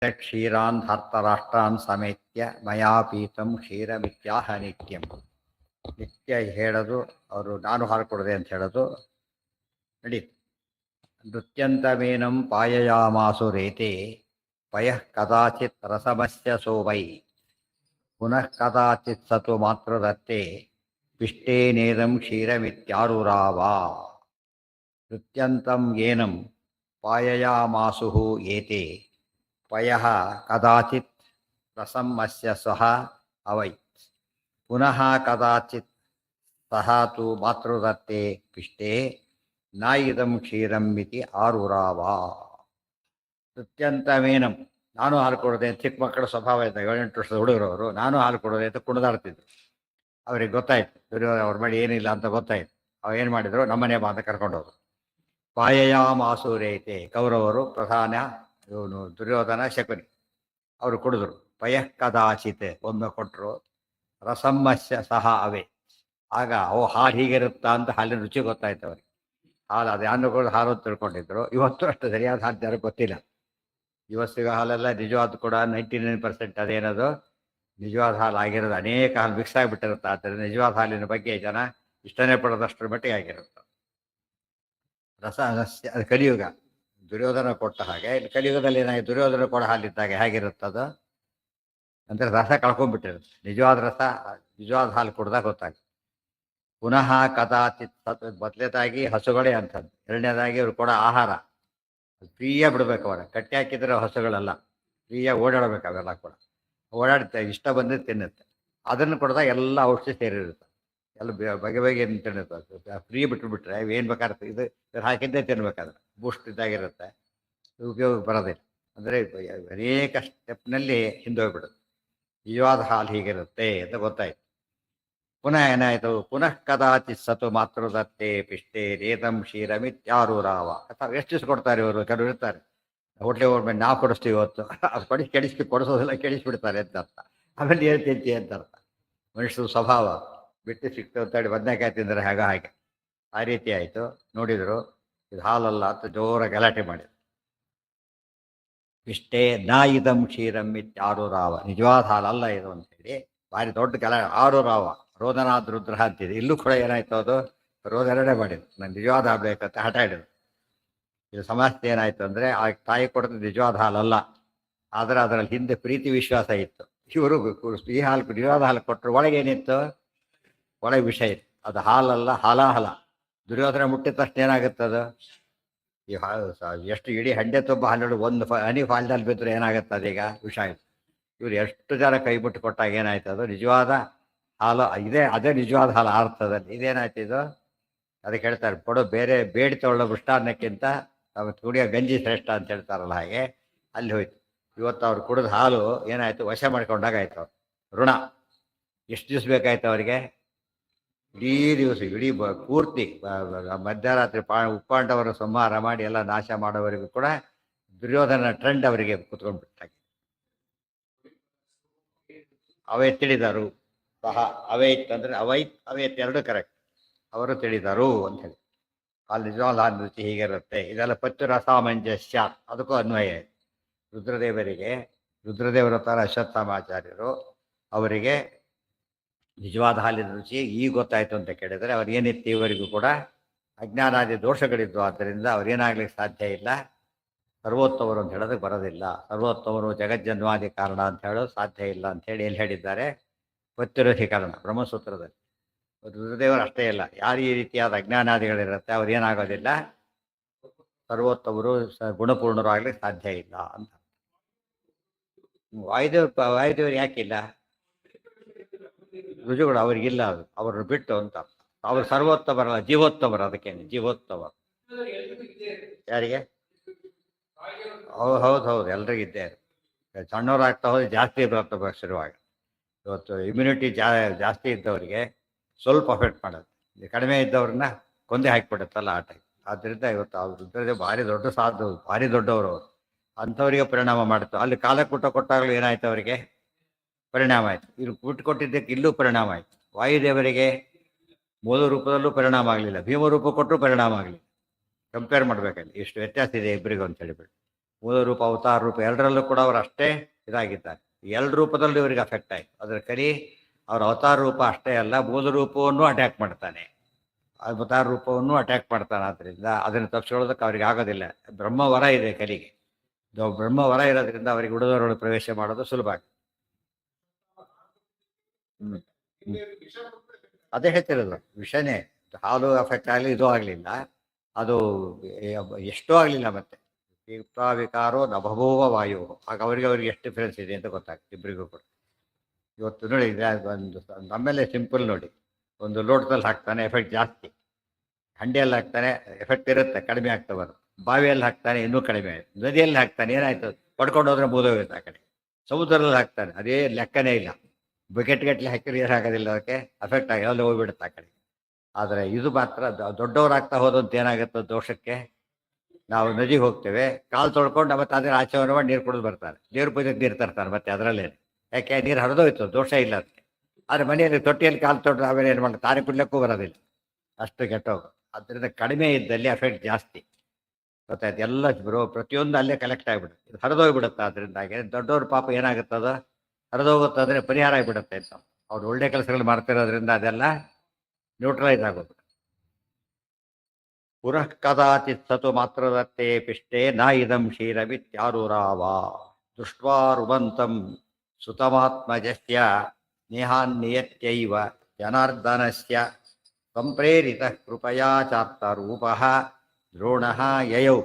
ಕ್ಷೀರಾನ್ ಧರ್ತರಾಷ್ಟ್ರಾನ್ ಸಮೇತ್ಯ ಮಯಾ ಪೀತಂ ಕ್ಷೀರಮಿತ್ಯಾಹ ನಿತ್ಯಂ. ನಿತ್ಯ ಹೇಳೋದು ಅವರು ನಾನು ಹಾಲು ಕೊಡದೆ ಅಂತ ಹೇಳೋದು ನಡೀತು. ನೃತ್ಯಂತಮೇನಂ ಪಾಯಯಾಮಾಸು ರೇತೆ ಪಯಃ ಕದಾಚಿತ್ ರಸಮಸ್ಯ ಸೋವೈ ಪುನಃ ಕದಾಚಿತ್ ಸತು ಮಾತೃದತ್ತೆ ಪಿಷ್ಟೇನೇದಂ ಕ್ಷೀರಮಿತ್ಯಾರುರಾವಾ. ನೃತ್ಯಂತಂ ಏನಂ ಪಾಯಯಾಮಾಸುಃ ಏತೆ ಪಯಃ ಕದಾಚಿತ್ ರಸಂ ಅಸ್ಯ ಸಹ ಅವೈತ್ ಪುನಃ ಕದಾಚಿತ್ ಸಹ ತು ಮಾತೃದತ್ತೆ ಪಿಷ್ಟೇ ನ ಇದಂ ಕ್ಷೀರಂ ಇತಿ ಆರುರಾವಾ. ನೃತ್ಯಂತಮೇನಂ ನಾನು ಹಾಲು ಕೊಡೋದೆ. ಚಿಕ್ಕ ಮಕ್ಕಳ ಸ್ವಭಾವ ಇದ್ದ 7-8 ವರ್ಷದ ಹುಡುಗರವರು ನಾನು ಹಾಲು ಕೊಡೋದೆ ಅಂತ ಕುಣಿದಾಡ್ತಿದ್ರು. ಅವ್ರಿಗೆ ಗೊತ್ತಾಯ್ತು ದುರ್ಯೋಧನ ಅವ್ರ ಮಾಡಿ ಏನಿಲ್ಲ ಅಂತ ಗೊತ್ತಾಯ್ತು. ಅವ ಏನು ಮಾಡಿದ್ರು, ನಮ್ಮನೆ ಬಾ ಅಂತ ಕರ್ಕೊಂಡೋರು. ಪಾಯಯಾಮಾಸೂರೈತೆ ಕೌರವರು ಪ್ರಧಾನ ಇವನು ದುರ್ಯೋಧನ ಶಕುನಿ ಅವರು ಕುಡಿದ್ರು. ಪಯಃ ಕದಾಚಿತ್ ಒಮ್ಮೆ ಕೊಟ್ಟರು. ರಸಮ್ಮಸ್ಯ ಸಹ ಅವೇ ಆಗ ಹಾಲು ಹೀಗಿರುತ್ತಾ ಅಂತ ಹಾಲಿನ ರುಚಿ ಗೊತ್ತಾಯ್ತು ಅವ್ರಿಗೆ. ಹಾಲು ಅದು ಅನ್ನಗಳು ಹಾಲು ತಿಳ್ಕೊಂಡಿದ್ರು. ಇವತ್ತು ಅಷ್ಟು ಸರಿಯಾದ ಹಾಲು ಯಾರು ಗೊತ್ತಿಲ್ಲ. ಇವತ್ತಿಗೆ ಹಾಲೆಲ್ಲ ನಿಜವಾದ ಕೂಡ 99% ಅದೇನದು ನಿಜವಾದ ಹಾಲು ಆಗಿರೋದು. ಅನೇಕ ಹಾಲು ಮಿಕ್ಸ್ ಆಗಿಬಿಟ್ಟಿರುತ್ತೆ. ಆದ್ದರಿಂದ ನಿಜವಾದ ಹಾಲಿನ ಬಗ್ಗೆ ಜನ ಇಷ್ಟನೇ ಪಡೋದಷ್ಟರ ಮಟ್ಟಿಗೆ ಆಗಿರುತ್ತೆ. ರಸ ಅದು ಕಲಿಯುಗ ದುರ್ಯೋಧನ ಕೊಟ್ಟ ಹಾಗೆ ಇಲ್ಲಿ ಕಲಿಯುಗದಲ್ಲಿ ಏನಾಗಿ ದುರ್ಯೋಧನ ಕೊಡ ಹಾಲಿದ್ದಾಗ ಹೇಗಿರುತ್ತದು ಅಂದರೆ ರಸ ಕಳ್ಕೊಂಡ್ಬಿಟ್ಟಿರುತ್ತೆ. ನಿಜವಾದ ರಸ ನಿಜವಾದ ಹಾಲು ಕುಡ್ದಾಗ ಗೊತ್ತಾಗುತ್ತೆ. ಪುನಃ ಕದಾಚಿತ್ ಮೊದಲನೇದಾಗಿ ಹಸುಗಳೇ ಅಂಥದ್ದು. ಎರಡನೇದಾಗಿ ಅವ್ರು ಕೊಡೋ ಆಹಾರ ಫ್ರೀಯಾಗಿ ಬಿಡಬೇಕು. ಅವರ ಕಟ್ಟಿ ಹಾಕಿದ್ರೆ ಹಸುಗಳೆಲ್ಲ ಫ್ರೀಯಾಗಿ ಓಡಾಡಬೇಕು. ಅವೆಲ್ಲ ಕೂಡ ಓಡಾಡುತ್ತೆ, ಇಷ್ಟ ಬಂದು ತಿನ್ನುತ್ತೆ. ಅದನ್ನು ಕೊಡಿದಾಗ ಎಲ್ಲ ಔಷಧಿ ಸೇರಿರುತ್ತೆ. ಎಲ್ಲ ಬಗೆ ಬಗೆ ತಿನ್ನುತ್ತೆ. ಫ್ರೀ ಬಿಟ್ಟುಬಿಟ್ರೆ ಏನು ಬೇಕಾಗುತ್ತೆ ಇದು ಹಾಕಿದ್ದೇ ತಿನ್ಬೇಕಾದ್ರೆ ಬೂಸ್ಟ್ ಇದ್ದಾಗಿರುತ್ತೆ. ಉಪಯೋಗ ಬರೋದಿಲ್ಲ. ಅಂದರೆ ಅನೇಕ ಸ್ಟೆಪ್ನಲ್ಲಿ ಹಿಂದೋಗ್ಬಿಡುತ್ತೆ. ನಿಜವಾದ ಹಾಲು ಹೀಗಿರುತ್ತೆ ಅಂತ ಗೊತ್ತಾಯ್ತು. ಪುನಃ ಏನಾಯಿತು, ಪುನಃ ಕದಾಚಿತ್ ಸತು ಮಾತೃದತ್ತೆ ಪಿಷ್ಟೇ ರೇತಂ ಕ್ಷೀರಮಿತ್ಯಾರುರಾವ. ಅಥವಾ ಎಷ್ಟು ದಿವಸ ಕೊಡ್ತಾರೆ ಇವರು? ಕೆಲವರು ಇರ್ತಾರೆ ಹೋಟ್ಲಿಗೆ ಹೋಗ್ಬೇಕು, ನಾವು ಕೊಡಿಸ್ತೀವಿ ಇವತ್ತು ಅದು ಕೊಡಿಸೋದಿಲ್ಲ, ಕೆಡಿಸ್ಬಿಡ್ತಾರೆ ಅಂತ ಅರ್ಥ. ಆಮೇಲೆ ಏನು ತಿಂತಿ ಅಂತ ಅರ್ಥ. ಮನುಷ್ಯರು ಸ್ವಭಾವ ಬಿಟ್ಟು ಸಿಕ್ತು ಅಂತೇಳಿ ಬದನೆಕಾಯಿ ತಿಂದರೆ ಹಾಗೆ ಆ ರೀತಿ ಆಯಿತು. ನೋಡಿದರು ಇದು ಹಾಲಲ್ಲ ಅಂತ ಜೋರ ಗಲಾಟೆ ಮಾಡಿದ್ರು. ಇಷ್ಟೇ ನ ಇದಂ ಕ್ಷೀರಂ ಇತ್ಯಾರುರಾವ. ನಿಜವಾದ ಹಾಲಲ್ಲ ಇದು ಅಂತೇಳಿ ಭಾರಿ ದೊಡ್ಡ ಆರುರಾವ. ರೋದನಾದ್ ರುದ್ರ ಅಂತಿದೆ. ಇಲ್ಲೂ ಕೂಡ ಏನಾಯ್ತು, ಅದು ರೋದನೆ ಮಾಡಿದ್ರು. ನಾನು ನಿಜವಾದ ಹಾಲು ಬೇಕಂತ ಹಠ ಹಿಡಿದ್ರು. ಇದು ಸಮಸ್ಯೆ ಏನಾಯ್ತು ಅಂದರೆ ಆ ತಾಯಿ ಕೊಡೋದು ನಿಜವಾದ ಹಾಲಲ್ಲ, ಆದರೆ ಅದರಲ್ಲಿ ಹಿಂದೆ ಪ್ರೀತಿ ವಿಶ್ವಾಸ ಇತ್ತು. ಇವರು ಈ ಹಾಲು ನಿಜವಾದ ಹಾಲು ಕೊಟ್ಟರು. ಒಳಗೇನಿತ್ತು? ಒಳಗೆ ವಿಷ ಇತ್ತು. ಅದು ಹಾಲಲ್ಲ, ಹಾಲಾಹಲ. ದುರ್ಯೋಧನ ಮುಟ್ಟಿದ ತಕ್ಷಣ ಏನಾಗುತ್ತದು? ಈ ಎಷ್ಟು ಇಡೀ ಹಂಡೆ ತುಂಬ ಹಾಲು ಒಂದು ಹನಿ ಹಾಲಿನಲ್ಲಿ ಬಿದ್ದರೆ ಏನಾಗುತ್ತೆ? ಅದೀಗ ವಿಷ ಆಯಿತು. ಇವ್ರು ಎಷ್ಟು ಜನ ಕೈ ಬಿಟ್ಟು ಕೊಟ್ಟಾಗ ಏನಾಯ್ತು? ಅದು ನಿಜವಾದ ಹಾಲು ಅದೇ ನಿಜವಾದ ಹಾಲು ಅರ್ಥದಲ್ಲಿ ಇದೇನಾಯ್ತು ಇದು? ಅದಕ್ಕೆ ಹೇಳ್ತಾರೆ ಕೊಡೋ ಬೇರೆ ಬೇಡಿ ತಗೊಳ್ಳೋ ಮೃಷ್ಟಾನ್ನಕ್ಕಿಂತ ಕುಡಿಯೋ ಗಂಜಿ ಶ್ರೇಷ್ಠ ಅಂತ ಹೇಳ್ತಾರಲ್ಲ, ಹಾಗೆ ಅಲ್ಲಿ ಹೋಯ್ತು. ಇವತ್ತು ಅವ್ರು ಕುಡಿದ ಹಾಲು ಏನಾಯ್ತು? ವಶ ಮಾಡ್ಕೊಂಡಾಗ ಆಯ್ತು. ಅವ್ರು ಋಣ ಎಷ್ಟು ದಿವಸ ಬೇಕಾಯ್ತು ಅವರಿಗೆ? ಇಡೀ ದಿವಸ ಇಡೀ ಪೂರ್ತಿ ಮಧ್ಯರಾತ್ರಿ ಉಪ್ಪಾಂಡವರ ಸಂಹಾರ ಮಾಡಿ ಎಲ್ಲ ನಾಶ ಮಾಡೋವರೆಗೂ ಕೂಡ ದುರ್ಯೋಧನ ಟ್ರೆಂಡ್ ಅವರಿಗೆ ಕುತ್ಕೊಂಡ್ಬಿಟ್ಟಾಗೆ. ಅವೇ ತಿಳಿದರು ಸಹ ಅವೈತ್ ಅಂದರೆ ಅವೈತ್ ಎರಡು ಕರೆಕ್ಟ್. ಅವರು ತಿಳಿದರು ಅಂತ ಹೇಳಿ ಅಲ್ಲಿ ನಿಜವಾದ ಹಾಲು ರುಚಿ ಹೀಗಿರುತ್ತೆ. ಇದೆಲ್ಲ ಪತ್ತು ರಸಾಮಂಜಸ್ಯ ಅದಕ್ಕೂ ಅನ್ವಯ. ರುದ್ರದೇವರ ತರ ಅಶ್ವತ್ಥಾಮಾಚಾರ್ಯರು ಅವರಿಗೆ ನಿಜವಾದ ಹಾಲಿನ ರುಚಿ ಈಗ ಗೊತ್ತಾಯ್ತು ಅಂತ ಕೇಳಿದರೆ ಅವ್ರು ಏನಿತ್ತು ಇವರಿಗೂ ಕೂಡ ಅಜ್ಞಾನಾದಿ ದೋಷಗಳಿದ್ವು. ಆದ್ದರಿಂದ ಅವ್ರೇನಾಗ್ಲಿಕ್ಕೆ ಸಾಧ್ಯ ಇಲ್ಲ. ಸರ್ವೋತ್ತಮರು ಅಂತ ಹೇಳೋದಕ್ಕೆ ಬರೋದಿಲ್ಲ. ಸರ್ವೋತ್ತಮರು ಜಗಜ್ಜನ್ವಾದಿ ಕಾರಣ ಅಂತ ಹೇಳೋದು ಸಾಧ್ಯ ಇಲ್ಲ ಅಂತ ಹೇಳಿ ಎಲ್ಲಿ ಹೇಳಿದ್ದಾರೆ? ಪತ್ಯರಥೀಕರಣ ಬ್ರಹ್ಮಸೂತ್ರದಲ್ಲಿ. ರುದ್ರದೇವರು ಅಷ್ಟೇ ಇಲ್ಲ, ಯಾರು ಈ ರೀತಿಯಾದ ಅಜ್ಞಾನಾದಿಗಳಿರುತ್ತೆ ಅವ್ರು ಏನಾಗೋದಿಲ್ಲ, ಸರ್ವೋತ್ತಮರು ಗುಣಪೂರ್ಣರು ಆಗ್ಲಿಕ್ಕೆ ಸಾಧ್ಯ ಇಲ್ಲ ಅಂತ. ವಾಯುದೇವರು ಯಾಕಿಲ್ಲ? ರುಜುಗಳು ಅವ್ರಿಗಿಲ್ಲ, ಅದು ಅವ್ರನ್ನ ಬಿಟ್ಟು ಅಂತ. ಅವ್ರು ಸರ್ವೋತ್ತಮರಲ್ಲ, ಜೀವೋತ್ತಮರು. ಅದಕ್ಕೇನೆ ಜೀವೋತ್ತಮರು. ಯಾರಿಗೆ? ಹೌದು ಎಲ್ರಿಗಿದ್ದೇ. ಸಣ್ಣವರಾಗ್ತಾ ಹೋದ್ರೆ ಜಾಸ್ತಿ ಬರ್ತವೆ ಶುರುವಾಗ. ಇವತ್ತು ಇಮ್ಯುನಿಟಿ ಜಾಸ್ತಿ ಇದ್ದವರಿಗೆ ಸ್ವಲ್ಪ ಅಫೆಕ್ಟ್ ಮಾಡೋದು, ಕಡಿಮೆ ಇದ್ದವ್ರನ್ನ ಕೊಂದೆ ಹಾಕಿಬಿಡುತ್ತಲ್ಲ ಆ ಟೈಪ್. ಆದ್ದರಿಂದ ಇವತ್ತು ಅವ್ರು ಭಾರಿ ದೊಡ್ಡ ಸಾಧು, ಭಾರಿ ದೊಡ್ಡವರು ಅವರು. ಅಂಥವರಿಗೆ ಪರಿಣಾಮ ಮಾಡುತ್ತೆ. ಅಲ್ಲಿ ಕಾಲಕೂಟ ಕೊಟ್ಟಾಗಲೂ ಏನಾಯ್ತು? ಅವರಿಗೆ ಪರಿಣಾಮ ಆಯಿತು. ಇವ್ರು ಬಿಟ್ಟು ಕೊಟ್ಟಿದ್ದಕ್ಕೆ ಇಲ್ಲೂ ಪರಿಣಾಮ ಆಯಿತು. ವಾಯುದೇವರಿಗೆ ಮೂಲ ರೂಪದಲ್ಲೂ ಪರಿಣಾಮ ಆಗಲಿಲ್ಲ, ಭೀಮರೂಪ ಕೊಟ್ಟರು ಪರಿಣಾಮ ಆಗಲಿಲ್ಲ. ಕಂಪೇರ್ ಮಾಡಬೇಕಲ್ಲಿ ಎಷ್ಟು ವ್ಯತ್ಯಾಸ ಇದೆ ಇಬ್ಬರಿಗೂ ಅಂತ ಹೇಳಿಬಿಟ್ಟು. ಮೂಲ ರೂಪ ಅವತಾರ ರೂಪ ಎರಡರಲ್ಲೂ ಕೂಡ ಅವರು ಅಷ್ಟೇ ಇದಾಗಿದ್ದಾರೆ. ಎರಡು ರೂಪದಲ್ಲೂ ಇವರಿಗೆ ಅಫೆಕ್ಟ್ ಆಯಿತು. ಅದರ ಕಲಿ ಅವರ ಅವತಾರ ರೂಪ ಅಷ್ಟೇ ಅಲ್ಲ, ಮೂಲ ರೂಪವನ್ನು ಅಟ್ಯಾಕ್ ಮಾಡ್ತಾನೆ, ಅವತಾರ ರೂಪವನ್ನು ಅಟ್ಯಾಕ್ ಮಾಡ್ತಾನೆ. ಆದ್ದರಿಂದ ಅದನ್ನು ತಪ್ಪಿಸ್ಕೊಳ್ಳೋದಕ್ಕೆ ಅವ್ರಿಗೆ ಆಗೋದಿಲ್ಲ. ಬ್ರಹ್ಮವರ ಇದೆ ಕಲಿಗೆ, ಬ್ರಹ್ಮವರ ಇರೋದ್ರಿಂದ ಅವರಿಗೆ ಉಳಿದವರೊಳಗೆ ಪ್ರವೇಶ ಮಾಡೋದು ಸುಲಭ ಆಗುತ್ತೆ. ಅದೇ ಹೇಳ್ತಿರೋದು, ವಿಷನೇ ಹಾಲು ಅಫೆಕ್ಟ್ ಆಗಲಿ, ಇದು ಆಗಲಿಲ್ಲ, ಅದು ಎಷ್ಟೂ ಆಗಲಿಲ್ಲ. ಮತ್ತೆ ವಿಕಾರೋ ನಭಭೂವ ವಾಯು, ಆಗ ಅವ್ರಿಗೆ ಎಷ್ಟು ಡಿಫ್ರೆನ್ಸ್ ಇದೆ ಅಂತ ಗೊತ್ತಾಗ್ತದೆ ಇಬ್ಬರಿಗೂ ಕೂಡ. ಇವತ್ತು ನೋಡಿ, ಒಂದು ನಮ್ಮೇಲೆ ಸಿಂಪಲ್ ನೋಡಿ, ಒಂದು ಲೋಟದಲ್ಲಿ ಹಾಕ್ತಾನೆ ಎಫೆಕ್ಟ್ ಜಾಸ್ತಿ, ಹಂಡಿಯಲ್ಲಿ ಹಾಕ್ತಾನೆ ಎಫೆಕ್ಟ್ ಇರುತ್ತೆ, ಕಡಿಮೆ ಆಗ್ತಾ ಬರುತ್ತೆ. ಬಾವಿಯಲ್ಲಿ ಹಾಕ್ತಾನೆ ಇನ್ನೂ ಕಡಿಮೆ ಆಯಿತು, ನದಿಯಲ್ಲಿ ಹಾಕ್ತಾನೆ ಏನಾಯ್ತು, ಪಡ್ಕೊಂಡು ಹೋದ್ರೆ ಮುಗಿದೋಗುತ್ತೆ ಆ ಕಡೆ. ಸಮುದ್ರದಲ್ಲಿ ಹಾಕ್ತಾನೆ ಅದೇ ಲೆಕ್ಕನೇ ಇಲ್ಲ, ಬಕೆಟ್ಗಟ್ಟಲೆ ಹಾಕಿದ್ರೆ ಏನಾಗೋದಿಲ್ಲ, ಅದಕ್ಕೆ ಅಫೆಕ್ಟ್ ಆಗಿ ಅಲ್ಲಿ ಹೋಗ್ಬಿಡುತ್ತೆ ಆ ಕಡೆ. ಆದರೆ ಇದು ಮಾತ್ರ ದೊಡ್ಡವರಾಗ್ತಾ ಹೋದಂತ ಏನಾಗುತ್ತೆ ದೋಷಕ್ಕೆ, ನಾವು ನದಿಗೆ ಹೋಗ್ತೇವೆ, ಕಾಲು ತೊಳ್ಕೊಂಡು ಮತ್ತೆ ಅದ್ರ ಆಚರಣೆ ಮಾಡಿ ನೀರು ಕುಡಿದು ಬರ್ತಾರೆ, ದೇವ್ರ ಪೂಜೆಗೆ ನೀರು ತರ್ತಾರೆ ಮತ್ತೆ ಅದರಲ್ಲೇ, ಯಾಕೆ ನೀರು ಹರಿದೋಯ್ತು, ದೋಷ ಇಲ್ಲ ಅದಕ್ಕೆ. ಆದರೆ ಮನೆಯಲ್ಲಿ ತೊಟ್ಟಿಯಲ್ಲಿ ಕಾಲು ತೊಗೊಂಡು ಆಮೇಲೆ ಏನು ಮಾಡಿ ತಾನೇ ಕುಡ್ಲಿಕ್ಕೂ ಬರೋದಿಲ್ಲ, ಅಷ್ಟು ಕೆಟ್ಟೋಗು. ಅದರಿಂದ ಕಡಿಮೆ ಇದ್ದಲ್ಲಿ ಅಫೆಕ್ಟ್ ಜಾಸ್ತಿ ಗೊತ್ತಾಯ್ತು. ಎಲ್ಲ ಪ್ರತಿಯೊಂದು ಅಲ್ಲೇ ಕಲೆಕ್ಟ್ ಆಗಿಬಿಡುತ್ತೆ, ಇದು ಹರಿದೋಗ್ಬಿಡುತ್ತೆ. ಅದರಿಂದಾಗಿ ದೊಡ್ಡವ್ರ ಪಾಪ ಏನಾಗುತ್ತದ, ಹರಿದೋಗುತ್ತೆ ಅಂದರೆ ಪರಿಹಾರ ಆಗಿಬಿಡುತ್ತೆ ಅಂತ. ಅವ್ರು ಒಳ್ಳೆ ಕೆಲಸಗಳು ಮಾಡ್ತಿರೋದ್ರಿಂದ ಅದೆಲ್ಲ ನ್ಯೂಟ್ರಲೈಸ್ ಆಗೋದು. ಪುನಃ ಕದಾಚಿತ್ ಸತು ಮಾತ್ರದತ್ತೆ ಪಿಷ್ಟೇ ನ ಇದಂ ಕ್ಷೀರವಿತ್ಯಾರುರಾವ ದೃಷ್ಟ್ವಾರುವಂತಂ ಸುತಮಾತ್ಮಜಸ್ಯ ನೇಹಾನ್ನಿಯತ್ಯೈವ ಜನಾರ್ದನಸ್ಯ ಸಂಪ್ರೇರಿತ ಕೃಪಯಾ ಚಾರ್ತರೂಪಃ ದ್ರೋಣಃ ಯಯೌ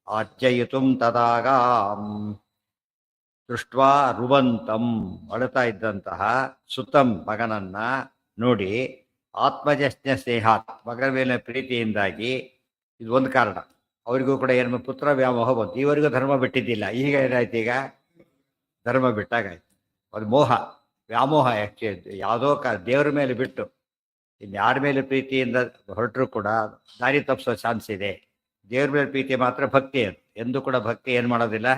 ಆರ್ಜಯಿತುಂ ತದಾಗಾಂ. ದೃಷ್ಟ್ವಾ ರುವಂತಂ, ಅಳುತ್ತಾ ಇದ್ದಂತಹ ಸುತಂ ಮಗನನ್ನ ನೋಡಿ, ಆತ್ಮಜಸ್ನ ಸ್ನೇಹಾತ್, ಮಗನ ಮೇಲಿನ ಪ್ರೀತಿಯಿಂದಾಗಿ, ಇದು ಒಂದು ಕಾರಣ. ಅವರಿಗೂ ಕೂಡ ಏನು ಪುತ್ರ ವ್ಯಾಮೋಹ ಬಂತು, ಇವರಿಗೂ ಧರ್ಮ ಬಿಟ್ಟಿದ್ದಿಲ್ಲ, ಈಗ ಏನಾಯ್ತು, ಈಗ ಧರ್ಮ ಬಿಟ್ಟಾಗಾಯ್ತು. ಅದು ಮೋಹ ವ್ಯಾಮೋಹ. ಯಾವುದೋ ದೇವ್ರ ಮೇಲೆ ಬಿಟ್ಟು ಇನ್ಯಾರ ಮೇಲೆ ಪ್ರೀತಿಯಿಂದ ಹೊರಟರು ಕೂಡ ದಾರಿ ತಪ್ಪಿಸೋ ಚಾನ್ಸ್ ಇದೆ. ದೇವ್ರ ಮೇಲೆ ಪ್ರೀತಿ ಮಾತ್ರ ಭಕ್ತಿ, ಅದು ಎಂದು ಕೂಡ ಭಕ್ತಿ ಏನು ಮಾಡೋದಿಲ್ಲ,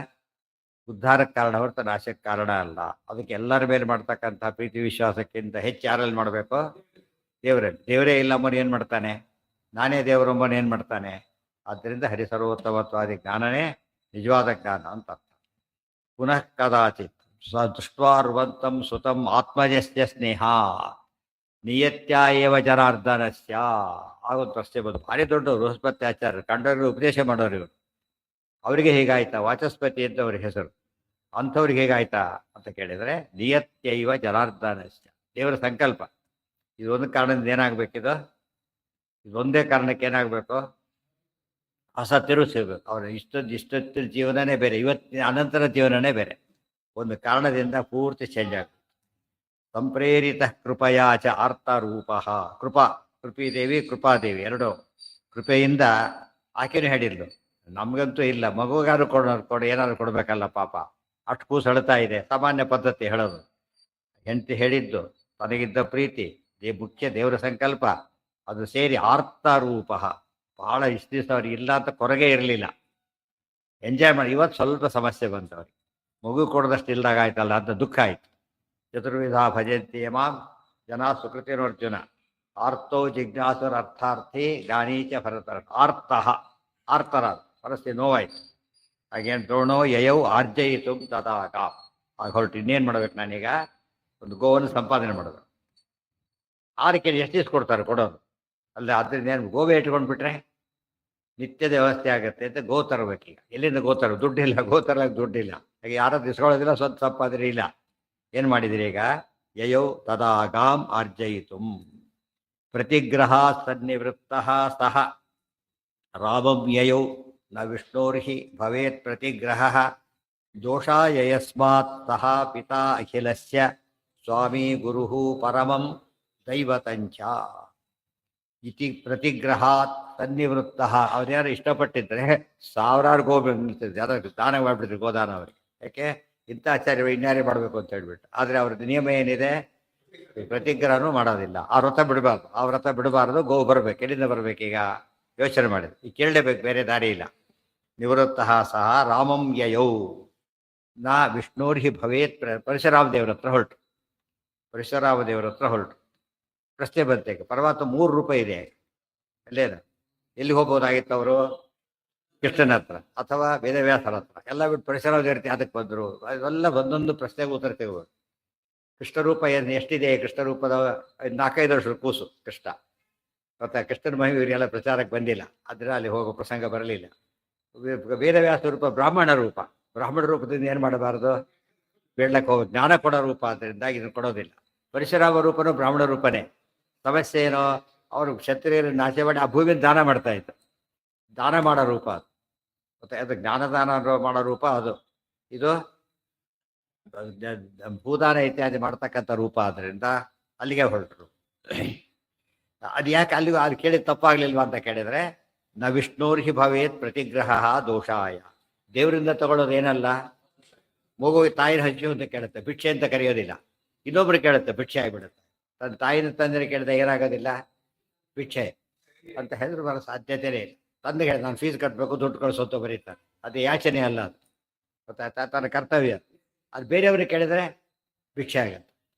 ಉದ್ಧಾರಕ್ಕೆ ಕಾರಣ ಹೊರತು ನಾಶಕ್ಕೆ ಕಾರಣ ಅಲ್ಲ. ಅದಕ್ಕೆ ಎಲ್ಲರ ಮೇಲೆ ಮಾಡ್ತಕ್ಕಂಥ ಪ್ರೀತಿ ವಿಶ್ವಾಸಕ್ಕಿಂತ ಹೆಚ್ಚು ಯಾರಲ್ಲಿ ಮಾಡಬೇಕು, ದೇವರಲ್ಲಿ. ದೇವರೇ ಇಲ್ಲಮ್ಮನ ಏನು ಮಾಡ್ತಾನೆ, ನಾನೇ ದೇವರೊಬ್ಬನ ಏನು ಮಾಡ್ತಾನೆ. ಆದ್ದರಿಂದ ಹರಿಸರ್ವೋತ್ತಮತ್ವಾದಿ ಜ್ಞಾನನೇ ನಿಜವಾದ ಜ್ಞಾನ ಅಂತ ಅರ್ಥ. ಪುನಃ ಕದಾಚಿತ್ ದೃಷ್ಟ್ವಾರ್ವಂತಂ ಸುತಂ ಆತ್ಮಜಸ್ಯ ಸ್ನೇಹ ನಿಯತ್ಯ ಜನಾರ್ದನಸ್ಯ. ಆಗುತ್ತೆ ಅಷ್ಟೇ ಬಂದು ಭಾರಿ ದೊಡ್ಡ ಬೃಹಸ್ಪತಿ ಆಚಾರ್ಯರು ಕಂಡವ್ರಿಗೆ ಉಪದೇಶ ಮಾಡೋರು ಇವರು. ಅವರಿಗೆ ಹೇಗಾಯ್ತಾ, ವಾಚಸ್ಪತಿ ಅಂತ ಅವ್ರಿಗೆ ಹೆಸರು, ಅಂಥವ್ರಿಗೆ ಹೇಗಾಯ್ತಾ ಅಂತ ಕೇಳಿದರೆ, ನಿಯತ್ಯೈವ ಜನಾರ್ದನಸ್ಯ, ದೇವರ ಸಂಕಲ್ಪ. ಇದೊಂದು ಕಾರಣದಿಂದ ಏನಾಗಬೇಕಿದು, ಇದೊಂದೇ ಕಾರಣಕ್ಕೆ ಏನಾಗಬೇಕು, ಹೊಸ ತಿರುವು ಸಿಗಬೇಕು. ಅವ್ರ ಇಷ್ಟೊತ್ತಿನ ಜೀವನನೇ ಬೇರೆ, ಇವತ್ತಿನ ಅನಂತರ ಜೀವನನೇ ಬೇರೆ. ಒಂದು ಕಾರಣದಿಂದ ಪೂರ್ತಿ ಚೇಂಜ್ ಆಗುತ್ತೆ. ಸಂಪ್ರೇರಿತ ಕೃಪಯಾಚ ಅರ್ಥರೂಪ. ಕೃಪಿದೇವಿ ಕೃಪಾದೇವಿ ಎರಡು ಕೃಪೆಯಿಂದ ಆಕೆನೂ ಹೇಳಿದ್ಲು, ನಮಗಂತೂ ಇಲ್ಲ, ಮಗುಗಾರು ಕೊಡು ಏನಾದ್ರು ಕೊಡಬೇಕಲ್ಲ ಪಾಪ, ಅಷ್ಟು ಕೂಸು ಅಳ್ತಾ ಇದೆ, ಸಾಮಾನ್ಯ ಪದ್ಧತಿ ಹೇಳೋದು. ಹೆಂಡತಿ ಹೇಳಿದ್ದು, ತನಗಿದ್ದ ಪ್ರೀತಿ, ಮುಖ್ಯ ದೇವರ ಸಂಕಲ್ಪ, ಅದು ಸೇರಿ ಆರ್ತರೂಪ. ಬಹಳ ಇಷ್ಟು ದಿವಸ ಅವ್ರಿಗೆ ಇಲ್ಲ ಅಂತ ಕೊರಗೆ ಇರಲಿಲ್ಲ, ಎಂಜಾಯ್ ಮಾಡಿ. ಇವತ್ತು ಸ್ವಲ್ಪ ಸಮಸ್ಯೆ ಬಂತು ಅವ್ರಿಗೆ, ಮಗು ಕೊಡದಷ್ಟು ಇಲ್ದಾಗ ಆಯ್ತಲ್ಲ ಅಂತ ದುಃಖ ಆಯಿತು. ಚತುರ್ವಿಧ ಭಜಂತಿ ಮಾಂ ಜನ ಸುಕೃತಿನೋರ್ಜುನ ಆರ್ತೋ ಜಿಜ್ಞಾಸುರ ಅರ್ಥಾರ್ಥಿ ಜ್ಞಾನೀಚ ಭರತರ. ಆರ್ತರ ಪರಿಸ್ಥಿತಿ ನೋವಾಯ್ತು. ಹಾಗೇನು ದ್ರೋಣೋ ಯಯೌ ಆರ್ಜಯಿತು ತದಾಗ. ಆಗ ಹೊರಟು ಇನ್ನೇನು ಮಾಡ್ಬೇಕು ನಾನೀಗ, ಒಂದು ಗೋವನ್ನು ಸಂಪಾದನೆ ಮಾಡೋದು. ಆರಕ್ಕೆ ಎಷ್ಟು ದಿವಸ ಕೊಡ್ತಾರೆ ಕೊಡೋದು ಅಲ್ಲ, ಅದರಿಂದ ಏನು ಗೋವೆ ಇಟ್ಕೊಂಡು ಬಿಟ್ರೆ ನಿತ್ಯದ ವ್ಯವಸ್ಥೆ ಆಗುತ್ತೆ ಅಂತ ಗೋ ತರಬೇಕೀಗ. ಎಲ್ಲಿಂದ ಗೋ ತರೋ, ದುಡ್ಡಿಲ್ಲ, ಗೋ ತರಕ್ಕೆ ದುಡ್ಡಿಲ್ಲ. ಹಾಗೆ ಯಾರು ಇಸ್ಕೊಳ್ಳೋದಿಲ್ಲ, ಸ್ವಂತ ಸಂಪಾದನೆ ಇಲ್ಲ. ಏನು ಮಾಡಿದಿರಿ ಈಗ, ಯಯೌ ತದಾಗಾಂ ಆರ್ಜಯಿತು ಪ್ರತಿಗ್ರಹ ಸನ್ನಿವೃತ್ತ ಸಹ ರಾಮಂ ಯಯೌ ನ ವಿಷ್ಣೋರ್ಹಿ ಭವೇತ್ ಪ್ರತಿಗ್ರಹ ದೋಷಾಯಸ್ಮಾತ್ ಸಹ ಪಿತಾ ಅಖಿಲಸ್ಯ ಸ್ವಾಮಿ ಗುರು ಪರಮಂ ದೈವತಂಚ ಇತಿ ಪ್ರತಿಗ್ರಹಾತ್ ಸನ್ನಿವೃತ್ತ. ಅವ್ರ್ಯಾರು ಇಷ್ಟಪಟ್ಟಿದ್ರೆ ಸಾವಿರಾರು ಗೋ ನಿಲ್ತಿದ್ರು, ಯಾರು ದಾನ ಮಾಡಿಬಿಟ್ಟಿದ್ರು ಗೋದಾನ ಅವರಿಗೆ. ಯಾಕೆ ಇಂಥ ಆಚಾರ್ಯ ಇನ್ಯಾರೇ ಮಾಡಬೇಕು ಅಂತ ಹೇಳ್ಬಿಟ್ಟು. ಆದರೆ ಅವ್ರದ್ದು ನಿಯಮ ಏನಿದೆ, ಪ್ರತಿಗ್ರಹನೂ ಮಾಡೋದಿಲ್ಲ. ಆ ವ್ರತ ಬಿಡಬಾರ್ದು, ಆ ವ್ರತ ಬಿಡಬಾರ್ದು, ಗೋ ಬರಬೇಕು. ಎಲ್ಲಿಂದ ಬರಬೇಕೀಗ ಯೋಚನೆ ಮಾಡಿದ್ರು, ಈಗ ಕೇಳಲೇಬೇಕು, ಬೇರೆ ದಾರಿ ಇಲ್ಲ. ನಿವೃತ್ತ ಸಹ ರಾಮಂ ಯಯೌ ನಾ ವಿಷ್ಣೋರ್ಹಿ ಭವೇತ್. ಪರಶುರಾಮ ದೇವರ ಹತ್ರ ಹೊರಟು, ಪರಶುರಾಮ ದೇವರ ಹತ್ರ ಹೊರಟು. ಪ್ರಶ್ನೆ ಬಂತೆ, ಪರಮಾತ್ಮ 3 ರೂಪ ಇದೆ ಅಲ್ಲೇನ, ಎಲ್ಲಿ ಹೋಗ್ಬೋದಾಗಿತ್ತು ಅವರು, ಕೃಷ್ಣನ ಹತ್ರ ಅಥವಾ ವೇದವ್ಯಾಸರ ಹತ್ರ ಎಲ್ಲ ಬಿಟ್ಟು ಪರಿಸರ ಇರ್ತಿ ಅದಕ್ಕೆ ಬಂದರು. ಅದೆಲ್ಲ ಒಂದೊಂದು ಪ್ರಶ್ನೆಗೆ ಉತ್ತರ ತೆಗೋದು. ಕೃಷ್ಣರೂಪ ಏನು ಎಷ್ಟಿದೆ? ಕೃಷ್ಣರೂಪದ 4-5 ವರ್ಷದ ಕೂಸು ಕೃಷ್ಣ. ಮತ್ತೆ ಕೃಷ್ಣನ ಮಹಿಮೆ ಇವರೆಲ್ಲ ಪ್ರಚಾರಕ್ಕೆ ಬಂದಿಲ್ಲ, ಆದರೆ ಅಲ್ಲಿ ಹೋಗೋ ಪ್ರಸಂಗ ಬರಲಿಲ್ಲ. ವೇದವ್ಯಾಸ ರೂಪ ಬ್ರಾಹ್ಮಣ ರೂಪ. ಬ್ರಾಹ್ಮಣ ರೂಪದಿಂದ ಏನು ಮಾಡಬಾರದು? ಬೇಡ್ಲಕ್ಕೆ ಹೋಗೋದು. ಜ್ಞಾನ ಕೊಡೋ ರೂಪ ಆದ್ದರಿಂದ ಇದನ್ನು ಕೊಡೋದಿಲ್ಲ. ಪರಶುರಾಮ ರೂಪನೂ ಬ್ರಾಹ್ಮಣ ರೂಪನೇ. ಸಮಸ್ಯೆ ಏನೋ, ಅವರು ಕ್ಷತ್ರಿಯರು ನಾಶ ಮಾಡಿ ಆ ಭೂಮಿಯನ್ನು ದಾನ ಮಾಡ್ತಾ ಇತ್ತು. ದಾನ ಮಾಡೋ ರೂಪ ಅದು. ಮತ್ತೆ ಅದು ಜ್ಞಾನದಾನ ಮಾಡೋ ರೂಪ ಅದು. ಇದು ಭೂದಾನ ಇತ್ಯಾದಿ ಮಾಡ್ತಕ್ಕಂಥ ರೂಪ ಆದ್ದರಿಂದ ಅಲ್ಲಿಗೆ ಹೊರಟರು. ಅದು ಯಾಕೆ ಅಲ್ಲಿಗೂ ಅದು ಕೇಳಿದ ತಪ್ಪಾಗ್ಲಿಲ್ವಾ ಅಂತ ಕೇಳಿದ್ರೆ, ನ ವಿಷ್ಣೋರ್ಹಿ ಭವೇತ್ ಪ್ರತಿಗ್ರಹ ದೋಷಾಯ. ದೇವರಿಂದ ತಗೊಳ್ಳೋದು ಏನಲ್ಲ, ಮಗು ತಾಯಿನ ಹಂಚು ಅಂತ ಕೇಳುತ್ತೆ, ಭಿಕ್ಷೆ ಅಂತ ಕರೆಯೋದಿಲ್ಲ. ಇನ್ನೊಬ್ರು ಕೇಳುತ್ತೆ, ಭಿಕ್ಷೆ ಆಗಿಬಿಡುತ್ತೆ. ತನ್ನ ತಾಯಿನ ತಂದೆ ಕೇಳಿದ ಏನಾಗೋದಿಲ್ಲ, ಭಿಕ್ಷೆ ಅಂತ ಹೇಳಿದ್ರು ಬರೋ ಸಾಧ್ಯತೆಯೇ ಇಲ್ಲ. ತಂದೆ ಹೇಳಿ ನಾನು ಫೀಸ್ ಕಟ್ಟಬೇಕು, ದುಡ್ಡು ಕಳಿಸೋತ ಬರೀತಾರೆ, ಅದು ಯಾಚನೆ ಅಲ್ಲ, ಅದು ಗೊತ್ತಾಯ್ತಾ, ತನ್ನ ಕರ್ತವ್ಯ. ಅದು ಬೇರೆಯವ್ರಿಗೆ ಕೇಳಿದ್ರೆ ಭಿಕ್ಷೆ ಆಗುತ್ತೆ.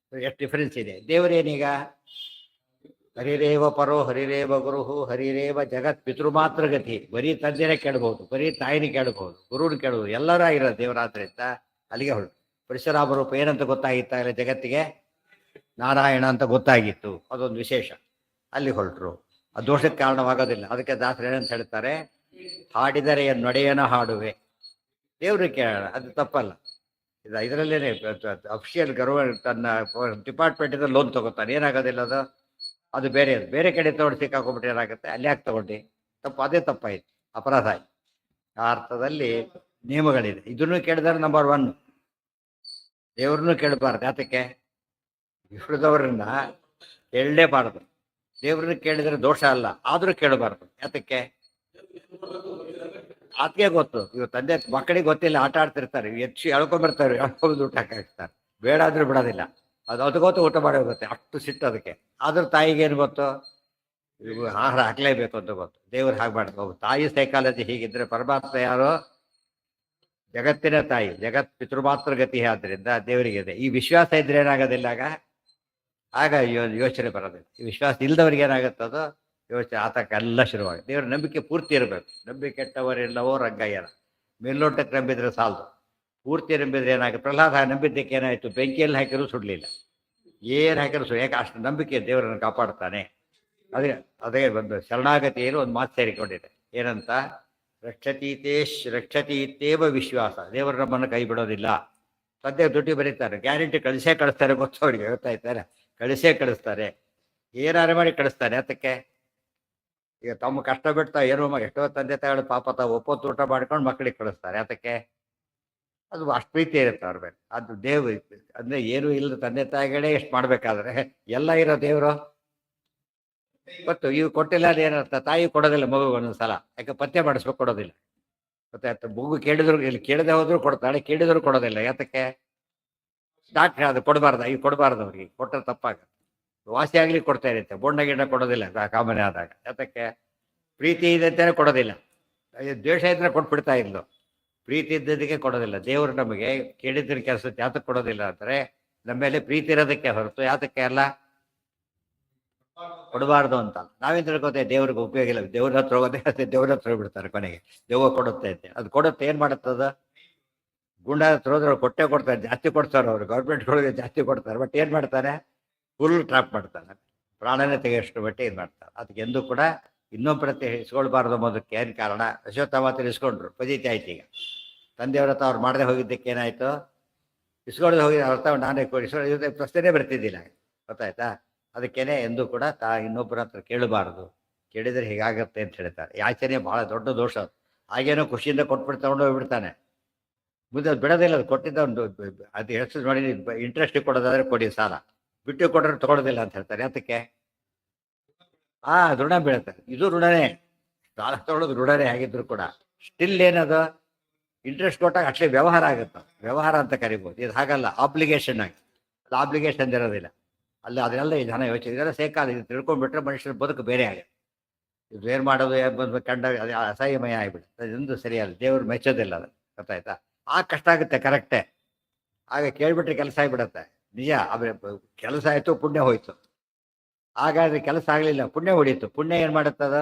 ಎಷ್ಟು ಡಿಫ್ರೆನ್ಸ್ ಇದೆ. ದೇವರೇನೀಗ ಹರಿರೇವ ಪರೋ ಹರಿರೇವ ಗುರುಹು ಹರಿರೇವ ಜಗತ್ ಪಿತೃಮಾತ್ರ ಗತಿ. ಬರೀ ತಂದೆನೇ ಕೇಳ್ಬೋದು, ಬರೀ ತಾಯಿನ ಕೇಳ್ಬೋದು, ಗುರುನ ಕೇಳ್ಬೋದು, ಎಲ್ಲರೂ ಆಗಿರೋದು ದೇವರಾದ್ರಿಂದ ಅಲ್ಲಿಗೆ ಹೊರಟು. ಪರಶುರಾಮ ರೂಪ ಏನಂತ ಗೊತ್ತಾಗಿತ್ತ ಇಲ್ಲ ಜಗತ್ತಿಗೆ? ನಾರಾಯಣ ಅಂತ ಗೊತ್ತಾಗಿತ್ತು, ಅದೊಂದು ವಿಶೇಷ. ಅಲ್ಲಿ ಹೊರಟರು. ಆ ದೋಷಕ್ಕೆ ಕಾರಣವಾಗೋದಿಲ್ಲ. ಅದಕ್ಕೆ ದಾಸರು ಏನಂತ ಹೇಳ್ತಾರೆ, ಹಾಡಿದರೆ ನೊಡೆಯನ ಹಾಡುವೆ. ದೇವ್ರಿಗೆ ಕೇಳೋಣ, ಅದು ತಪ್ಪಲ್ಲ. ಇದರಲ್ಲೇನೆ ಅಫಿಷಿಯಲ್ ಗರ್ವ ತನ್ನ ಡಿಪಾರ್ಟ್ಮೆಂಟಿಂದ ಲೋನ್ ತಗೋತಾನೆ, ಏನಾಗೋದಿಲ್ಲ ಅದು, ಅದು ಬೇರೆ. ಅದು ಬೇರೆ ಕಡೆ ತಗೊಂಡು ಸಿಕ್ಕಾಕೊಂಡ್ಬಿಟ್ಟು ಏನಾಗುತ್ತೆ, ಅಲ್ಲಿ ಯಾಕೆ ತಗೊಂಡು ತಪ್ಪು, ಅದೇ ತಪ್ಪಾಯ್ತು, ಅಪರಾಧ ಆಯ್ತು. ಆ ಅರ್ಥದಲ್ಲಿ ನಿಯಮಗಳಿದೆ. ಇದನ್ನು ಕೇಳಿದ್ರೆ ನಂಬರ್ 1. ದೇವ್ರನ್ನೂ ಕೇಳಬಾರ್ದು. ಯಾತಕ್ಕೆ? ವಿಷ್ಣುದವರನ್ನ ಕೇಳಲೇಬಾರದು. ದೇವ್ರನ್ನ ಕೇಳಿದ್ರೆ ದೋಷ ಅಲ್ಲ, ಆದ್ರೂ ಕೇಳಬಾರ್ದು. ಯಾತಕ್ಕೆ? ಆತ್ಗೆ ಗೊತ್ತು. ಇವ್ ತಂದೆ ಮಕ್ಕಳಿಗೆ ಗೊತ್ತಿಲ್ಲ, ಆಟ ಆಡ್ತಿರ್ತಾರೆ, ಹೆಚ್ಚು ಎಳ್ಕೊಂಡ್ಬರ್ತಾರೆ, ಎಳ್ಕೊಂಡು ಊಟ ಹಾಕಿರ್ತಾರೆ, ಬೇಡ ಆದ್ರೂ ಬಿಡೋದಿಲ್ಲ. ಅದು ಗೊತ್ತು, ಊಟ ಮಾಡಿ ಹೋಗುತ್ತೆ, ಅಷ್ಟು ಸಿಟ್ಟು ಅದಕ್ಕೆ. ಆದ್ರೂ ತಾಯಿಗೆ ಏನು ಗೊತ್ತು, ಇವು ಆಹಾರ ಹಾಕ್ಲೇಬೇಕು ಅಂತ ಗೊತ್ತು. ದೇವ್ರು ಹಾಕ್ಬಾರ್ದು. ತಾಯಿ ಸೈಕಾಲಜಿ ಹೀಗಿದ್ರೆ ಪರಮಾತ್ಮ ಯಾರೋ ಜಗತ್ತಿನ ತಾಯಿ, ಜಗತ್ ಪಿತೃಮಾತ್ರ ಗತಿ. ಆದ್ರಿಂದ ದೇವರಿಗಿದೆ ಈ ವಿಶ್ವಾಸ ಇದ್ರೆ ಏನಾಗೋದಿಲ್ಲ, ಆಗ ಯೋಚನೆ ಬರೋದಿಲ್ಲ. ಈ ವಿಶ್ವಾಸ ಇಲ್ದವ್ರಿಗೆ ಏನಾಗುತ್ತದೋ ಯೋಚನೆ, ಆತಕ್ಕೆ ಎಲ್ಲ ಶುರುವಾಗಿ. ದೇವ್ರ ನಂಬಿಕೆ ಪೂರ್ತಿ ಇರಬೇಕು. ನಂಬಿಕೆ ಕೆಟ್ಟವರೆಲ್ಲವೋ ರಂಗಯ್ಯನ. ಮೇಲ್ನೋಟಕ್ಕೆ ನಂಬಿದ್ರೆ ಸಾಲದು, ಪೂರ್ತಿ ನಂಬಿದ್ರೆ ಏನಾಗುತ್ತೆ? ಪ್ರಹ್ಲಾದ ನಂಬಿದ್ದಕ್ಕೆ ಏನಾಯಿತು? ಬೆಂಕಿಯಲ್ಲಿ ಹಾಕಿದ್ರು ಸುಡಲಿಲ್ಲ, ಏನು ಹಾಕಿದ್ರು ಯಾಕೆ? ಅಷ್ಟು ನಂಬಿಕೆ ದೇವರನ್ನು ಕಾಪಾಡ್ತಾನೆ. ಅದೇ ಒಂದು ಶರಣಾಗತಿಯಲ್ಲಿ ಒಂದು ಮಾತು ಸೇರಿಕೊಂಡಿದೆ. ಏನಂತ? ರಕ್ಷತೀತೇವ ವಿಶ್ವಾಸ. ದೇವರು ನಮ್ಮನ್ನು ಕೈ ಬಿಡೋದಿಲ್ಲ. ಸದ್ಯ ದುಡ್ಡು ಬರೀತಾರೆ, ಗ್ಯಾರಂಟಿ ಕಳಿಸ್ತಾರೆ, ಗೊತ್ತು ಅವರಿಗೆ, ಗೊತ್ತಾಯ್ತಾರೆ, ಕಳಿಸ್ತಾರೆ, ಏನಾರು ಮಾಡಿ ಕಳಿಸ್ತಾನೆ. ಅದಕ್ಕೆ ಈಗ ತಮ್ಮ ಕಷ್ಟ ಬಿಡ್ತಾ ಏನೋ ಎಷ್ಟೋ ತಂದೆ ತಾಯಿಗಳು ಪಾಪ ತಾವು ಒಪ್ಪತ್ತು ಊಟ ಮಾಡ್ಕೊಂಡು ಮಕ್ಕಳಿಗೆ ಕಳಿಸ್ತಾರೆ. ಅದಕ್ಕೆ ಅದು ಅಷ್ಟು ಪ್ರೀತಿ ಇರುತ್ತೆ ಅವ್ರ ಮೇಲೆ. ಅದು ದೇವ್ರು ಅಂದ್ರೆ ಏನು ಇಲ್ಲದ ತಂದೆ ತಾಯಿಗಳೇ ಎಷ್ಟು ಮಾಡ್ಬೇಕಾದ್ರೆ ಎಲ್ಲ ಇರೋ ದೇವರು ಗೊತ್ತು. ಇವು ಕೊಟ್ಟಿಲ್ಲ ಅದು ಏನರ್ಥ? ತಾಯಿ ಕೊಡೋದಿಲ್ಲ ಮಗು ಒಂದೊಂದ್ಸಲ, ಯಾಕೆ ಪತ್ತೆ ಮಾಡಿಸ್ಬೇಕು, ಕೊಡೋದಿಲ್ಲ. ಗೊತ್ತಾಯ್ತು. ಮಗು ಕೇಳಿದ್ರು, ಇಲ್ಲಿ ಕೇಳದೆ ಹೋದ್ರು ಕೊಡ್ತಾಳೆ, ಕೇಳಿದ್ರು ಕೊಡೋದಿಲ್ಲ. ಯಾತಕ್ಕೆ? ಡಾಕ್ಟ್ರೆ ಅದು ಕೊಡಬಾರ್ದು, ಈಗ ಕೊಡಬಾರ್ದು, ಅವ್ರಿಗೆ ಕೊಟ್ಟರೆ ತಪ್ಪಾಗುತ್ತೆ. ವಾಸಿ ಆಗ್ಲಿಕ್ಕೆ ಕೊಡ್ತಾ ಇರುತ್ತೆ, ಬೊಂಡ ಗಿಡ ಕೊಡೋದಿಲ್ಲ ಕಾಮನೆ ಆದಾಗ. ಯಾತಕ್ಕೆ? ಪ್ರೀತಿ ಇದೆ ಅಂತಾನೆ ಕೊಡೋದಿಲ್ಲ. ದ್ವೇಷ ಇದ್ರೆ ಕೊಟ್ಬಿಡ್ತಾ ಇದ್ಲು, ಪ್ರೀತಿ ಇದ್ದದಕ್ಕೆ ಕೊಡೋದಿಲ್ಲ. ದೇವರು ನಮಗೆ ಕೇಳಿದ್ರ ಕೆಲಸ ಯಾತಕ್ಕೆ ಕೊಡೋದಿಲ್ಲ ಅಂದರೆ ನಮ್ಮ ಮೇಲೆ ಪ್ರೀತಿ ಇರೋದಕ್ಕೆ ಹೊರತು ಯಾತಕ್ಕೆ ಅಲ್ಲ, ಕೊಡಬಾರ್ದು ಅಂತ. ನಾವೇನು ತಿಳ್ಕೊತೇವೆ, ದೇವ್ರಿಗೆ ಉಪಯೋಗ ಇಲ್ಲ, ದೇವ್ರ ಹತ್ರ ಹೋಗೋದೇ ಅದೇ, ದೇವ್ರ ಹತ್ರ ಹೋಗ್ಬಿಡ್ತಾರೆ ಕೊನೆಗೆ. ದೇವ ಕೊಡುತ್ತೆ ಅಂತೆ. ಅದು ಕೊಡುತ್ತೆ, ಏನು ಮಾಡುತ್ತದ? ಗುಂಡ ಹತ್ರ ಹೋದ್ರೆ ಕೊಟ್ಟೆ ಕೊಡ್ತಾರೆ, ಜಾಸ್ತಿ ಕೊಡ್ತಾರೆ ಅವರು, ಗೌರ್ಮೆಂಟ್ಗಳಿಗೆ ಜಾಸ್ತಿ ಕೊಡ್ತಾರೆ. ಬಟ್ ಏನು ಮಾಡ್ತಾನೆ? ಫುಲ್ ಟ್ರಾಪ್ ಮಾಡ್ತಾನೆ, ಪ್ರಾಣನೇ ತೆಗೆಯಷ್ಟು ಬಟ್ಟೆ ಇದು ಮಾಡ್ತಾರೆ. ಅದಕ್ಕೆ ಎಂದೂ ಕೂಡ ಇನ್ನೊಬ್ಬರತ್ತೆ ಇಸ್ಕೊಳ್ಬಾರ್ದು ಅನ್ನೋದಕ್ಕೆ ಏನು ಕಾರಣ? ಅಶ್ವತ್ಥಾಮಾತರು ಇಸ್ಕೊಂಡ್ರು, ಪದೀತಿ ಆಯ್ತು. ಈಗ ತಂದೆಯವ್ರ ಹತ್ರ ಅವ್ರು ಮಾಡದೆ ಹೋಗಿದ್ದಕ್ಕೆ ಏನಾಯ್ತು? ಇಸ್ಕೊಳ್ದೆ ಹೋಗಿ ಅರ್ಥ ನಾನೇ ಇಸ್ಕೊಳ್ಳೋ ಪ್ರಶ್ನೆನೇ ಬರ್ತಿದ್ದಿಲ್ಲ, ಗೊತ್ತಾಯ್ತಾ? ಅದಕ್ಕೇನೆ ಎಂದೂ ಕೂಡ ಇನ್ನೊಬ್ಬರ ಹತ್ರ ಕೇಳಬಾರ್ದು. ಕೇಳಿದರೆ ಹೀಗಾಗತ್ತೆ ಅಂತ ಹೇಳ್ತಾರೆ. ಯಾಚನೆ ಬಹಳ ದೊಡ್ಡ ದೋಷ. ಹಾಗೇನೋ ಖುಷಿಯಿಂದ ಕೊಟ್ಬಿಟ್ಟು ತಗೊಂಡು ಹೋಗ್ಬಿಡ್ತಾನೆ, ಮುಂದೆ ಅದು ಬಿಡೋದಿಲ್ಲ. ಅದು ಕೊಟ್ಟಿದ್ದ ಒಂದು ಅದು ಎಷ್ಟು ನೋಡಿ, ಇಂಟ್ರೆಸ್ಟ್ ಕೊಡೋದಾದ್ರೆ ಕೊಡಿ, ಸಾಲ ಬಿಟ್ಟು ಕೊಟ್ಟರೆ ತಗೊಳ್ಳೋದಿಲ್ಲ ಅಂತ ಹೇಳ್ತಾರೆ. ಅದಕ್ಕೆ ಋಣ ಬೀಳುತ್ತೆ. ಇದು ಋಣನೇ, ಸಾಲ ತಗೊಳ್ಳೋದು ಋಣನೇ ಆಗಿದ್ರು ಕೂಡ ಸ್ಟಿಲ್ ಏನದು ಇಂಟ್ರೆಸ್ಟ್ ಕೊಟ್ಟಾಗ ಅಷ್ಟೇ ವ್ಯವಹಾರ ಆಗುತ್ತೆ, ವ್ಯವಹಾರ ಅಂತ ಕರಿಬೋದು. ಇದು ಹಾಗಲ್ಲ, ಆಬ್ಲಿಗೇಷನ್ ಆಗಿ. ಅದು ಆಬ್ಲಿಗೇಷನ್ ಇರೋದಿಲ್ಲ ಅಲ್ಲಿ. ಅದನ್ನೆಲ್ಲ ಈ ಜನ ಯೋಚನೆ, ಇದೆಲ್ಲ ಸೇಕಾಲ. ಇದು ತಿಳ್ಕೊಂಡ್ಬಿಟ್ರೆ ಮನುಷ್ಯನ ಬದುಕು ಬೇರೆ ಆಗುತ್ತೆ. ಇದು ಏನು ಮಾಡೋದು ಬಂದು ಕಂಡಾಗ ಅದು ಅಸಹ್ಯಮಯ ಆಗಿಬಿಡುತ್ತೆ. ಅದೊಂದು ಸರಿಯಲ್ಲ, ದೇವ್ರು ಮೆಚ್ಚೋದಿಲ್ಲ ಅದು, ಗೊತ್ತಾಯ್ತಾ? ಕಷ್ಟ ಆಗುತ್ತೆ, ಕರೆಕ್ಟೇ. ಆಗ ಕೇಳ್ಬಿಟ್ರೆ ಕೆಲಸ ಆಗಿಬಿಡತ್ತೆ, ನಿಜ. ಆಮೇಲೆ ಕೆಲಸ ಆಯಿತು, ಪುಣ್ಯ ಹೋಯ್ತು. ಹಾಗಾದ್ರೆ ಕೆಲಸ ಆಗಲಿಲ್ಲ, ಪುಣ್ಯ ಹೊಡೀತು. ಪುಣ್ಯ ಏನು ಮಾಡುತ್ತದ?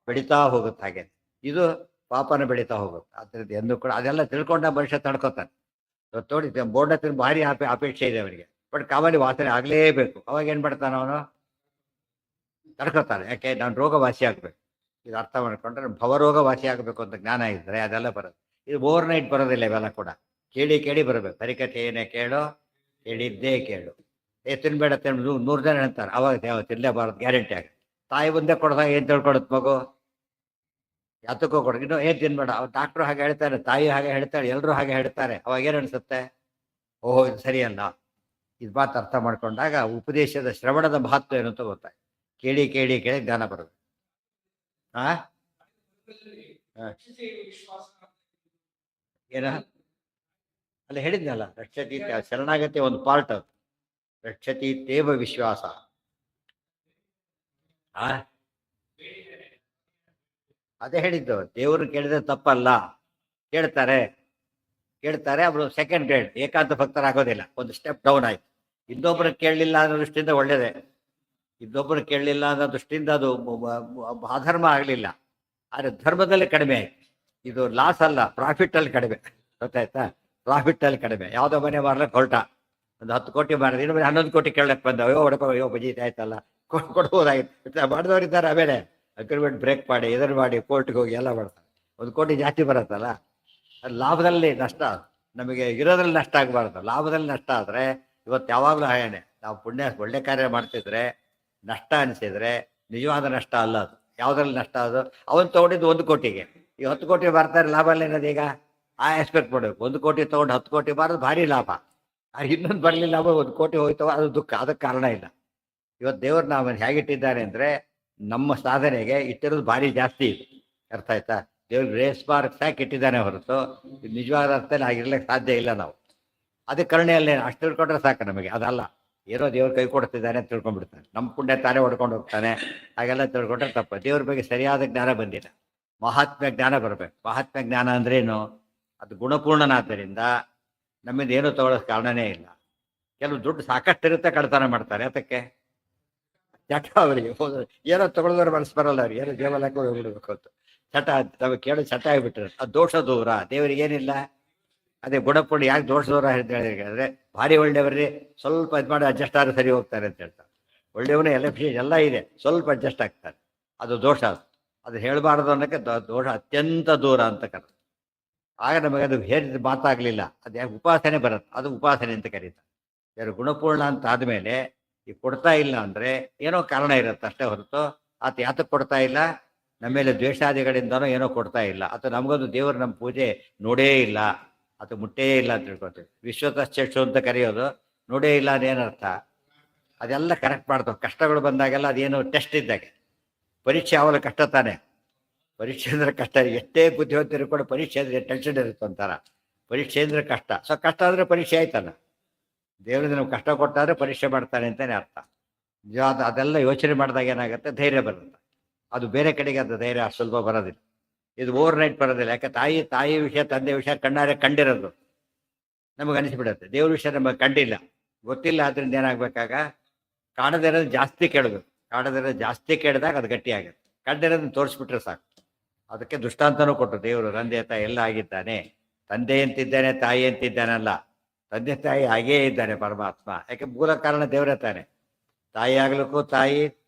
ಬೆಳೀತಾ ಹೋಗುತ್ತೆ. ಹಾಗೆ ಇದು ಪಾಪನ ಬೆಳೀತಾ ಹೋಗುತ್ತೆ. ಅದ್ರದ್ದು ಎಂದು ಕೂಡ ಅದೆಲ್ಲ ತಿಳ್ಕೊಂಡ ಮನುಷ್ಯ ತಡ್ಕೋತಾನೆ. ಇವತ್ತು ನೋಡಿ ಬೋರ್ಡ್ ಹತ್ರ ಭಾರಿ ಅಪೇಕ್ಷೆ ಇದೆ ಅವರಿಗೆ, ಬಟ್ ಕಾಮಲಿ ವಾಸನೆ ಆಗಲೇಬೇಕು. ಅವಾಗ ಏನು ಮಾಡ್ತಾನೆ ಅವನು? ತಡ್ಕೋತಾನೆ. ಯಾಕೆ? ನಾನು ರೋಗ ವಾಸಿ ಆಗಬೇಕು. ಇದು ಅರ್ಥ ಮಾಡ್ಕೊಂಡ್ರೆ ಭವರೋಗ ವಾಸಿ ಆಗಬೇಕು ಅಂತ ಜ್ಞಾನ ಇದ್ದರೆ ಅದೆಲ್ಲ ಬರೋದು. ಇದು ಓವರ್ ನೈಟ್ ಬರೋದಿಲ್ಲ. ಇವೆಲ್ಲ ಕೂಡ ಕೇಳಿ ಕೇಳಿ ಬರಬೇಕು. ಹರಿಕಥೆಯನ್ನೇ ಕೇಳೋ, ಕೇಳಿದ್ದೇ ಕೇಳು. ತಿನ್ಬೇಡ ತಿನ್ನು 100 ಜನ ಹೇಳ್ತಾರೆ, ಅವಾಗ ತಿನ್ನಲೇಬಾರದು ಗ್ಯಾರಂಟಿ ಆಗಿ. ತಾಯಿ ಮುಂದೆ ಕೊಡ್ದಾಗ ಏನು ತಿಳ್ಕೊಡುತ್ತೆ ಮಗು? ಯಾತಕ್ಕೂ ಕೊಡ. ಇನ್ನು ಏನು ತಿನ್ಬೇಡ, ಅವ್ರು ಡಾಕ್ಟ್ರು ಹಾಗೆ ಹೇಳ್ತಾರೆ, ತಾಯಿ ಹಾಗೆ ಹೇಳ್ತಾಳೆ, ಎಲ್ಲರೂ ಹಾಗೆ ಹೇಳ್ತಾರೆ. ಅವಾಗ ಏನು ಅನಿಸುತ್ತೆ? ಓಹೋ ಇದು ಸರಿಯಲ್ಲ. ಇದು ಮಾತು ಅರ್ಥ ಮಾಡ್ಕೊಂಡಾಗ ಉಪದೇಶದ ಶ್ರವಣದ ಮಹತ್ವ ಏನು ಅಂತ ಗೊತ್ತಾಯ್ತು. ಕೇಳಿ ಕೇಳಿ ಕೇಳಿ ಜ್ಞಾನ ಬರುತ್ತೆ. ಆ ಏನ ಅಲ್ಲ ಹೇಳಿದ್ನಲ್ಲ, ರಕ್ಷತಿ ಶರಣಾಗತಿ ಒಂದು ಪಾರ್ಟ್ ಅದು. ರಕ್ಷತಿ ತೇವ ವಿಶ್ವಾಸ. ಆ ಅದೇ ಹೇಳಿದ್ದು, ದೇವರು ಕೇಳಿದ್ರೆ ತಪ್ಪಲ್ಲ. ಕೇಳ್ತಾರೆ ಕೇಳ್ತಾರೆ ಅವರು ಸೆಕೆಂಡ್ ಗ್ರೇಡ್ ಏಕಾಂತ ಭಕ್ತರಾಗೋದಿಲ್ಲ, ಒಂದು ಸ್ಟೆಪ್ ಡೌನ್ ಆಯ್ತು. ಇನ್ನೊಬ್ಬರು ಕೇಳಲಿಲ್ಲ ಅನ್ನೋ ದೃಷ್ಟಿಯಿಂದ ಒಳ್ಳೇದೇ. ಇನ್ನೊಬ್ಬರು ಕೇಳಲಿಲ್ಲ ಅನ್ನೋ ದೃಷ್ಟಿಯಿಂದ ಅದು ಅಧರ್ಮ ಆಗಲಿಲ್ಲ, ಆದರೆ ಧರ್ಮದಲ್ಲಿ ಕಡಿಮೆ ಆಯ್ತು. ಇದು ಲಾಸ್ ಅಲ್ಲ, ಪ್ರಾಫಿಟ್ ಅಲ್ಲಿ ಕಡಿಮೆ. ಗೊತ್ತಾಯ್ತಾ? ಪ್ರಾಫಿಟ್ ಅಲ್ಲಿ ಕಡಿಮೆ. ಯಾವುದೋ ಮನೆ ಮಾರ್ಲಕ್ಕೆ ಹೊರಟ, ಒಂದು 10 ಕೋಟಿ ಮಾರಿದ್ರೆ ಇನ್ನೊಬ್ಬರು 11 ಕೋಟಿ ಕೇಳಕ್ಕೆ ಬಂದ. ಅಯ್ಯೋ ಹೊಡಕೋ, ಅಯ್ಯೋ ಬಜೀತ್ ಆಯ್ತಲ್ಲ, ಕೊಡ್ಬೋದಾಗಿತ್ತು. ಮಾಡಿದವರಿದ್ದಾರೆ. ಆಮೇಲೆ ಅಗ್ರಿಮೆಂಟ್ ಬ್ರೇಕ್ ಮಾಡಿ ಇದನ್ನು ಮಾಡಿ ಕೋರ್ಟ್ಗೆ ಹೋಗಿ ಎಲ್ಲ ಮಾಡ್ತಾರೆ. 1 ಕೋಟಿ ಜಾಸ್ತಿ ಬರುತ್ತಲ್ಲ, ಅದು ಲಾಭದಲ್ಲಿ ನಷ್ಟ. ನಮಗೆ ಇರೋದ್ರಲ್ಲಿ ನಷ್ಟ ಆಗಬಾರ್ದು, ಲಾಭದಲ್ಲಿ ನಷ್ಟ ಆದರೆ ಇವತ್ತು ಯಾವಾಗಲೂ ಹಾಗೇನೆ. ನಾವು ಪುಣ್ಯ ಒಳ್ಳೆ ಕಾರ್ಯ ಮಾಡ್ತಿದ್ರೆ ನಷ್ಟ ಅನಿಸಿದ್ರೆ ನಿಜವಾದ ನಷ್ಟ ಅಲ್ಲ ಅದು. ಯಾವುದ್ರಲ್ಲಿ ನಷ್ಟ? ಅದು ಅವನು ತೊಗೊಂಡಿದ್ದು 1 ಕೋಟಿಗೆ, ಈ 10 ಕೋಟಿ ಬರ್ತಾರೆ, ಲಾಭ ಅಲ್ಲ ಏನದು? ಈಗ ಆ ಎಕ್ಸ್ಪೆಕ್ಟ್ ಮಾಡಬೇಕು. 1 ಕೋಟಿ ತೊಗೊಂಡು 10 ಕೋಟಿ ಬಾರೋದು ಭಾರಿ ಲಾಭ. ಇನ್ನೊಂದು ಬರಲಿಲ್ಲ, 1 ಕೋಟಿ ಹೋಯ್ತವ, ಅದು ದುಃಖ. ಅದಕ್ಕೆ ಕಾರಣ ಇಲ್ಲ. ಇವತ್ತು ದೇವ್ರು ನಾವು ಹೇಗಿಟ್ಟಿದ್ದಾರೆ ಅಂದರೆ ನಮ್ಮ ಸಾಧನೆಗೆ ಇಟ್ಟಿರೋದು ಭಾರಿ ಜಾಸ್ತಿ ಇದೆ. ಅರ್ಥ ಆಯ್ತಾ? ದೇವ್ರು ರೇಸ್ ಮಾರ್ಕ್ಸ್ ಯಾಕೆ ಇಟ್ಟಿದ್ದಾನೆ ಹೊರತು ನಿಜವಾದ ಅರ್ಥದಲ್ಲಿ ಆಗಿರ್ಲಿಕ್ಕೆ ಸಾಧ್ಯ ಇಲ್ಲ. ನಾವು ಅದಕ್ಕೆ ಕರುಣೆಯಲ್ಲೇ ಅಷ್ಟು ತಿಳ್ಕೊಂಡ್ರೆ ಸಾಕು ನಮಗೆ. ಅದಲ್ಲ, ಏನೋ ದೇವ್ರು ಕೈ ಕೊಡ್ತಿದ್ದಾನೆ ಅಂತ ತಿಳ್ಕೊಂಡ್ಬಿಡ್ತಾನೆ, ನಮ್ಮ ಪುಣ್ಯ ತಾನೇ ಹೊಡ್ಕೊಂಡು ಹೋಗ್ತಾನೆ. ಹಾಗೆಲ್ಲ ತಿಳ್ಕೊಂಡ್ರೆ ತಪ್ಪು. ದೇವ್ರ ಬಗ್ಗೆ ಸರಿಯಾದ ಜ್ಞಾನ ಬಂದಿಲ್ಲ. ಮಹಾತ್ಮ್ಯ ಜ್ಞಾನ ಬರಬೇಕು. ಮಹಾತ್ಮ್ಯ ಜ್ಞಾನ ಅಂದ್ರೇನು? ಅದು ಗುಣಪೂರ್ಣನಾದ್ದರಿಂದ ನಮ್ಮಿಂದ ಏನೂ ತಗೊಳ್ಳೋಕೆ ಕಾರಣನೇ ಇಲ್ಲ. ಕೆಲವು ದುಡ್ಡು ಸಾಕಷ್ಟು ಇರುತ್ತೆ, ಕಳ್ತನ ಮಾಡ್ತಾರೆ. ಅದಕ್ಕೆ ಚಟ ಅವರಿಗೆ ಏನೋ ತಗೊಳ್ಳೋದ್ರೆ ಮನಸ್ಸು ಬರಲ್ಲ ಅವ್ರಿಗೆ, ಏನೋ ಜೇಬಲ್ ಹಾಕಿ ಹೋಗ್ಬಿಡ್ಬೇಕು ಅಂತ ಚಟ. ನಮಗೆ ಕೇಳೋ ಚಟ ಆಗಿಬಿಟ್ರೆ ಅದು ದೋಷ ದೂರ. ದೇವರಿಗೇನಿಲ್ಲ. ಅದೇ ಗುಣಪೂರ್ಣ. ಯಾಕೆ ದೋಷ ದೂರ ಅಂತ ಹೇಳಿದ್ರೆ ಭಾರಿ ಒಳ್ಳೆಯವರೇ ಸ್ವಲ್ಪ ಇದು ಮಾಡಿ ಅಡ್ಜಸ್ಟ್ ಆದ್ರೆ ಸರಿ ಹೋಗ್ತಾರೆ ಅಂತ ಹೇಳ್ತಾರೆ. ಒಳ್ಳೆಯವನೇ ಎಲ್ಲ ಇದೆ, ಸ್ವಲ್ಪ ಅಡ್ಜಸ್ಟ್ ಆಗ್ತಾರೆ, ಅದು ದೋಷ. ಅದು ಹೇಳಬಾರ್ದು ಅನ್ನೋಕ್ಕೆ ದೋಷ ಅತ್ಯಂತ ದೂರ ಅಂತ ಕರೆದು. ಆಗ ನಮಗೆ ಅದು ಹೇಳಿದ ಮಾತಾಗಲಿಲ್ಲ. ಅದು ಯಾಕೆ ಉಪಾಸನೆ ಬರುತ್ತೆ, ಅದು ಉಪಾಸನೆ ಅಂತ ಕರೀತಾರೆ. ಯಾರು ಗುಣಪೂರ್ಣ ಅಂತ ಆದಮೇಲೆ ಈಗ ಕೊಡ್ತಾ ಇಲ್ಲ ಅಂದರೆ ಏನೋ ಕಾರಣ ಇರುತ್ತೆ ಅಷ್ಟೇ ಹೊರತು ಆತ ಯಾತಕ್ಕೆ ಕೊಡ್ತಾ ಇಲ್ಲ? ನಮ್ಮ ಮೇಲೆ ದ್ವೇಷಾದಿಗಳಿಂದನೋ ಏನೋ ಕೊಡ್ತಾ ಇಲ್ಲ. ಅಥವಾ ನಮಗೊಂದು ದೇವರು ನಮ್ಮ ಪೂಜೆ ನೋಡೇ ಇಲ್ಲ, ಅಥವಾ ಮುಟ್ಟೇ ಇಲ್ಲ ಅಂತ ತಿಳ್ಕೊತೀವಿ. ವಿಶ್ವತಶ್ಚಕ್ಷು ಅಂತ ಕರೆಯೋದು ನೋಡೇ ಇಲ್ಲ ಅದೇನರ್ಥ? ಅದೆಲ್ಲ ಕರೆಕ್ಟ್ ಮಾಡ್ತಾವೆ. ಕಷ್ಟಗಳು ಬಂದಾಗೆಲ್ಲ ಅದೇನು ಟೆಸ್ಟ್ ಇದ್ದಾಗೆ. ಪರೀಕ್ಷೆ ಯಾವಾಗ ಕಷ್ಟ ತಾನೆ. ಪರೀಕ್ಷೆ ಅಂದ್ರೆ ಕಷ್ಟ. ಎಷ್ಟೇ ಬುದ್ಧಿವಂತರು ಕೂಡ ಪರೀಕ್ಷೆ ಅಂದರೆ ಟೆನ್ಷನ್ ಇರುತ್ತೆ ಅಂತಾರ. ಪರೀಕ್ಷೆ ಅಂದರೆ ಕಷ್ಟ. ಸೊ ಕಷ್ಟ ಅಂದರೆ ಪರೀಕ್ಷೆ ಆಯ್ತಲ್ಲ. ದೇವರಿಂದ ನಾವು ಕಷ್ಟ ಕೊಟ್ಟಾದ್ರೆ ಪರೀಕ್ಷೆ ಮಾಡ್ತಾನೆ ಅಂತಲೇ ಅರ್ಥ. ನಿಜವಾದ ಅದೆಲ್ಲ ಯೋಚನೆ ಮಾಡಿದಾಗ ಏನಾಗುತ್ತೆ? ಧೈರ್ಯ ಬರುತ್ತೆ. ಅದು ಬೇರೆ ಕಡೆಗೆ ಅದು ಧೈರ್ಯ ಸುಲಭ ಬರೋದಿಲ್ಲ. ಇದು ಓವರ್ ನೈಟ್ ಬರೋದಿಲ್ಲ. ಯಾಕೆ? ತಾಯಿ ವಿಷಯ, ತಂದೆ ವಿಷಯ ಕಣ್ಣಾರೆ ಕಂಡಿರೋದು ನಮಗೆ ಅನಿಸ್ಬಿಡುತ್ತೆ. ದೇವ್ರ ವಿಷಯ ನಮಗೆ ಕಂಡಿಲ್ಲ, ಗೊತ್ತಿಲ್ಲ. ಅದರಿಂದ ಏನಾಗಬೇಕಾಗ ಕಾಣದಿರೋದು ಜಾಸ್ತಿ ಕೇಳಬೇಕು. ಕಾಣದಿರೋದು ಜಾಸ್ತಿ ಕೇಳಿದಾಗ ಅದು ಗಟ್ಟಿ ಆಗುತ್ತೆ. ಕಂಡಿರೋದನ್ನ ತೋರಿಸ್ಬಿಟ್ರೆ ಸಾಕು. ಅದಕ್ಕೆ ದೃಷ್ಟಾಂತನೂ ಕೊಟ್ಟರು ದೇವರು. ತಂದೆ ತಾಯಿ ಎಲ್ಲ ಆಗಿದ್ದಾನೆ. ತಂದೆ ಅಂತಿದ್ದಾನೆ, ತಾಯಿ ಅಂತಿದ್ದಾನಲ್ಲ. ತಂದೆ ತಾಯಿ ಹಾಗೇ ಇದ್ದಾನೆ ಪರಮಾತ್ಮ. ಯಾಕೆ? ಮೂಲ ಕಾರಣ ದೇವರೇ ತಾನೆ. ತಾಯಿ ಆಗ್ಲಿಕ್ಕೂ ತಾಯಿ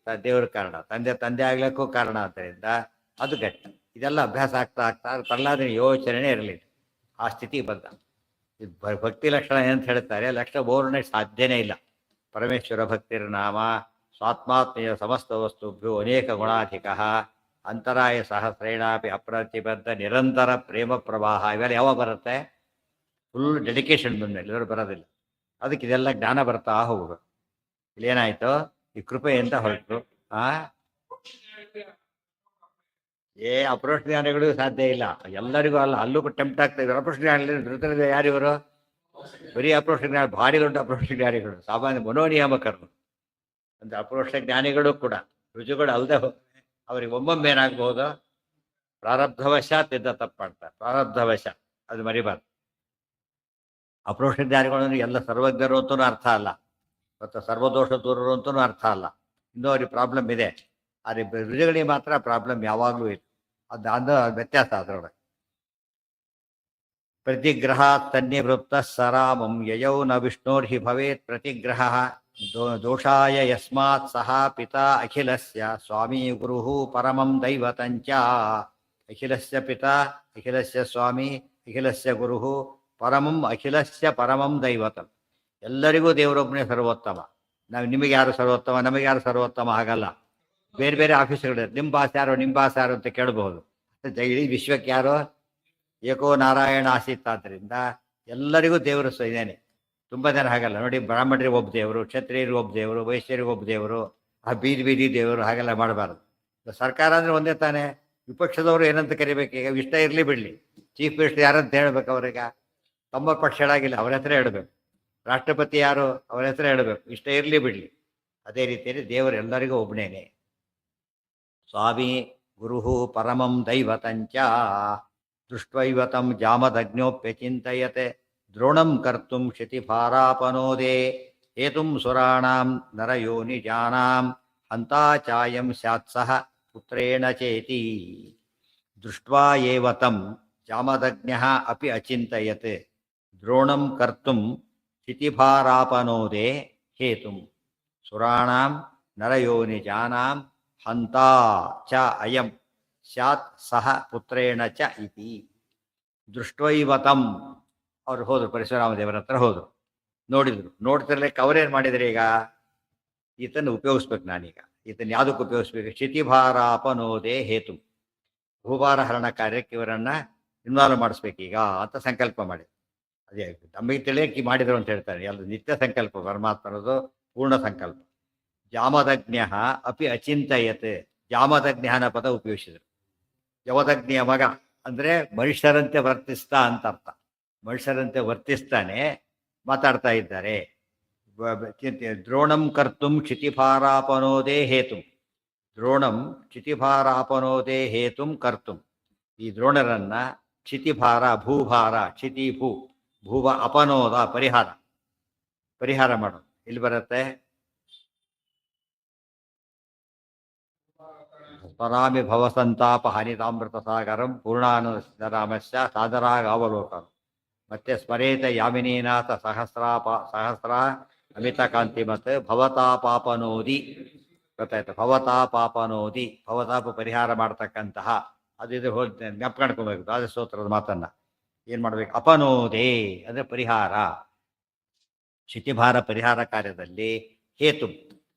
ದೇವ್ರ ಕಾರಣ, ತಂದೆ ಆಗ್ಲಿಕ್ಕೂ ಕಾರಣ. ಆದ್ದರಿಂದ ಅದು ಗಟ್ಟಿ. ಇದೆಲ್ಲ ಅಭ್ಯಾಸ ಆಗ್ತಾ ಪ್ರಹ್ಲಾದನ ಯೋಚನೆ ಇರಲಿಲ್ಲ. ಆ ಸ್ಥಿತಿ ಬಂದ. ಇದು ಭಕ್ತಿ ಲಕ್ಷಣ ಏನಂತ ಹೇಳ್ತಾರೆ? ಲಕ್ಷಣ ಬೋರ್ಣೆ ಸಾಧ್ಯನೇ ಇಲ್ಲ. ಪರಮೇಶ್ವರ ಭಕ್ತಿರ್ ನಾಮ ಸ್ವಾತ್ಮಾತ್ಮೀಯ ಸಮಸ್ತ ವಸ್ತುಭ್ಯೋ ಅನೇಕ ಗುಣಾಧಿಕ ಅಂತರಾಯ ಸಹಸ್ರೇಣಾಪಿ ಅಪ್ರತಿಬದ್ಧ ನಿರಂತರ ಪ್ರೇಮ ಪ್ರವಾಹ. ಇವೆಲ್ಲ ಯಾವಾಗ ಬರುತ್ತೆ? ಫುಲ್ ಡೆಡಿಕೇಶನ್ ಬಂದ್ಮೇಲೆ. ಇವರು ಬರೋದಿಲ್ಲ. ಅದಕ್ಕೆ ಇದೆಲ್ಲ ಜ್ಞಾನ ಬರ್ತಾ ಹೋಗುದು. ಇಲ್ಲೇನಾಯ್ತು? ಈ ಕೃಪೆಯಿಂದ ಹೊರಟು ಅಪ್ರೋಚ್ ಜ್ಞಾನಿಗಳು ಸಾಧ್ಯ ಇಲ್ಲ. ಎಲ್ಲರಿಗೂ ಅಲ್ಲ, ಅಲ್ಲೂ ಟೆಂಪ್ಟ್ ಆಗ್ತಾ ಇದ್ರು. ಅಪ್ರೋಚ್ ಜ್ಞಾನ ಯಾರಿವರು? ಬರೀ ಅಪ್ರೋಚ್ ಜ್ಞಾನ, ಭಾರಿ ದೊಡ್ಡ ಅಪ್ರೋಚ್ ಜ್ಞಾನಿಗಳು, ಸಾಮಾನ್ಯ ಮನೋನಿಯಾಮಕರು. ಅಂದ್ರೆ ಅಪ್ರೋಚ್ ಜ್ಞಾನಿಗಳು ಕೂಡ ರುಜುಗಳು ಅಲ್ಲದೆ ಅವ್ರಿಗೆ ಒಮ್ಮೊಮ್ಮೆ ಏನಾಗಬಹುದು? ಪ್ರಾರಬ್ಧವಶಾತ್ ಇದ್ದ ತಪ್ಪು ಮಾಡ್ತಾರೆ. ಪ್ರಾರಬ್ಧವಶ ಅದು ಮರಿಬಾರ್ದು. ಅಪ್ರೋಚ್ ಜ್ಞಾನಿಗಳು ಎಲ್ಲ ಸರ್ವಜ್ಞರು ಅಂತೂ ಅರ್ಥ ಅಲ್ಲ, ಮತ್ತು ಸರ್ವದೋಷ ದೂರರು ಅಂತೂ ಅರ್ಥ ಅಲ್ಲ. ಇನ್ನೂ ಅವ್ರಿಗೆ ಪ್ರಾಬ್ಲಮ್ ಇದೆ. ಆದರೆ ರುಜುಗಳಿಗೆ ಮಾತ್ರ ಪ್ರಾಬ್ಲಮ್ ಯಾವಾಗಲೂ ಇದೆ. ಅದು ವ್ಯತ್ಯಾಸ ಅದರೊಳಗೆ. ಪ್ರತಿಗ್ರಹಾತ್ ತನ್ನಿವೃತ್ತ ಸರಾಮಂ ಯಯೌ ನ ವಿಷ್ಣೋರ್ಹಿ ಭವೇತ್ ಪ್ರತಿಗ್ರಹ ದೋಷಾಯ ಯಸ್ಮಾತ್ ಸಹ ಪಿತಾ ಅಖಿಲಸ್ಯ ಸ್ವಾಮಿ ಗುರುಃ ಪರಮಂ ದೈವತಂಚ. ಅಖಿಲಸ್ಯ ಪಿತಾ, ಅಖಿಲಸ್ಯ ಸ್ವಾಮಿ, ಅಖಿಲಸ್ಯ ಗುರುಃ ಪರಮಂ ಅಖಿಲಸ್ಯ ಪರಮಂ ದೈವತಂ. ಎಲ್ಲರಿಗೂ ದೇವರೊಬ್ಬನೇ ಸರ್ವೋತ್ತಮ. ನಾವು ನಿಮಗೆ ಯಾರು ಸರ್ವೋತ್ತಮ, ನಮಗೆ ಯಾರು ಸರ್ವೋತ್ತಮ ಹಾಗಲ್ಲ. ಬೇರೆ ಬೇರೆ ಆಫೀಸ್ಗಳಿದೆ, ನಿಮ್ಮ ಬಾಸ್ ಯಾರು, ನಿಮ್ಮ ಬಾಸ್ ಯಾರು ಅಂತ ಕೇಳಬಹುದು. ಇಡೀ ವಿಶ್ವಕ್ಕೆ ಯಾರೋ ಏಕೋ ನಾರಾಯಣ ಆಸೀತ್. ಆದ್ದರಿಂದ ಎಲ್ಲರಿಗೂ ದೇವರು ಇದ್ದೇನೆ. ತುಂಬ ಜನ ಹಾಗಲ್ಲ ನೋಡಿ, ಬ್ರಾಹ್ಮಣರಿಗೆ ಒಬ್ಬ ದೇವರು, ಕ್ಷತ್ರಿಯರಿಗೆ ಒಬ್ಬ ದೇವರು, ವೈಶ್ಯರಿಗೆ ಒಬ್ಬ ದೇವರು, ಆ ಬೀದಿ ಬೀದಿ ದೇವರು, ಹಾಗೆಲ್ಲ ಮಾಡಬಾರ್ದು. ಸರ್ಕಾರ ಅಂದರೆ ಒಂದೇ ತಾನೇ. ವಿಪಕ್ಷದವರು ಏನಂತ ಕರಿಬೇಕು ಈಗ? ಇಷ್ಟ ಇರಲಿ ಬಿಡಲಿ, ಚೀಫ್ ಮಿನಿಸ್ಟರ್ ಯಾರಂತ ಹೇಳ್ಬೇಕು ಅವ್ರಿಗೆ? ತಮ್ಮ ಪಕ್ಷಗಳಾಗಿಲ್ಲ, ಅವ್ರ ಹೆಸರೇ ಹೇಳಬೇಕು. ರಾಷ್ಟ್ರಪತಿ ಯಾರು, ಅವ್ರ ಹೆಸರೇ ಹೇಳಬೇಕು. ಇಷ್ಟ ಇರಲಿ ಬಿಡಲಿ. ಅದೇ ರೀತಿಯಲ್ಲಿ ದೇವರು ಎಲ್ಲರಿಗೂ ಒಬ್ಬನೇನೆ. ಸ್ವಾಮಿ ಗುರುಃ ಪರಮಂ ದೈವತಂಚ ದೃಷ್ಟ್ವೈವತಂ ಜಾಮದಗ್ನೋಪ್ಯಚಿಂತಯತೆ ದ್ರೋಣಂ ಕರ್ತುಂ ಕ್ಷಿತಿಭಾರಾಪನೋದೇ ಹೇತುಂ ಸುರಾಣಾಂ ನರಯೋನಿಜಾನಾಂ ಹಂತಾಚಾಯಂ ಸ್ಯಾತ್ಸಹ ಪುತ್ರೇಣ ಚೇತಿ. ದೃಷ್ಟ್ವಾ ಏವ ತಂ ಜಾಮದಗ್ನ್ಯಃ ಅಪಿ ಅಚಿಂತಯತ್ ದ್ರೋಣಂ ಕರ್ತುಂ ಕ್ಷಿತಿಭಾರಾಪನೋದೇ ಹೇತುಂ ಸುರಾಣಾಂ ನರಯೋನಿಜಾನಾಂ ಹಂತಾ ಚ ಅಯಂ ಸ್ಯಾತ್ ಸಹ ಪುತ್ರೇಣ ಚ ಇತಿ. ದೃಷ್ಟ್ವೈವತಂ ಅವ್ರು ಹೋದ್ರು, ಪರಶುರಾಮ ದೇವರ ಹತ್ರ ಹೋದ್ರು, ನೋಡಿದ್ರು. ನೋಡ್ತಿರ್ಲಿಕ್ಕೆ ಅವ್ರೇನು ಮಾಡಿದ್ರು, ಈಗ ಈತನ್ನು ಉಪಯೋಗಿಸ್ಬೇಕು ನಾನೀಗ. ಈತನ್ನು ಯಾವುದಕ್ಕೆ ಉಪಯೋಗಿಸ್ಬೇಕು? ಕ್ಷಿತಿಭಾರಾಪನೋದೇ ಹೇತು, ಭೂಭಾರ ಹರಣ ಕಾರ್ಯಕ್ಕೆ ಇವರನ್ನ ಇನ್ವಾಲ್ವ್ ಮಾಡಿಸ್ಬೇಕೀಗ ಅಂತ ಸಂಕಲ್ಪ ಮಾಡಿ. ಅದೇ ನಮಗೆ ತಿಳಿಯಕ್ಕೆ ಮಾಡಿದ್ರು ಅಂತ ಹೇಳ್ತಾರೆ. ಎಲ್ಲ ನಿತ್ಯ ಸಂಕಲ್ಪ, ಪರಮಾತ್ಮನದು ಪೂರ್ಣ ಸಂಕಲ್ಪ. ಜಾಮದಗ್ನ್ಯ ಅಪಿ ಅಚಿಂತಯತ್, ಜಾಮದಗ್ನ್ಯನ ಪದ ಉಪಯೋಗಿಸಿದರು. ಯವದಗ್ನಿಯ ಮಗ ಅಂದರೆ ಮನುಷ್ಯರಂತೆ ವರ್ತಿಸ್ತಾ ಅಂತ ಅರ್ಥ. ಮನುಷ್ಯರಂತೆ ವರ್ತಿಸ್ತಾನೆ ಮಾತಾಡ್ತಾ ಇದ್ದಾರೆ. ದ್ರೋಣಂ ಕರ್ತುಂ ಕ್ಷಿತಿಭಾರಾಪನೋದೇ ಹೇತುಂ, ದ್ರೋಣಂ ಕ್ಷಿತಿಭಾರಾಪನೋದೇ ಹೇತುಂ ಕರ್ತುಂ. ಈ ದ್ರೋಣರನ್ನ ಕ್ಷಿತಿಭಾರ, ಭೂಭಾರ, ಕ್ಷಿತಿ ಭೂಭ ಅಪನೋದ ಪರಿಹಾರ ಮಾಡೋದು. ಇಲ್ಲಿ ಬರುತ್ತೆ ಸ್ವರಾಮಿ ಭವಸಂತಾಪ ಹನಿತಾಮೃತ ಸಾಗರಂ ಪೂರ್ಣಾನುರಾಮಸ್ಯ ಸಾದರಾಗ ಅವಲೋಕಂ. ಮತ್ತೆ ಸ್ಮರೇತ ಯಾಮಿನೀನಾಥ ಸಹಸ್ರ ಅಮಿತ ಕಾಂತಿಮತ್ ಭವತಾಪಾಪನೋದಿ. ಗೊತ್ತಾಯ್ತು? ಭವತಾಪಾಪನೋದಿ, ಭವತಾಪ ಪರಿಹಾರ ಮಾಡ್ತಕ್ಕಂತಹ ಅದು ಇದು ಜ್ಞಾಪಕಣ್ಕೊಬೇಕು. ದ್ವಾದಶ ಸ್ತೋತ್ರದ ಮಾತನ್ನ ಏನು ಮಾಡಬೇಕು? ಅಪನೋದೇ ಅಂದರೆ ಪರಿಹಾರ, ಕ್ಷಿತಿಭಾರ ಪರಿಹಾರ ಕಾರ್ಯದಲ್ಲಿ ಹೇತು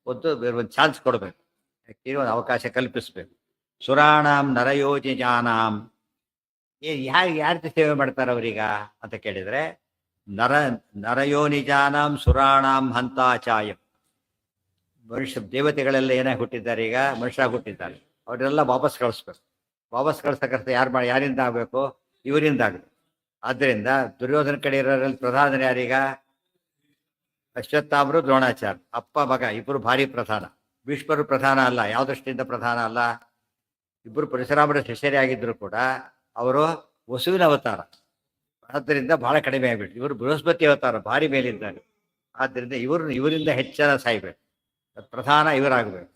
ಒಂದು ಚಾನ್ಸ್ ಕೊಡಬೇಕು, ಒಂದು ಅವಕಾಶ ಕಲ್ಪಿಸ್ಬೇಕು. ಸುರಾಣಾಂ ನರಯೋಜಿಜಾನಾಂ, ಯಾರ ಸೇವೆ ಮಾಡ್ತಾರೆ ಅವ್ರೀಗ ಅಂತ ಕೇಳಿದರೆ, ನರಯೋನಿಜಾನಾಂ ಸುರಾಣಾಂ ಹಂತಾಚಾಯಂ. ಮನುಷ್ಯ ದೇವತೆಗಳೆಲ್ಲ ಏನಾಗಿ ಹುಟ್ಟಿದ್ದಾರೆ, ಈಗ ಮನುಷ್ಯರಾಗಿ ಹುಟ್ಟಿದ್ದಾರೆ. ಅವರೆಲ್ಲ ವಾಪಸ್ ಕಳಿಸ್ಬೇಕು. ವಾಪಸ್ ಕಳಿಸ್ತಕ್ಕಂಥ ಯಾರಿಂದ ಆಗಬೇಕು? ಇವರಿಂದ ಆಗಬೇಕು. ಆದ್ದರಿಂದ ದುರ್ಯೋಧನ ಕಡೆ ಇರೋರಲ್ಲಿ ಪ್ರಧಾನ ಯಾರೀಗ? ಅಶ್ವತ್ಥಾಮರು, ದ್ರೋಣಾಚಾರ್ಯ, ಅಪ್ಪ ಮಗ ಇಬ್ಬರು ಭಾರಿ ಪ್ರಧಾನ. ಭೀಷ್ಮರು ಪ್ರಧಾನ ಅಲ್ಲ. ಯಾವ ದೃಷ್ಟಿಯಿಂದ ಪ್ರಧಾನ ಅಲ್ಲ? ಇಬ್ಬರು ಪರಶುರಾಮರ ಶಿಷ್ಯರೇ ಆಗಿದ್ರು ಕೂಡ ಅವರು ವಸುವಿನ ಅವತಾರ, ಆದ್ದರಿಂದ ಬಹಳ ಕಡಿಮೆ ಆಗಿಬಿಟ್ಟು. ಇವರು ಬೃಹಸ್ಪತಿ ಅವತಾರ, ಭಾರಿ ಮೇಲಿದ್ದಾರೆ. ಆದ್ದರಿಂದ ಇವರಿಂದ ಹೆಚ್ಚನ ಸಾಯ್ಬೇಕು, ಪ್ರಧಾನ ಇವರಾಗಬೇಕು.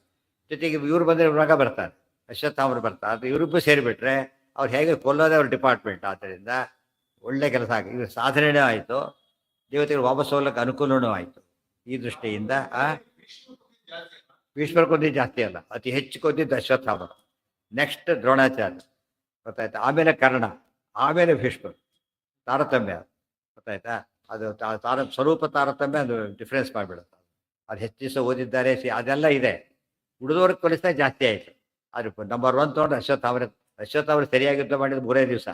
ಜೊತೆಗೆ ಇವ್ರು ಬಂದರೆ ಮಗ ಬರ್ತಾರೆ, ಅಶ್ವತ್ಥಾಮರು ಬರ್ತಾರೆ. ಅದು ಇವರಿಬ್ಬರು ಸೇರಿಬಿಟ್ರೆ ಅವ್ರು ಹೇಗೆ ಕೊಲ್ಲೋದೇ ಅವ್ರ ಡಿಪಾರ್ಟ್ಮೆಂಟ್. ಆದ್ದರಿಂದ ಒಳ್ಳೆ ಕೆಲಸ ಆಗಿ ಇವ್ರ ಸಾಧನೆಯೂ ಆಯಿತು, ದೇವತೆಗಳು ವಾಪಸ್ ಹೋಗ್ಲಿಕ್ಕೆ ಅನುಕೂಲನೂ ಆಯಿತು. ಈ ದೃಷ್ಟಿಯಿಂದ ಭೀಷ್ಮರ ಕೊಂದಿದ್ದು ಜಾಸ್ತಿ ಅಲ್ಲ, ಅತಿ ಹೆಚ್ಚು ಕೊಂದಿದ್ದು ಅಶ್ವತ್ಥಾಮರು, ನೆಕ್ಸ್ಟ್ ದ್ರೋಣಾಚಾರ್ಯ, ಗೊತ್ತಾಯ್ತಾ? ಆಮೇಲೆ ಕರ್ಣ, ಆಮೇಲೆ ಭೀಷ್ಮರು. ತಾರತಮ್ಯ ಗೊತ್ತಾಯ್ತಾ? ಅದು ಸ್ವರೂಪ ತಾರತಮ್ಯ, ಅದು ಡಿಫ್ರೆನ್ಸ್ ಮಾಡಿಬಿಡುತ್ತೆ. ಅದು ಹೆಚ್ಚು ದಿವಸ ಓದಿದ್ದಾರೆ, ಅದೆಲ್ಲ ಇದೆ. ಉಳಿದವ್ರಿಗೆ ಕೊಲಿಸ್ತಾ ಜಾಸ್ತಿ ಆಯಿತು. ಅದು ನಂಬರ್ 1 ತೊಗೊಂಡು ಅಶ್ವತ್ಥಾಮರು ಸರಿಯಾಗಿ ಯುದ್ಧ ಮಾಡಿದ್ದು 3 ದಿವಸ,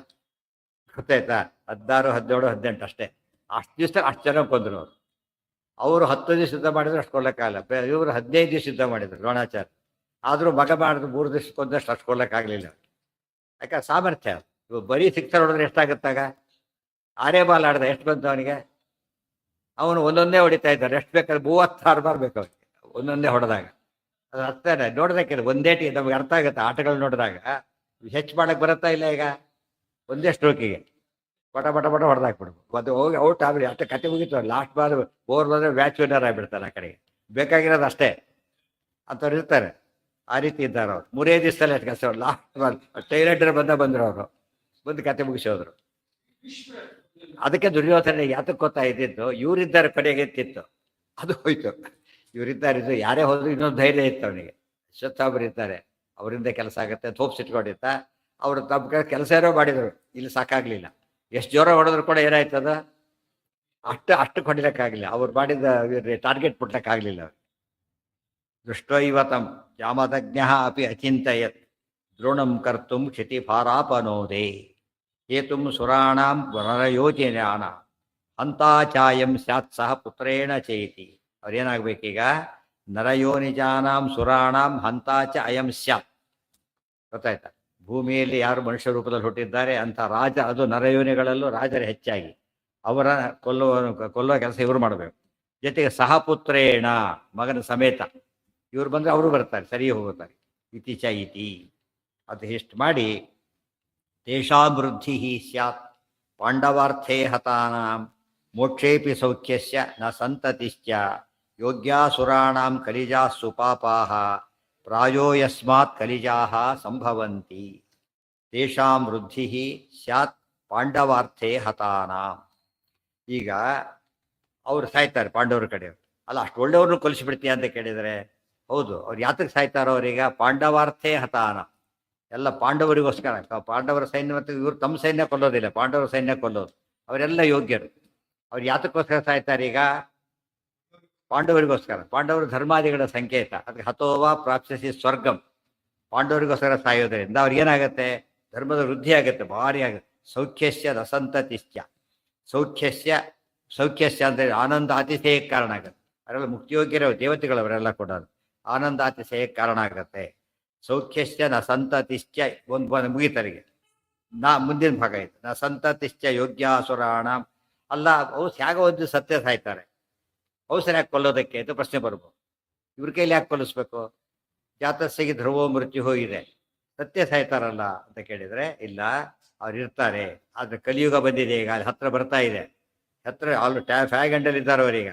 ಗೊತ್ತಾಯ್ತಾ? 16, 17, 18 ಅಷ್ಟೇ. ಅಷ್ಟು ದಿವಸ ಅಷ್ಟು ಜನ ಕೊಂದರು ಅವರು 10 ದಿವಸ ಯುದ್ಧ ಮಾಡಿದ್ರು ಅಷ್ಟು ಕೊಲ್ಲಕ್ಕಾಗಲ್ಲ. ಇವರು 15 ದಿವಸ ಯುದ್ಧ ಮಾಡಿದ್ರು ದ್ರೋಣಾಚಾರ್ಯ. ಆದರೂ ಮಗ ಮಾಡಿದ್ರು 3 ದಿವಸ ಕೊಂದಷ್ಟು ಅಷ್ಟು ಕೊಲ್ಲಕ್ಕಾಗಲಿಲ್ಲ. ಯಾಕಂದ್ರೆ ಸಾಮರ್ಥ್ಯ. ಇವು ಬರೀ 6 ಹೊಡೆದ್ರೆ ಎಷ್ಟಾಗುತ್ತಾಗ? 6 ಬಾಲ್ ಆಡ್ದ, ಎಷ್ಟು ಬಂತು ಅವನಿಗೆ? ಅವನು ಒಂದೊಂದೇ ಹೊಡಿತಾ ಇದ್ದಾರೆ. ಎಷ್ಟು ಬೇಕಾದ್ರೆ 36 ಬಾರ್ ಬೇಕು ಅವನಿಗೆ ಒಂದೊಂದೇ ಹೊಡೆದಾಗ. ಅದು ಅರ್ಥನೇ ನೋಡೋದಕ್ಕಿಲ್ಲ. ಒಂದೇ ನಮಗೆ ಅರ್ಥ ಆಗುತ್ತೆ ಆಟಗಳು ನೋಡಿದಾಗ. ಹೆಚ್ಚು ಮಾಡಕ್ಕೆ ಬರುತ್ತಾ ಇಲ್ಲ? ಈಗ ಒಂದೇ ಸ್ಟ್ರೋಕಿಗೆ ಪಟ ಹೊಡೆದಾಕ್ಬಿಡ್ಬೇಕು. ಅದು ಹೋಗಿ ಔಟ್ ಆಗ್ಬಿಡಿ, ಅಷ್ಟೇ ಕತೆ ಮುಗಿತು. ಲಾಸ್ಟ್ ಬಾಲ್ ಓವರ್ ಬಂದರೆ ಮ್ಯಾಚ್ ವಿನ್ನರ್ ಆಗಿಬಿಡ್ತಾರೆ. ಆ ಕಡೆಗೆ ಬೇಕಾಗಿರೋದು ಅಷ್ಟೇ. ಅಂಥವ್ರು ಇರ್ತಾರೆ. ಆ ರೀತಿ ಇದ್ದಾರೆ ಅವ್ರು. 3 ದಿವಸದಲ್ಲಿ ಅಷ್ಟು ಕೆಲಸ ಲಾಸ್ಟ್ ಟೈಲರ್ ಬಂದರು ಅವರು, ಬಂದು ಕತೆ ಮುಗಿಸೋದ್ರು. ಅದಕ್ಕೆ ದುರ್ಯೋಧನ ಯಾತಕ್ಕೆ ಗೊತ್ತಾ ಇದ್ದಿದ್ದು, ಇವರಿದ್ದಾರೆ ಕಡೆಗೆ ಎತ್ತಿತ್ತು, ಅದು ಹೋಯ್ತು. ಇವರಿದ್ದಾರೆ, ಯಾರೇ ಹೋದ್ರು ಇನ್ನೊಂದು ಧೈರ್ಯ ಇತ್ತು ಅವನಿಗೆ. ಅಶ್ವತ್ಥಾಮರು ಇದ್ದಾರೆ, ಅವರಿಂದ ಕೆಲಸ ಆಗುತ್ತೆ ತೋಪ್ಸಿಟ್ಕೊಂಡಿತ್ತ. ಅವರು ತಮ್ಮ ಕೆಲಸ ಏನೋ ಮಾಡಿದರು, ಇಲ್ಲಿ ಸಾಕಾಗ್ಲಿಲ್ಲ. ಎಷ್ಟು ಜೋರ ಹೊಡೆದ್ರು ಕೂಡ ಏನಾಯ್ತದ, ಅಷ್ಟು ಹೊಡಿಲಿಕ್ಕಾಗಲಿಲ್ಲ. ಅವ್ರು ಮಾಡಿದ ಟಾರ್ಗೆಟ್ ಮುಟ್ಲಕ್ಕಾಗಲಿಲ್ಲ. ದೃಷ್ಟೈವ ತಂ ಜಾಮದಜ್ಞ ಅಪಿ ಅಚಿಂತಯತ್ ದ್ರೋಣಂ ಕರ್ತುಂ ಕ್ಷಿತಿಭಾರಾಪನೋದೇ ಹೇತುಂ ಸುರಾಣಾಂ ಪುನರಯೋಜನಾನ ಹಂತಾಚಾಯಂ ಸ್ಯಾತ್ ಸಹ ಪುತ್ರೇಣ ಚೇತಿ. ಅವ್ರೇನಾಗ್ಬೇಕೀಗ, ನರಯೋನಿಜಾನಾಂ ಸುರಾಣಾಂ ಹಂತಾಚ ಅಯಂ ಸ್ಯಾತ್. ಗೊತ್ತಾಯ್ತಾ? ಭೂಮಿಯಲ್ಲಿ ಯಾರು ಮನುಷ್ಯ ರೂಪದಲ್ಲಿ ಹುಟ್ಟಿದ್ದಾರೆ ಅಂತ ರಾಜ, ಅದು ನರಯೋನಿಗಳಲ್ಲೂ ರಾಜರು ಹೆಚ್ಚಾಗಿ ಅವರ ಕೊಲ್ಲುವ ಕೆಲಸ ಇವರು ಮಾಡಬೇಕು. ಜೊತೆಗೆ ಸಹಪುತ್ರೇಣ, ಮಗನ ಸಮೇತ ಇವರು ಬಂದರೆ ಅವರು ಬರ್ತಾರೆ, ಸರಿ ಹೋಗುತ್ತಾರೆ. ಇತಿ ಚ ಇತಿ, ಅದು ಎಷ್ಟು ಮಾಡಿ ತೇಷಾಂ ವೃದ್ಧಿ ಸ್ಯಾತ್ ಪಾಂಡವಾರ್ಥೇ ಹತಾನಾಂ ಮೋಕ್ಷೇಪಿ ಸೌಖ್ಯಸ್ಯ ನ ಸಂತತಿಶ್ಚ ಯೋಗ್ಯಾಸುರಾಣಾಂ ಕಲಿಜಾಃ ಸುಪಾಪಾಃ ಪ್ರಾಯೋ ಯಸ್ಮಾತ್ ಕಲಿಜಾಃ ಸಂಭವಂತಿ. ತೇಷಾಂ ವೃದ್ಧಿ ಸ್ಯಾತ್ ಪಾಂಡವಾರ್ಥೇ ಹತಾನಾಂ. ಈಗ ಅವ್ರು ಸಾಯ್ತಾರೆ ಪಾಂಡವರ ಕಡೆಯವರು. ಅಲ್ಲ, ಅಷ್ಟು ಒಳ್ಳೆಯವ್ರನ್ನು ಕೊಲಿಸಿಬಿಡ್ತೀಯ ಅಂತ ಕೇಳಿದರೆ, ಹೌದು. ಅವ್ರು ಯಾತಕ್ಕೆ ಸಾಯ್ತಾರೋ ಅವರೀಗ, ಪಾಂಡವಾರ್ಥೇ ಹತಾನ, ಎಲ್ಲ ಪಾಂಡವರಿಗೋಸ್ಕರ. ಪಾಂಡವರ ಸೈನ್ಯ ಮತ್ತು ಇವರು ತಮ್ಮ ಸೈನ್ಯ ಕೊಲ್ಲೋದಿಲ್ಲ, ಪಾಂಡವರ ಸೈನ್ಯ ಕೊಲ್ಲೋದು. ಅವರೆಲ್ಲ ಯೋಗ್ಯರು. ಅವ್ರು ಯಾತಕ್ಕೋಸ್ಕರ ಸಾಯ್ತಾರೆ ಈಗ, ಪಾಂಡವರಿಗೋಸ್ಕರ. ಪಾಂಡವರು ಧರ್ಮಾದಿಗಳ ಸಂಕೇತ. ಅದಕ್ಕೆ ಹತೋವಾ ಪ್ರಾಪ್ಸಿಸಿ ಸ್ವರ್ಗಂ, ಪಾಂಡವರಿಗೋಸ್ಕರ ಸಾಯೋದರಿಂದ ಅವ್ರಿಗೇನಾಗತ್ತೆ, ಧರ್ಮದ ವೃದ್ಧಿ ಆಗುತ್ತೆ, ಭಾರಿ ಆಗುತ್ತೆ. ಸೌಖ್ಯಸ್ಯ ರಸಂತತಿಶ್ಚ, ಸೌಖ್ಯಸ್ಯ ಅಂದರೆ ಆನಂದ ಅತಿಶಯಕ್ಕೆ ಕಾರಣ ಆಗುತ್ತೆ. ಅವರೆಲ್ಲ ಮುಕ್ತಿಯೋಗ್ಯರ ದೇವತೆಗಳವರೆಲ್ಲ ಕೂಡ ಆನಂದ ಅತಿಶಯಕ್ಕೆ ಕಾರಣ ಆಗುತ್ತೆ. ಸೌಖ್ಯಸ್ಯ ನ ಸಂತತಿಶ್ಚ, ಒಂದು ಮುಗಿತರಿಗೆ ಮುಂದಿನ ಭಾಗ ಆಯ್ತು. ನ ಸಂತತಿಶ್ಚ ಯೋಗ್ಯಾಸುರಾಣ. ಅಲ್ಲ, ಹೇಗೆ ಒಂದು ಸತ್ಯ ಸಾಯ್ತಾರೆ, ಅವಸರ ಯಾಕೆ ಕೊಲ್ಲೋದಕ್ಕೆ ಅಂತ ಪ್ರಶ್ನೆ ಬರ್ಬೋದು. ಇವ್ರ ಕೈಲಿ ಯಾಕೆ ಕೊಲ್ಲಿಸ್ಬೇಕು? ಜಾತಸ್ಸಿಗೆ ಧ್ರುವೋ ಮೃತ್ಯು ಇದೆ, ಸತ್ಯ ಸಾಯ್ತಾರಲ್ಲ ಅಂತ ಕೇಳಿದರೆ, ಇಲ್ಲ, ಅವ್ರು ಇರ್ತಾರೆ. ಆದರೆ ಕಲಿಯುಗ ಬಂದಿದೆ ಈಗ, ಅಲ್ಲಿ ಹತ್ರ ಬರ್ತಾ ಇದೆ. ಹತ್ರ ಅಲ್ಲಿ ಫ್ಯಾಗಂಡಲ್ಲಿ ಇದ್ದಾರೆ ಅವರೀಗ.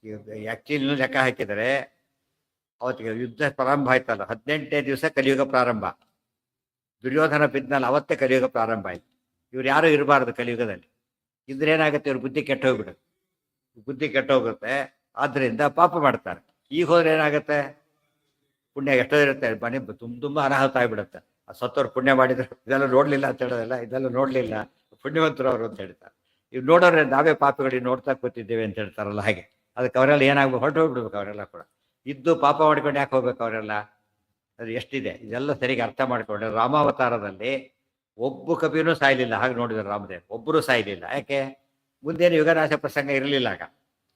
ಈಗ ಆ್ಯಕ್ಚುಲಿ ಲೆಕ್ಕ ಹಾಕಿದರೆ ಅವತ್ತಿಗೆ ಯುದ್ಧ ಪ್ರಾರಂಭ ಆಯ್ತಲ್ಲ, 18ನೇ ದಿವಸ ಕಲಿಯುಗ ಪ್ರಾರಂಭ. ದುರ್ಯೋಧನ ಬಿದ್ದಲ್ಲಿ ಅವತ್ತೇ ಕಲಿಯುಗ ಪ್ರಾರಂಭ ಆಯ್ತು. ಇವ್ರು ಯಾರೂ ಇರಬಾರ್ದು ಕಲಿಯುಗದಲ್ಲಿ. ಇದ್ರೇನಾಗುತ್ತೆ, ಇವ್ರ ಬುದ್ಧಿ ಕೆಟ್ಟೋಗ್ಬಿಡುತ್ತೆ. ಬುದ್ಧಿ ಕೆಟ್ಟೋಗುತ್ತೆ, ಆದ್ದರಿಂದ ಪಾಪ ಮಾಡ್ತಾರೆ. ಈಗ ಹೋದ್ರೆ ಏನಾಗುತ್ತೆ, ಪುಣ್ಯ ಎಷ್ಟೋ ಇರುತ್ತೆ, ಮನೆ ತುಂಬ ಅನಾಹುತ ಆಗಿಬಿಡುತ್ತೆ. ಆ ಸತ್ತೋರು ಪುಣ್ಯ ಮಾಡಿದ್ರು ಇದೆಲ್ಲ ನೋಡಲಿಲ್ಲ ಅಂತ ಹೇಳೋದಿಲ್ಲ, ಇದೆಲ್ಲ ನೋಡಲಿಲ್ಲ, ಪುಣ್ಯವಂತರು ಅವರು ಅಂತ ಹೇಳ್ತಾರೆ. ಇವ್ರು ನೋಡೋರೆ ನಾವೇ ಪಾಪಿಗಳಿಗೆ ನೋಡ್ತಾ ಕೂತಿದ್ದೇವೆ ಅಂತ ಹೇಳ್ತಾರಲ್ಲ, ಹಾಗೆ. ಅದಕ್ಕೆ ಅವರೆಲ್ಲ ಏನಾಗ್ಬೇಕು, ಹೊರಟೋಗ್ಬಿಡ್ಬೇಕು ಅವರೆಲ್ಲ ಕೂಡ. ಇದ್ದು ಪಾಪ ಮಾಡ್ಕೊಂಡು ಯಾಕೆ ಹೋಗ್ಬೇಕು ಅವರೆಲ್ಲ? ಅದು ಎಷ್ಟಿದೆ ಇದೆಲ್ಲ ಸರಿಗೆ ಅರ್ಥ ಮಾಡ್ಕೊಂಡ್ರೆ. ರಾಮಾವತಾರದಲ್ಲಿ ಒಬ್ಬ ಕವಿನೂ ಸಾಯಲಿಲ್ಲ, ಹಾಗೆ ನೋಡಿದ್ರು ರಾಮದೇವ್, ಒಬ್ಬರು ಸಾಯಲಿಲ್ಲ. ಯಾಕೆ? ಮುಂದೇನು ಯುಗನಾಶ ಪ್ರಸಂಗ ಇರಲಿಲ್ಲ ಆಗ.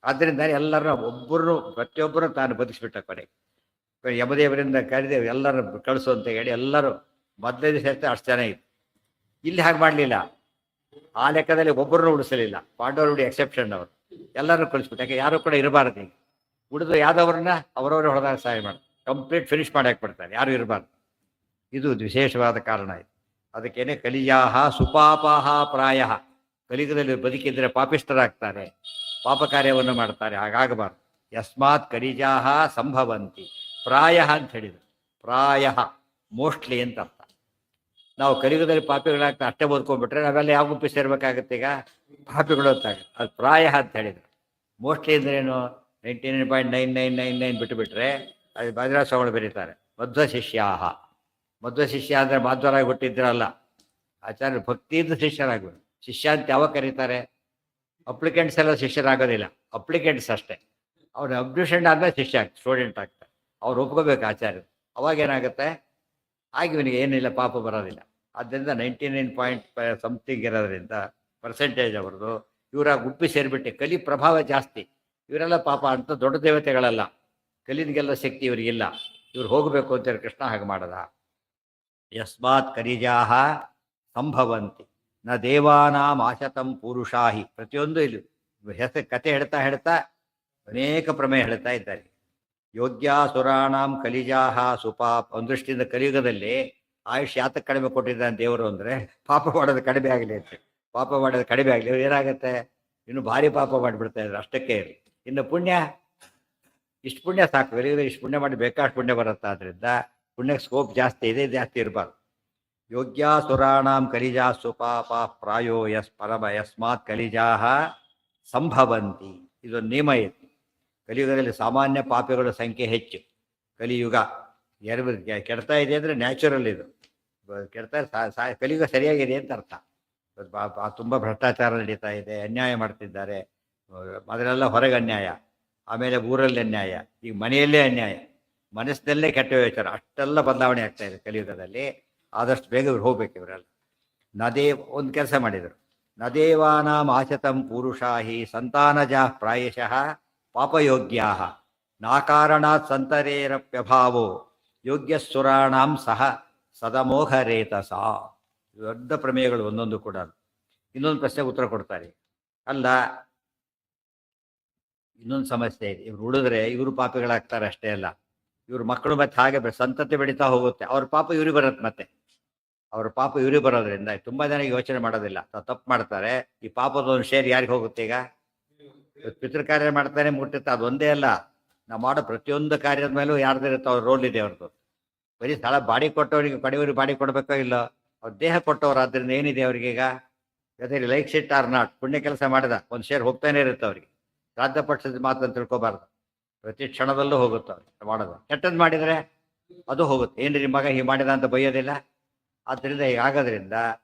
ಆದ್ದರಿಂದ ಎಲ್ಲರನ್ನ ಒಬ್ಬರು ಪ್ರತಿಯೊಬ್ಬರು ತಾನು ಬದುಕಿಸ್ಬಿಟ್ಟ. ಕೊನೆಗೆ ಯಮದೇವರಿಂದ ಕರೆದೇವು ಎಲ್ಲರೂ ಕಳಿಸು ಅಂತ ಹೇಳಿ ಎಲ್ಲರೂ ಮೊದಲೇ ದಿವಸ ಅಷ್ಟು ಜನ ಇತ್ತು. ಇಲ್ಲಿ ಹಾಗೆ ಮಾಡಲಿಲ್ಲ. ಆ ಲೆಕ್ಕದಲ್ಲಿ ಒಬ್ಬರನ್ನು ಉಳಿಸಲಿಲ್ಲ. ಪಾಂಡವರು ಉಡಿ ಎಕ್ಸೆಪ್ಷನ್, ಅವರು ಎಲ್ಲರೂ ಕಳಿಸ್ಬಿಟ್ಟು. ಯಾಕೆ ಯಾರು ಕೂಡ ಇರಬಾರ್ದು. ಈಗ ಉಳಿದು ಯಾವ್ದವ್ರನ್ನ ಅವರವರೇ ಹೊಡೆದಾಗ ಸಹಾಯ ಮಾಡಿ ಕಂಪ್ಲೀಟ್ ಫಿನಿಶ್ ಮಾಡಿ ಹಾಕ್ಬಿಡ್ತಾರೆ, ಯಾರು ಇರಬಾರ್ದು. ಇದು ವಿಶೇಷವಾದ ಕಾರಣ ಇದು. ಅದಕ್ಕೇನೆ ಕಲಿಜಾಹ ಸುಪಾಪಾಹ ಪ್ರಾಯ. ಕಲಿಯುಗದಲ್ಲಿ ಬದುಕಿದ್ರೆ ಪಾಪಿಷ್ಠರಾಗ್ತಾರೆ, ಪಾಪ ಕಾರ್ಯವನ್ನು ಮಾಡ್ತಾರೆ. ಹಾಗಾಗಬಾರ್ದು. ಯಸ್ಮಾತ್ ಕಲಿಜಾಹ ಸಂಭವಂತಿ. ಪ್ರಾಯ ಅಂತ ಹೇಳಿದ್ರು. ಪ್ರಾಯ ಮೋಸ್ಟ್ಲಿ ಅಂತ ಅರ್ಥ. ನಾವು ಕಲಿಯುಗದಲ್ಲಿ ಪಾಪಿಗಳಾಗ್ತಾ ಅಷ್ಟೇ ಬದುಕೊಂಡ್ಬಿಟ್ರೆ ನಾವೆಲ್ಲ ಯಾವ ಗುಂಪಿ ಸೇರ್ಬೇಕಾಗತ್ತೆ? ಈಗ ಪಾಪಿಗಳು ಅಂತಾಗುತ್ತೆ. ಅದು ಪ್ರಾಯ ಅಂತ ಹೇಳಿದ್ರು. ಮೋಸ್ಟ್ಲಿ ಅಂದ್ರೇನು? 99.9999 ಬಿಟ್ಟುಬಿಟ್ರೆ ಅದು ಬಾಜರಾ ಸ್ವಾಮಿಗಳು ಬರೀತಾರೆ ಮಧ್ವ ಶಿಷ್ಯಾಹ. ಮಧ್ವ ಶಿಷ್ಯ ಅಂದರೆ ಮಾಧ್ವರಾಗಿ ಹುಟ್ಟಿದ್ರಲ್ಲ, ಆಚಾರ್ಯ ಭಕ್ತಿಯಿಂದ ಶಿಷ್ಯರಾಗಬೇಕು. ಶಿಷ್ಯ ಅಂತ ಯಾವಾಗ ಕರೀತಾರೆ? ಅಪ್ಲಿಕೆಂಟ್ಸ್ ಎಲ್ಲ ಶಿಷ್ಯರಾಗೋದಿಲ್ಲ, ಅಪ್ಲಿಕೆಂಟ್ಸ್ ಅಷ್ಟೇ. ಅವ್ರು ಅಡ್ಮಿಷನ್ ಆದಮೇಲೆ ಶಿಷ್ಯ ಸ್ಟೂಡೆಂಟ್ ಆಗ್ತಾರೆ. ಅವ್ರು ಒಪ್ಕೋಬೇಕು ಆಚಾರ್ಯರು. ಅವಾಗೇನಾಗುತ್ತೆ, ಆಗ ಇವನಿಗೆ ಏನಿಲ್ಲ, ಪಾಪ ಬರೋದಿಲ್ಲ. ಆದ್ದರಿಂದ 99 ಸಮಥಿಂಗ್ ಇರೋದ್ರಿಂದ ಪರ್ಸೆಂಟೇಜ್ ಅವ್ರದ್ದು. ಇವರ ಗುಂಪಿ ಸೇರಿಬಿಟ್ಟೆ ಕಲಿ ಪ್ರಭಾವ ಜಾಸ್ತಿ. ಇವರೆಲ್ಲ ಪಾಪ ಅಂತ ದೊಡ್ಡ ದೇವತೆಗಳಲ್ಲ, ಕಲಿನಿಗೆಲ್ಲ ಶಕ್ತಿ ಇವರಿಗಿಲ್ಲ. ಇವ್ರು ಹೋಗಬೇಕು ಅಂತೇಳಿ ಕೃಷ್ಣ ಹಾಗೆ ಮಾಡದ. ಯಸ್ಮಾತ್ ಕಲಿಜಾಹ ಸಂಭವಂತಿ ನ ದೇವಾನಾಂ ಆಶತಂ ಪುರುಷಾಹಿ. ಪ್ರತಿಯೊಂದು ಇಲ್ಲಿ ಹೆಸರು ಕತೆ ಹೇಳ್ತಾ ಹೇಳ್ತಾ ಅನೇಕ ಪ್ರಮೇಯ ಹೇಳ್ತಾ ಇದ್ದಾರೆ. ಯೋಗ್ಯಾಸುರಾಣಾಂ ಕಲಿಜಾಹ ಸುಪಾಪ. ಒಂದು ದೃಷ್ಟಿಯಿಂದ ಕಲಿಯುಗದಲ್ಲಿ ಆಯುಷ್ ಯಾತಕ್ಕೆ ಕಡಿಮೆ ಕೊಟ್ಟಿದ್ದಾನೆ ದೇವರು ಅಂದರೆ, ಪಾಪ ಮಾಡೋದು ಕಡಿಮೆ ಆಗಲಿ ಅಂತ. ಪಾಪ ಮಾಡೋದು ಕಡಿಮೆ ಆಗಲಿ, ಏನಾಗುತ್ತೆ, ಇನ್ನು ಭಾರಿ ಪಾಪ ಮಾಡಿಬಿಡ್ತಾ ಇದ್ರು. ಅಷ್ಟಕ್ಕೆ ಇರಲಿ. ಇನ್ನು ಪುಣ್ಯ, ಇಷ್ಟು ಪುಣ್ಯ ಸಾಕು. ಇಷ್ಟು ಪುಣ್ಯ ಮಾಡಿ ಬೇಕಾಷ್ಟು ಪುಣ್ಯ ಬರುತ್ತೆ. ಆದ್ದರಿಂದ ಪುಣ್ಯಕ್ಕೆ ಸ್ಕೋಪ್ ಜಾಸ್ತಿ ಇದೆ, ಜಾಸ್ತಿ ಇರಬಾರ್ದು. ಯೋಗ್ಯಾಸುರಾಣಾಂ ಕಲಿಜಾಸು ಪಾಪ ಪ್ರಾಯೋ ಯಸ್ಮಾತ್ ಕಲಿಜಾಹ ಸಂಭವಂತಿ. ಇದೊಂದು ನಿಯಮ ಇದೆ. ಕಲಿಯುಗದಲ್ಲಿ ಸಾಮಾನ್ಯ ಪಾಪಿಗಳ ಸಂಖ್ಯೆ ಹೆಚ್ಚು. ಕಲಿಯುಗ ಎರಡು ಕೆಡ್ತಾ ಇದೆ ಅಂದರೆ ನ್ಯಾಚುರಲ್ ಇದು. ಕೆಡ್ತಾ ಕಲಿಯುಗ ಸರಿಯಾಗಿದೆ ಅಂತ ಅರ್ಥ. ತುಂಬ ಭ್ರಷ್ಟಾಚಾರ ನಡೀತಾ ಇದೆ, ಅನ್ಯಾಯ ಮಾಡ್ತಿದ್ದಾರೆ. ಅದರೆಲ್ಲ ಹೊರಗೆ ಅನ್ಯಾಯ, ಆಮೇಲೆ ಊರಲ್ಲಿ ಅನ್ಯಾಯ, ಈಗ ಮನೆಯಲ್ಲೇ ಅನ್ಯಾಯ, ಮನಸ್ಸಿನಲ್ಲೇ ಕೆಟ್ಟ ವಿಚಾರ, ಅಷ್ಟೆಲ್ಲ ಬದಲಾವಣೆ ಆಗ್ತಾ ಇದೆ ಕಲಿಯುಗದಲ್ಲಿ. ಆದಷ್ಟು ಬೇಗ ಇವ್ರು ಹೋಗ್ಬೇಕು ಇವರೆಲ್ಲ. ಒಂದು ಕೆಲಸ ಮಾಡಿದರು. ನದೇವಾನಾಂ ಆಚತಂ ಪುರುಷಾಹಿ ಸಂತಾನಜಾ ಪ್ರಾಯಶಃ ಪಾಪಯೋಗ್ಯಾ ನಾಕಾರಣಾತ್ ಸಂತರೇರಪ್ಯಭಾವೋ ಯೋಗ್ಯಸುರಾಣಾಂ ಸಹ ಸದಮೋಹರೇತಸ. ದೊಡ್ಡ ಪ್ರಮೇಯಗಳು ಒಂದೊಂದು ಕೂಡ. ಇನ್ನೊಂದು ಪ್ರಶ್ನೆಗೆ ಉತ್ತರ ಕೊಡ್ತಾರೆ. ಅಲ್ಲ, ಇನ್ನೊಂದು ಸಮಸ್ಯೆ ಇದೆ. ಇವ್ರು ಉಳಿದ್ರೆ ಇವರು ಪಾಪಿಗಳಾಗ್ತಾರೆ ಅಷ್ಟೇ ಅಲ್ಲ, ಇವ್ರ ಮಕ್ಕಳು ಮತ್ತೆ ಹಾಗೆ ಸಂತತಿ ಬೆಳೀತಾ ಹೋಗುತ್ತೆ. ಅವ್ರ ಪಾಪ ಇವ್ರಿಗೆ ಬರುತ್ತೆ, ಮತ್ತೆ ಅವ್ರ ಪಾಪ ಇವ್ರಿಗೆ ಬರೋದ್ರಿಂದ ತುಂಬಾ ಜನ ಯೋಚನೆ ಮಾಡೋದಿಲ್ಲ. ತಪ್ಪು ಮಾಡ್ತಾರೆ, ಈ ಪಾಪದ ಒಂದು ಶೇರ್ ಯಾರಿಗೆ ಹೋಗುತ್ತೆ? ಈಗ ಪಿತೃ ಕಾರ್ಯ ಮಾಡ್ತಾನೆ ಮುಟ್ಟಿರ್ತಾ, ಅದೊಂದೇ ಅಲ್ಲ, ನಾವು ಮಾಡೋ ಪ್ರತಿಯೊಂದು ಕಾರ್ಯದ ಮೇಲೂ ಯಾರ್ದಿರುತ್ತೆ ಅವ್ರ ರೋಲ್ ಇದೆ ಅವ್ರದ್ದು. ಬರೀ ಸ್ಥಳ ಬಾಡಿ ಕೊಟ್ಟವರಿಗೆ ಕಡೆಯವ್ರಿಗೆ ಬಾಡಿ ಕೊಡಬೇಕೋ ಇಲ್ಲ, ಅವ್ರ ದೇಹ ಕೊಟ್ಟವ್ರು. ಆದ್ರಿಂದ ಏನಿದೆ ಅವ್ರಿಗೆ ಈಗ, ಅದೇ ಲೈಕ್ ಶಿಟ್ ಆರ್ ನಾಟ್, ಪುಣ್ಯ ಕೆಲಸ ಮಾಡಿದ ಒಂದು ಶೇರ್ ಹೋಗ್ತಾನೆ ಇರುತ್ತೆ ಅವ್ರಿಗೆ. ಶ್ರಾದ್ದ ಪಕ್ಷದ ಮಾತನ್ನು ತಿಳ್ಕೊಬಾರ್ದು, ಪ್ರತಿ ಕ್ಷಣದಲ್ಲೂ ಹೋಗುತ್ತೆ ಅವ್ರಿಗೆ ಮಾಡೋದು. ಕೆಟ್ಟದ್ದು ಮಾಡಿದರೆ ಅದು ಹೋಗುತ್ತೆ. ಏನ್ರಿ ನಿಮ್ಮ ಮಗ ಹೀಗೆ ಮಾಡಿದ ಅಂತ ಬೈಯೋದಿಲ್ಲ. ಆದ್ದರಿಂದ ಹೀಗಾಗೋದ್ರಿಂದ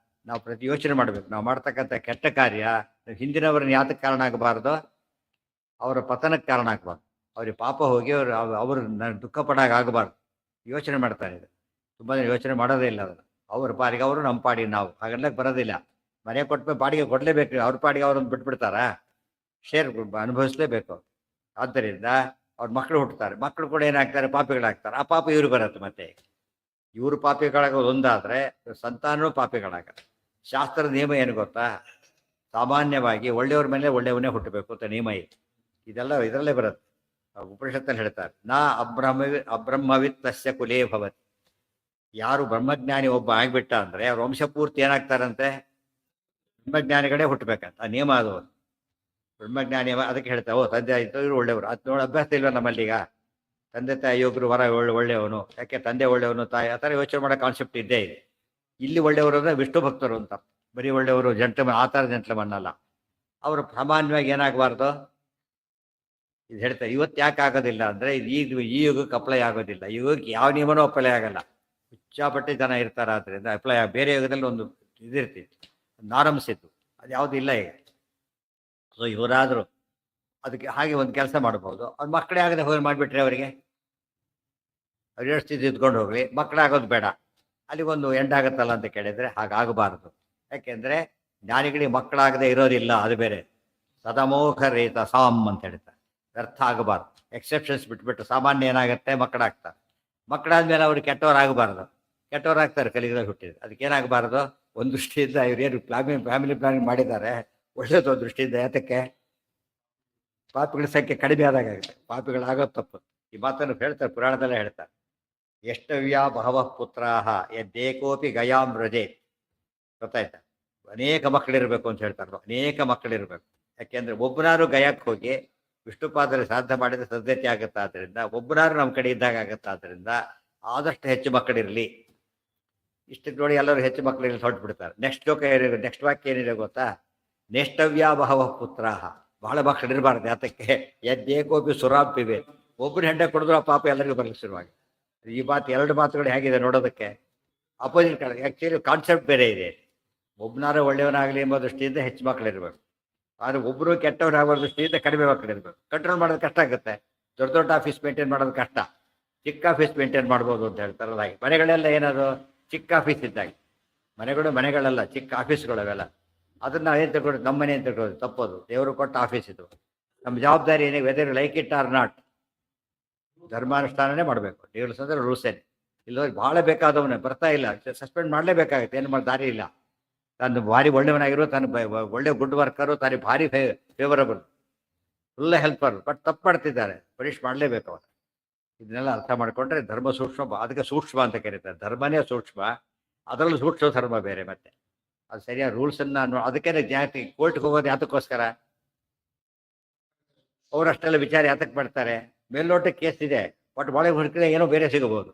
ನಾವು ಪ್ರತಿ ಯೋಚನೆ ಮಾಡಬೇಕು. ನಾವು ಮಾಡ್ತಕ್ಕಂಥ ಕೆಟ್ಟ ಕಾರ್ಯ ಹಿಂದಿನವ್ರನ್ನ ಯಾತಕ್ಕೆ ಕಾರಣ ಆಗಬಾರ್ದು? ಅವರ ಪತನಕ್ಕೆ ಕಾರಣ ಆಗಬಾರ್ದು. ಅವ್ರಿಗೆ ಪಾಪ ಹೋಗಿ ಅವರು ದುಃಖ ಪಡಾಗ ಆಗಬಾರ್ದು. ಯೋಚನೆ ಮಾಡ್ತಾರೆ. ತುಂಬ ಜನ ಯೋಚನೆ ಮಾಡೋದೇ ಇಲ್ಲ. ಅದನ್ನು ಅವ್ರ ಪಾಡಿಗೆ ಅವರು, ನಮ್ಮ ಪಾಡಿಗೆ ನಾವು, ಹಾಗೆಲ್ಲ ಬರೋದಿಲ್ಲ. ಮನೆ ಕೊಟ್ಟ ಬಾಡಿಗೆ ಕೊಡಲೇಬೇಕು. ಅವ್ರ ಪಾಡಿಗೆ ಅವ್ರನ್ನ ಬಿಟ್ಬಿಡ್ತಾರಾ? ಶೇರ್ ಅನುಭವಿಸ್ಲೇಬೇಕು. ಆದ್ದರಿಂದ ಅವ್ರ ಮಕ್ಕಳು ಹುಟ್ಟುತ್ತಾರೆ, ಮಕ್ಕಳು ಕೂಡ ಏನಾಗ್ತಾರೆ? ಪಾಪಿಗಳಾಗ್ತಾರೆ. ಆ ಪಾಪ ಇವ್ರು ಬರುತ್ತೆ. ಮತ್ತೆ ಇವರು ಪಾಪಿಗಳಾಗೋದು ಒಂದಾದರೆ ಸಂತಾನವೂ ಪಾಪಿಗಳಾಗ. ಶಾಸ್ತ್ರದ ನಿಯಮ ಏನು ಗೊತ್ತಾ? ಸಾಮಾನ್ಯವಾಗಿ ಒಳ್ಳೆಯವ್ರ ಮೇಲೆ ಒಳ್ಳೆಯವನೇ ಹುಟ್ಟಬೇಕು ಅಂತ ನಿಯಮ ಇದೆ. ಇದರಲ್ಲೇ ಬರುತ್ತೆ. ಉಪನಿಷತ್ತಲ್ಲಿ ಹೇಳ್ತಾರೆ, ನಾ ಅಬ್ರಹ್ಮವಿತ್ ತಸ್ಯ ಕುಲೇ ಭವತಿ. ಯಾರು ಬ್ರಹ್ಮಜ್ಞಾನಿ ಒಬ್ಬ ಆಗ್ಬಿಟ್ಟ ಅಂದ್ರೆ ಅವ್ರ ವಂಶಪೂರ್ತಿ ಏನಾಗ್ತಾರಂತೆ? ಬ್ರಹ್ಮಜ್ಞಾನಿಗಳೇ ಹುಟ್ಟಬೇಕಂತ ಆ ನಿಯಮ. ಅದು ಬ್ರಹ್ಮಜ್ಞಾನಿ ಅದಕ್ಕೆ ಹೇಳ್ತಾರೆ, ಓ ತಂದೆ ಆಯಿತು ಇವರು ಒಳ್ಳೆಯವರು. ಅದು ನೋಡಿ ಅಭ್ಯಾಸ ಇಲ್ವ ನಮ್ಮಲ್ಲೀಗ? ತಂದೆ ತಾಯಿ ಒಬ್ರು ವರ ಒಳ್ಳೆಯವನು, ಯಾಕೆ ತಂದೆ ಒಳ್ಳೆಯವನು, ತಾಯಿ ಆ ಥರ ಯೋಚನೆ ಮಾಡೋ ಕಾನ್ಸೆಪ್ಟ್ ಇದ್ದೇ ಇದೆ. ಇಲ್ಲಿ ಒಳ್ಳೆಯವರು ಅಂದರೆ ವಿಷ್ಣು ಭಕ್ತರು ಅಂತ, ಬರೀ ಒಳ್ಳೆಯವರು ಜಂಟ್ಲ್ಮನ್, ಆ ಥರ ಜಂಟ್ಲ್ಮನ್ ಅಲ್ಲ. ಅವರು ಸಾಮಾನ್ಯವಾಗಿ ಏನಾಗಬಾರ್ದು ಇದು ಹೇಳ್ತಾರೆ. ಇವತ್ತು ಯಾಕೆ ಆಗೋದಿಲ್ಲ ಅಂದರೆ ಈ ಯುಗಕ್ಕೆ ಅಪ್ಲೈ ಆಗೋದಿಲ್ಲ. ಈ ಯುಗಕ್ಕೆ ಯಾವ ನಿಯಮನೂ ಅಪ್ಲೈ ಆಗಲ್ಲ. ಹುಚ್ಚಾಪಟ್ಟೆ ಜನ ಇರ್ತಾರೆ. ಆದ್ದರಿಂದ ಅಪ್ಲೈ ಬೇರೆ ಯುಗದಲ್ಲಿ ಒಂದು ಇದಿರ್ತಿತ್ತು, ನಾರಂಭಿಸಿತ್ತು, ಅದು ಯಾವುದೂ ಇಲ್ಲ ಈಗ. ಸೊ ಇವರಾದರೂ ಅದಕ್ಕೆ ಹಾಗೆ ಒಂದು ಕೆಲಸ ಮಾಡ್ಬೋದು. ಅವ್ರ ಮಕ್ಕಳೇ ಆಗದೆ ಹೋಗಿ ಮಾಡಿಬಿಟ್ರೆ ಅವರಿಗೆ ಅವ್ರು ಎಷ್ಟು ಸ್ಥಿತಿ ಇದ್ಕೊಂಡು ಹೋಗಲಿ, ಮಕ್ಕಳಾಗೋದು ಬೇಡ, ಅಲ್ಲಿಗೊಂದು ಎಂಡಾಗುತ್ತಲ್ಲ ಅಂತ ಕೇಳಿದರೆ ಹಾಗಾಗಬಾರ್ದು. ಯಾಕೆಂದರೆ ಜ್ಞಾನಿಗಳಿಗೆ ಮಕ್ಕಳಾಗದೆ ಇರೋದಿಲ್ಲ, ಅದು ಬೇರೆ. ಸದಮೋಹ ರೇತ ಸಾಮ್ ಅಂತ ಹೇಳ್ತಾರೆ. ವ್ಯರ್ಥ ಆಗಬಾರ್ದು. ಎಕ್ಸೆಪ್ಷನ್ಸ್ ಬಿಟ್ಬಿಟ್ಟು ಸಾಮಾನ್ಯ ಏನಾಗುತ್ತೆ? ಮಕ್ಕಳಾಗ್ತಾರೆ. ಮಕ್ಕಳಾದ್ಮೇಲೆ ಅವ್ರು ಕೆಟ್ಟವರಾಗಬಾರ್ದು. ಕೆಟ್ಟವರಾಗ್ತಾರೆ ಕಲಿಯುಗದಲ್ಲಿ ಹುಟ್ಟಿದ್ರು. ಅದಕ್ಕೇನಾಗಬಾರ್ದು? ಒಂದು ದೃಷ್ಟಿಯಿಂದ ಇವರೇನು ಫ್ಯಾಮಿಲಿ ಪ್ಲಾನಿಂಗ್ ಮಾಡಿದ್ದಾರೆ, ಒಳ್ಳೇದು ಒಂದು ದೃಷ್ಟಿಯಿಂದ. ಯಾತಕ್ಕೆ? ಪಾಪಿಗಳ ಸಂಖ್ಯೆ ಕಡಿಮೆ ಆದಾಗುತ್ತೆ. ಪಾಪಿಗಳಾಗೋದು ತಪ್ಪು. ಈ ಮಾತನ್ನು ಹೇಳ್ತಾರೆ, ಪುರಾಣದಲ್ಲೇ ಹೇಳ್ತಾರೆ. ಎಷ್ಟವ್ಯಾ ಬಹವಃ ಪುತ್ರಾಹ ಯದ್ದೇಕೋಪಿ ಗಯಾಂ ವ್ರಜೆ. ಗೊತ್ತಾಯ್ತಾ? ಅನೇಕ ಮಕ್ಕಳಿರಬೇಕು ಅಂತ ಹೇಳ್ತಾರೆ. ಅನೇಕ ಮಕ್ಕಳಿರಬೇಕು. ಯಾಕೆಂದ್ರೆ ಒಬ್ಬನಾರು ಗಯಕ್ಕೆ ಹೋಗಿ ವಿಷ್ಣುಪಾದಲ್ಲಿ ಸಾಧನೆ ಮಾಡಿದ್ರೆ ಸದ್ಯತೆ ಆಗುತ್ತೆ. ಆದ್ದರಿಂದ ಒಬ್ಬನಾರು ನಮ್ಮ ಕಡೆ ಇದ್ದಾಗ ಆಗುತ್ತೆ. ಆದ್ದರಿಂದ ಆದಷ್ಟು ಹೆಚ್ಚು ಮಕ್ಕಳಿರಲಿ. ಇಷ್ಟಕ್ಕೆ ನೋಡಿ ಎಲ್ಲರೂ ಹೆಚ್ಚು ಮಕ್ಕಳಿರಲಿ ಹೊರಟುಬಿಡ್ತಾರೆ. ನೆಕ್ಸ್ಟ್ ವಾಕ್ಯ ಏನಿದೆ ಗೊತ್ತಾ? ನೇಷ್ಟವ್ಯಾ ಬಹವಃ ಪುತ್ರಾಹ. ಬಹಳ ಮಕ್ಕಳಿರಬಾರ್ದು. ಯಾತಕ್ಕೆ? ಯದ್ದೇಕೋಪಿ ಸುರಾಪಿವೆ. ಒಬ್ಬರು ಹೆಂಡೆ ಕುಡಿದ್ರು ಆ ಪಾಪ ಎಲ್ಲರಿಗೂ ಬರಲಿಕ್ಕೆ ಶುರುವಾಗಿ. ಈ ಮಾತು, ಎರಡು ಮಾತುಗಳು ಹೇಗಿದೆ ನೋಡೋದಕ್ಕೆ? ಅಪೋಸಿಟ್ ಕಡೆ. ಆ್ಯಕ್ಚುಲಿ ಕಾನ್ಸೆಪ್ಟ್ ಬೇರೆ ಇದೆ. ಒಬ್ಬನಾರು ಒಳ್ಳೆಯವನಾಗಲಿ ಎಂಬ ದೃಷ್ಟಿಯಿಂದ ಹೆಚ್ಚು ಮಕ್ಕಳಿರ್ಬೇಕು. ಆದರೆ ಒಬ್ಬರು ಕೆಟ್ಟವನಾಗೋ ದೃಷ್ಟಿಯಿಂದ ಕಡಿಮೆ ಮಕ್ಕಳಿರ್ಬೇಕು. ಕಂಟ್ರೋಲ್ ಮಾಡೋದು ಕಷ್ಟ ಆಗುತ್ತೆ. ದೊಡ್ಡ ದೊಡ್ಡ ಆಫೀಸ್ ಮೇಂಟೈನ್ ಮಾಡೋದು ಕಷ್ಟ. ಚಿಕ್ಕ ಆಫೀಸ್ ಮೇಂಟೈನ್ ಮಾಡ್ಬೋದು ಅಂತ ಹೇಳ್ತಾರಲ್ಲ ಹಾಗೆ. ಮನೆಗಳೆಲ್ಲ ಏನದು? ಚಿಕ್ಕ ಆಫೀಸ್ ಇದ್ದಾಗ. ಮನೆಗಳೆಲ್ಲ ಚಿಕ್ಕ ಆಫೀಸ್ಗಳು ಅವೆಲ್ಲ. ಅದನ್ನು ನಾವೇನು ತಗೊಳ್ಳೋದು? ನಮ್ಮ ಮನೆ ಅಂತ ತಗೊಳ್ಳೋದು ತಪ್ಪೋದು. ದೇವರು ಕೊಟ್ಟ ಆಫೀಸ್ ಇದು. ನಮ್ಮ ಜವಾಬ್ದಾರಿ ಏನೇ, whether like it or not, ಧರ್ಮಾನುಷ್ಠಾನನೇ ಮಾಡಬೇಕು. ರೂಲ್ಸ್ ಅಂದರೆ ರೂಲ್ಸೇನೆ. ಇಲ್ಲೋಗಿ ಭಾಳ ಬೇಕಾದವನೇ ಬರ್ತಾ ಇಲ್ಲ, ಸಸ್ಪೆಂಡ್ ಮಾಡಲೇಬೇಕಾಗುತ್ತೆ. ಏನು ಮಾಡಿ ದಾರಿ ಇಲ್ಲ. ತಾನು ಭಾರಿ ಒಳ್ಳೆಯವನಾಗಿರೋ, ತಾನು ಒಳ್ಳೆ ಗುಡ್ ವರ್ಕರು, ತಾನು ಭಾರಿ ಫೇವರಬಲ್, ಫುಲ್ ಹೆಲ್ಪರ್, ಬಟ್ ತಪ್ಪು ಮಾಡ್ತಿದ್ದಾರೆ, ಪನಿಷ್ ಮಾಡಲೇಬೇಕು ಅವರು. ಇದನ್ನೆಲ್ಲ ಅರ್ಥ ಮಾಡಿಕೊಂಡ್ರೆ ಧರ್ಮ ಸೂಕ್ಷ್ಮ. ಅದಕ್ಕೆ ಸೂಕ್ಷ್ಮ ಅಂತ ಕರೀತಾರೆ. ಧರ್ಮನೇ ಸೂಕ್ಷ್ಮ, ಅದರಲ್ಲೂ ಸೂಕ್ಷ್ಮ ಧರ್ಮ ಬೇರೆ. ಮತ್ತೆ ಅದು ಸರಿಯಾದ ರೂಲ್ಸನ್ನು ಅದಕ್ಕೆ ಜಾತಿ ಕೋರ್ಟ್ಗೆ ಹೋಗೋದು ಯಾತಕ್ಕೋಸ್ಕರ? ಅವರಷ್ಟೆಲ್ಲ ವಿಚಾರ ಯಾತಕ್ಕೆ ಮಾಡ್ತಾರೆ? ಮೇಲ್ನೋಟಕ್ಕೆ ಕೇಸ್ ಇದೆ, ಬಟ್ ಒಳಗೆ ಹುಡುಕಿದ್ರೆ ಏನೋ ಬೇರೆ ಸಿಗಬಹುದು.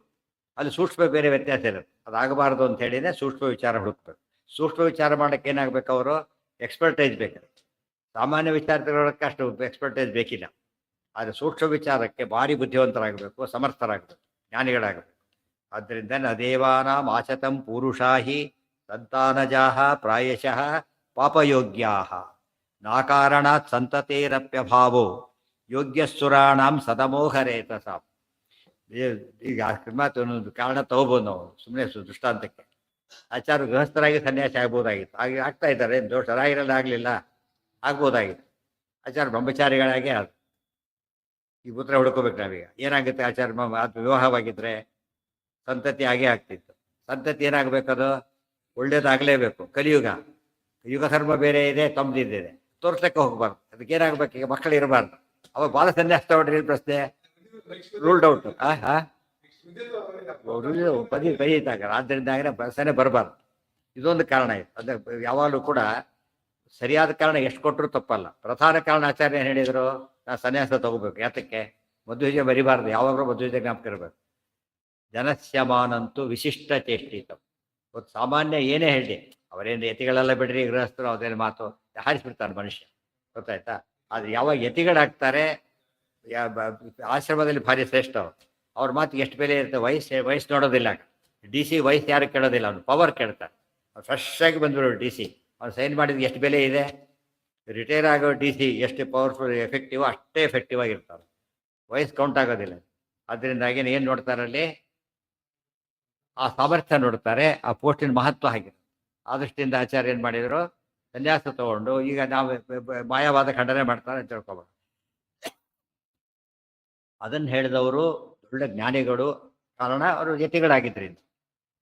ಅಲ್ಲಿ ಸೂಕ್ಷ್ಮ ಬೇರೆ ವ್ಯತ್ಯಾಸ ಇರುತ್ತೆ. ಅದಾಗಬಾರ್ದು ಅಂತ ಹೇಳಿನೇ ಸೂಕ್ಷ್ಮ ವಿಚಾರ ಹುಡುಕ್ಬೇಕು. ಸೂಕ್ಷ್ಮ ವಿಚಾರ ಮಾಡೋಕ್ಕೆ ಏನಾಗಬೇಕು, ಅವರು ಎಕ್ಸ್ಪರ್ಟೈಸ್ ಬೇಕು. ಸಾಮಾನ್ಯ ವಿಚಾರ ತಿಳ್ಕೊಳ್ಳೋಕ್ಕೆ ಅಷ್ಟು ಎಕ್ಸ್ಪರ್ಟೈಸ್ ಬೇಕಿಲ್ಲ. ಆದರೆ ಸೂಕ್ಷ್ಮ ವಿಚಾರಕ್ಕೆ ಭಾರಿ ಬುದ್ಧಿವಂತರಾಗಬೇಕು, ಸಮರ್ಥರಾಗಬೇಕು, ಜ್ಞಾನಿಗಳಾಗಬೇಕು. ಆದ್ದರಿಂದ ನ ದೇವಾನಾಂ ಆಚತಂ ಪೂರುಷಾಹಿ ಸಂತಾನಜಾಹ ಪ್ರಾಯಶಃ ಪಾಪಯೋಗ್ಯಾಹ ನಾಕಾರಣಾತ್ ಸಂತತೇರಪ್ಯಭಾವೋ ಯೋಗ್ಯಸುರಾಣಾಂ ಸದಮೋಹರೇತಸಾಂ. ಈಗ ಅಕಸ್ಮಾತ್ ಒಂದೊಂದು ಕಾರಣ ತಗೋಬೋದು ನಾವು ಸುಮ್ಮನೆ ದೃಷ್ಟಾಂತಕ್ಕೆ. ಆಚಾರ ಗೃಹಸ್ಥರಾಗಿ ಸನ್ಯಾಸಿ ಆಗ್ಬೋದಾಗಿತ್ತು, ಹಾಗೆ ಆಗ್ತಾ ಇದ್ದಾರೆ, ದೋಷರಾಗಿರಲ್ಲ ಆಗಲಿಲ್ಲ, ಆಗ್ಬೋದಾಗಿತ್ತು. ಆಚಾರ ಬ್ರಹ್ಮಚಾರಿಗಳಾಗಿ ಅದು ಈ ಉತ್ತರ ಹುಡ್ಕೋಬೇಕು ನಾವೀಗ. ಏನಾಗುತ್ತೆ ಆಚಾರ ಅದು ವಿವಾಹವಾಗಿದ್ದರೆ ಸಂತತಿ ಆಗೇ ಆಗ್ತಿತ್ತು. ಸಂತತಿ ಏನಾಗಬೇಕದು ಒಳ್ಳೇದಾಗಲೇಬೇಕು. ಕಲಿಯುಗ, ಯುಗ ಧರ್ಮ ಬೇರೆ ಇದೆ, ತಮ್ಮದಿದೆ, ತೋರ್ಸಕ್ಕೆ ಹೋಗ್ಬಾರ್ದು. ಅದಕ್ಕೆ ಏನಾಗಬೇಕು, ಈಗ ಮಕ್ಕಳು ಇರಬಾರ್ದು. ಅವಾಗ ಬಾಲ ಸನ್ಯಾಸ ತಗೊಂಡ್ರಿ ಪ್ರಶ್ನೆ ರೂಲ್ಡ್ ಔಟ್. ಬರೀತಾಗ ಆದ್ದರಿಂದ ಪ್ರಶ್ನೆ ಬರಬಾರ್ದು. ಇದೊಂದು ಕಾರಣ ಇದೆ. ಅದ ಯಾವಾಗಲೂ ಕೂಡ ಸರಿಯಾದ ಕಾರಣ ಎಷ್ಟು ಕೊಟ್ಟರು ತಪ್ಪಲ್ಲ. ಪ್ರಧಾನ ಕಾರಣ ಆಚಾರ್ಯ ಏನು ಹೇಳಿದರು, ನಾ ಸನ್ಯಾಸ ತಗೋಬೇಕು. ಯಾತಕ್ಕೆ? ಮಧ್ವಜೆ ಬರಿಬಾರ್ದು, ಯಾವಾಗಲೂ ಮಧ್ವಜೆ ಜ್ಞಾಪಕ ಇರಬೇಕು. ಜನಸ್ಯಮಾನಂತೂ ವಿಶಿಷ್ಟ ಚೇಷ್ಟಿತ. ಒಂದು ಸಾಮಾನ್ಯ ಏನೇ ಹೇಳಿ, ಅವರೇನು ಯತಿಗಳೆಲ್ಲ ಬಿಡ್ರಿ ಗೃಹಸ್ಥರು ಅದೇನು ಮಾತು ಹಾರಿಸ್ಬಿಡ್ತಾರೆ ಮನುಷ್ಯ, ಗೊತ್ತಾಯ್ತಾ? ಆದರೆ ಯಾವಾಗ ಯತಿಗಳಾಗ್ತಾರೆ, ಆಶ್ರಮದಲ್ಲಿ ಭಾರಿ ಶ್ರೇಷ್ಠ ಅವ್ರ ಮಾತಿಗೆ ಎಷ್ಟು ಬೆಲೆ ಇರುತ್ತೆ. ವಯಸ್ಸು ನೋಡೋದಿಲ್ಲ. ಡಿ ಸಿ ವಯಸ್ಸು ಯಾರು ಕೇಳೋದಿಲ್ಲ, ಅವ್ನು ಪವರ್ ಕೇಳ್ತಾರೆ. ಅವ್ನು ಫ್ರೆಶ್ ಆಗಿ ಬಂದರು ಡಿ ಸಿ, ಅವ್ನು ಸೈನ್ ಮಾಡಿದ್ರೆ ಎಷ್ಟು ಬೆಲೆ ಇದೆ. ರಿಟೈರ್ ಆಗೋ ಡಿ ಸಿ ಎಷ್ಟು ಪವರ್ಫುಲ್ ಎಫೆಕ್ಟಿವ್, ಅಷ್ಟೇ ಎಫೆಕ್ಟಿವ್ ಆಗಿರ್ತಾರೆ. ವಯಸ್ಸು ಕೌಂಟ್ ಆಗೋದಿಲ್ಲ. ಅದರಿಂದಾಗಿ ಏನು ನೋಡ್ತಾರಲ್ಲಿ, ಆ ಸಾಮರ್ಥ್ಯ ನೋಡ್ತಾರೆ, ಆ ಪೋಸ್ಟಿನ ಮಹತ್ವ ಆಗಿದೆ. ಆ ದೃಷ್ಟಿಯಿಂದ ಆಚಾರ್ಯ ಏನು ಮಾಡಿದರು, ಸನ್ಯಾಸ ತಗೊಂಡು ಈಗ ನಾವು ಮಾಯವಾದ ಖಂಡನೆ ಮಾಡ್ತಾರೆ ಅಂತ ತಿಳ್ಕೊಬೋದು. ಅದನ್ನು ಹೇಳಿದವರು ಒಳ್ಳೆ ಜ್ಞಾನಿಗಳು. ಕಾರಣ ಅವರು ಯತಿಗಳಾಗಿದ್ದರಿಂದ.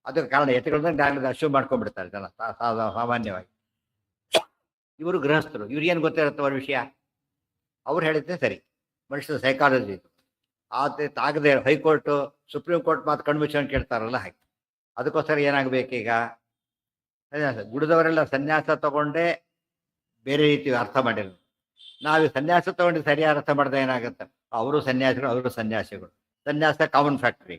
ಅದಕ್ಕೆ ಕಾರಣ ಯತಿಗಳನ್ನ ಜ್ಞಾನದ ಅಶ್ಯೂಮ್ ಮಾಡ್ಕೊಂಡ್ಬಿಡ್ತಾರೆ ಜನ ಸಾಮಾನ್ಯವಾಗಿ. ಇವರು ಗೃಹಸ್ಥರು, ಇವ್ರಿಗೇನು ಗೊತ್ತಿರುತ್ತೆ ಅವ್ರ ವಿಷಯ. ಅವ್ರು ಹೇಳಿದ್ದೆ ಸರಿ. ಮನುಷ್ಯನ ಸೈಕಾಲಜಿ ಇದು. ಆಗದೆ ಹೈಕೋರ್ಟು ಸುಪ್ರೀಂ ಕೋರ್ಟ್ ಮಾತು ಕಣ್ಮುಚ್ಕೊಂಡು ಕೇಳ್ತಾರಲ್ಲ ಹಾಗೆ. ಅದಕ್ಕೋಸ್ಕರ ಏನಾಗಬೇಕೀಗ, ಗುಡಿದವರೆಲ್ಲ ಸನ್ಯಾಸ ತಗೊಂಡೇ ಬೇರೆ ರೀತಿ ಅರ್ಥ ಮಾಡಿಲ್ಲ. ನಾವು ಸನ್ಯಾಸ ತಗೊಂಡು ಸರಿಯಾದ ಅರ್ಥ ಮಾಡಿದ್ರೆ ಏನಾಗುತ್ತೆ, ಅವರು ಸನ್ಯಾಸಿಗಳು, ಅವರು ಸನ್ಯಾಸಿಗಳು. ಸನ್ಯಾಸ ಕಾಮನ್ ಫ್ಯಾಕ್ಟ್ರಿ.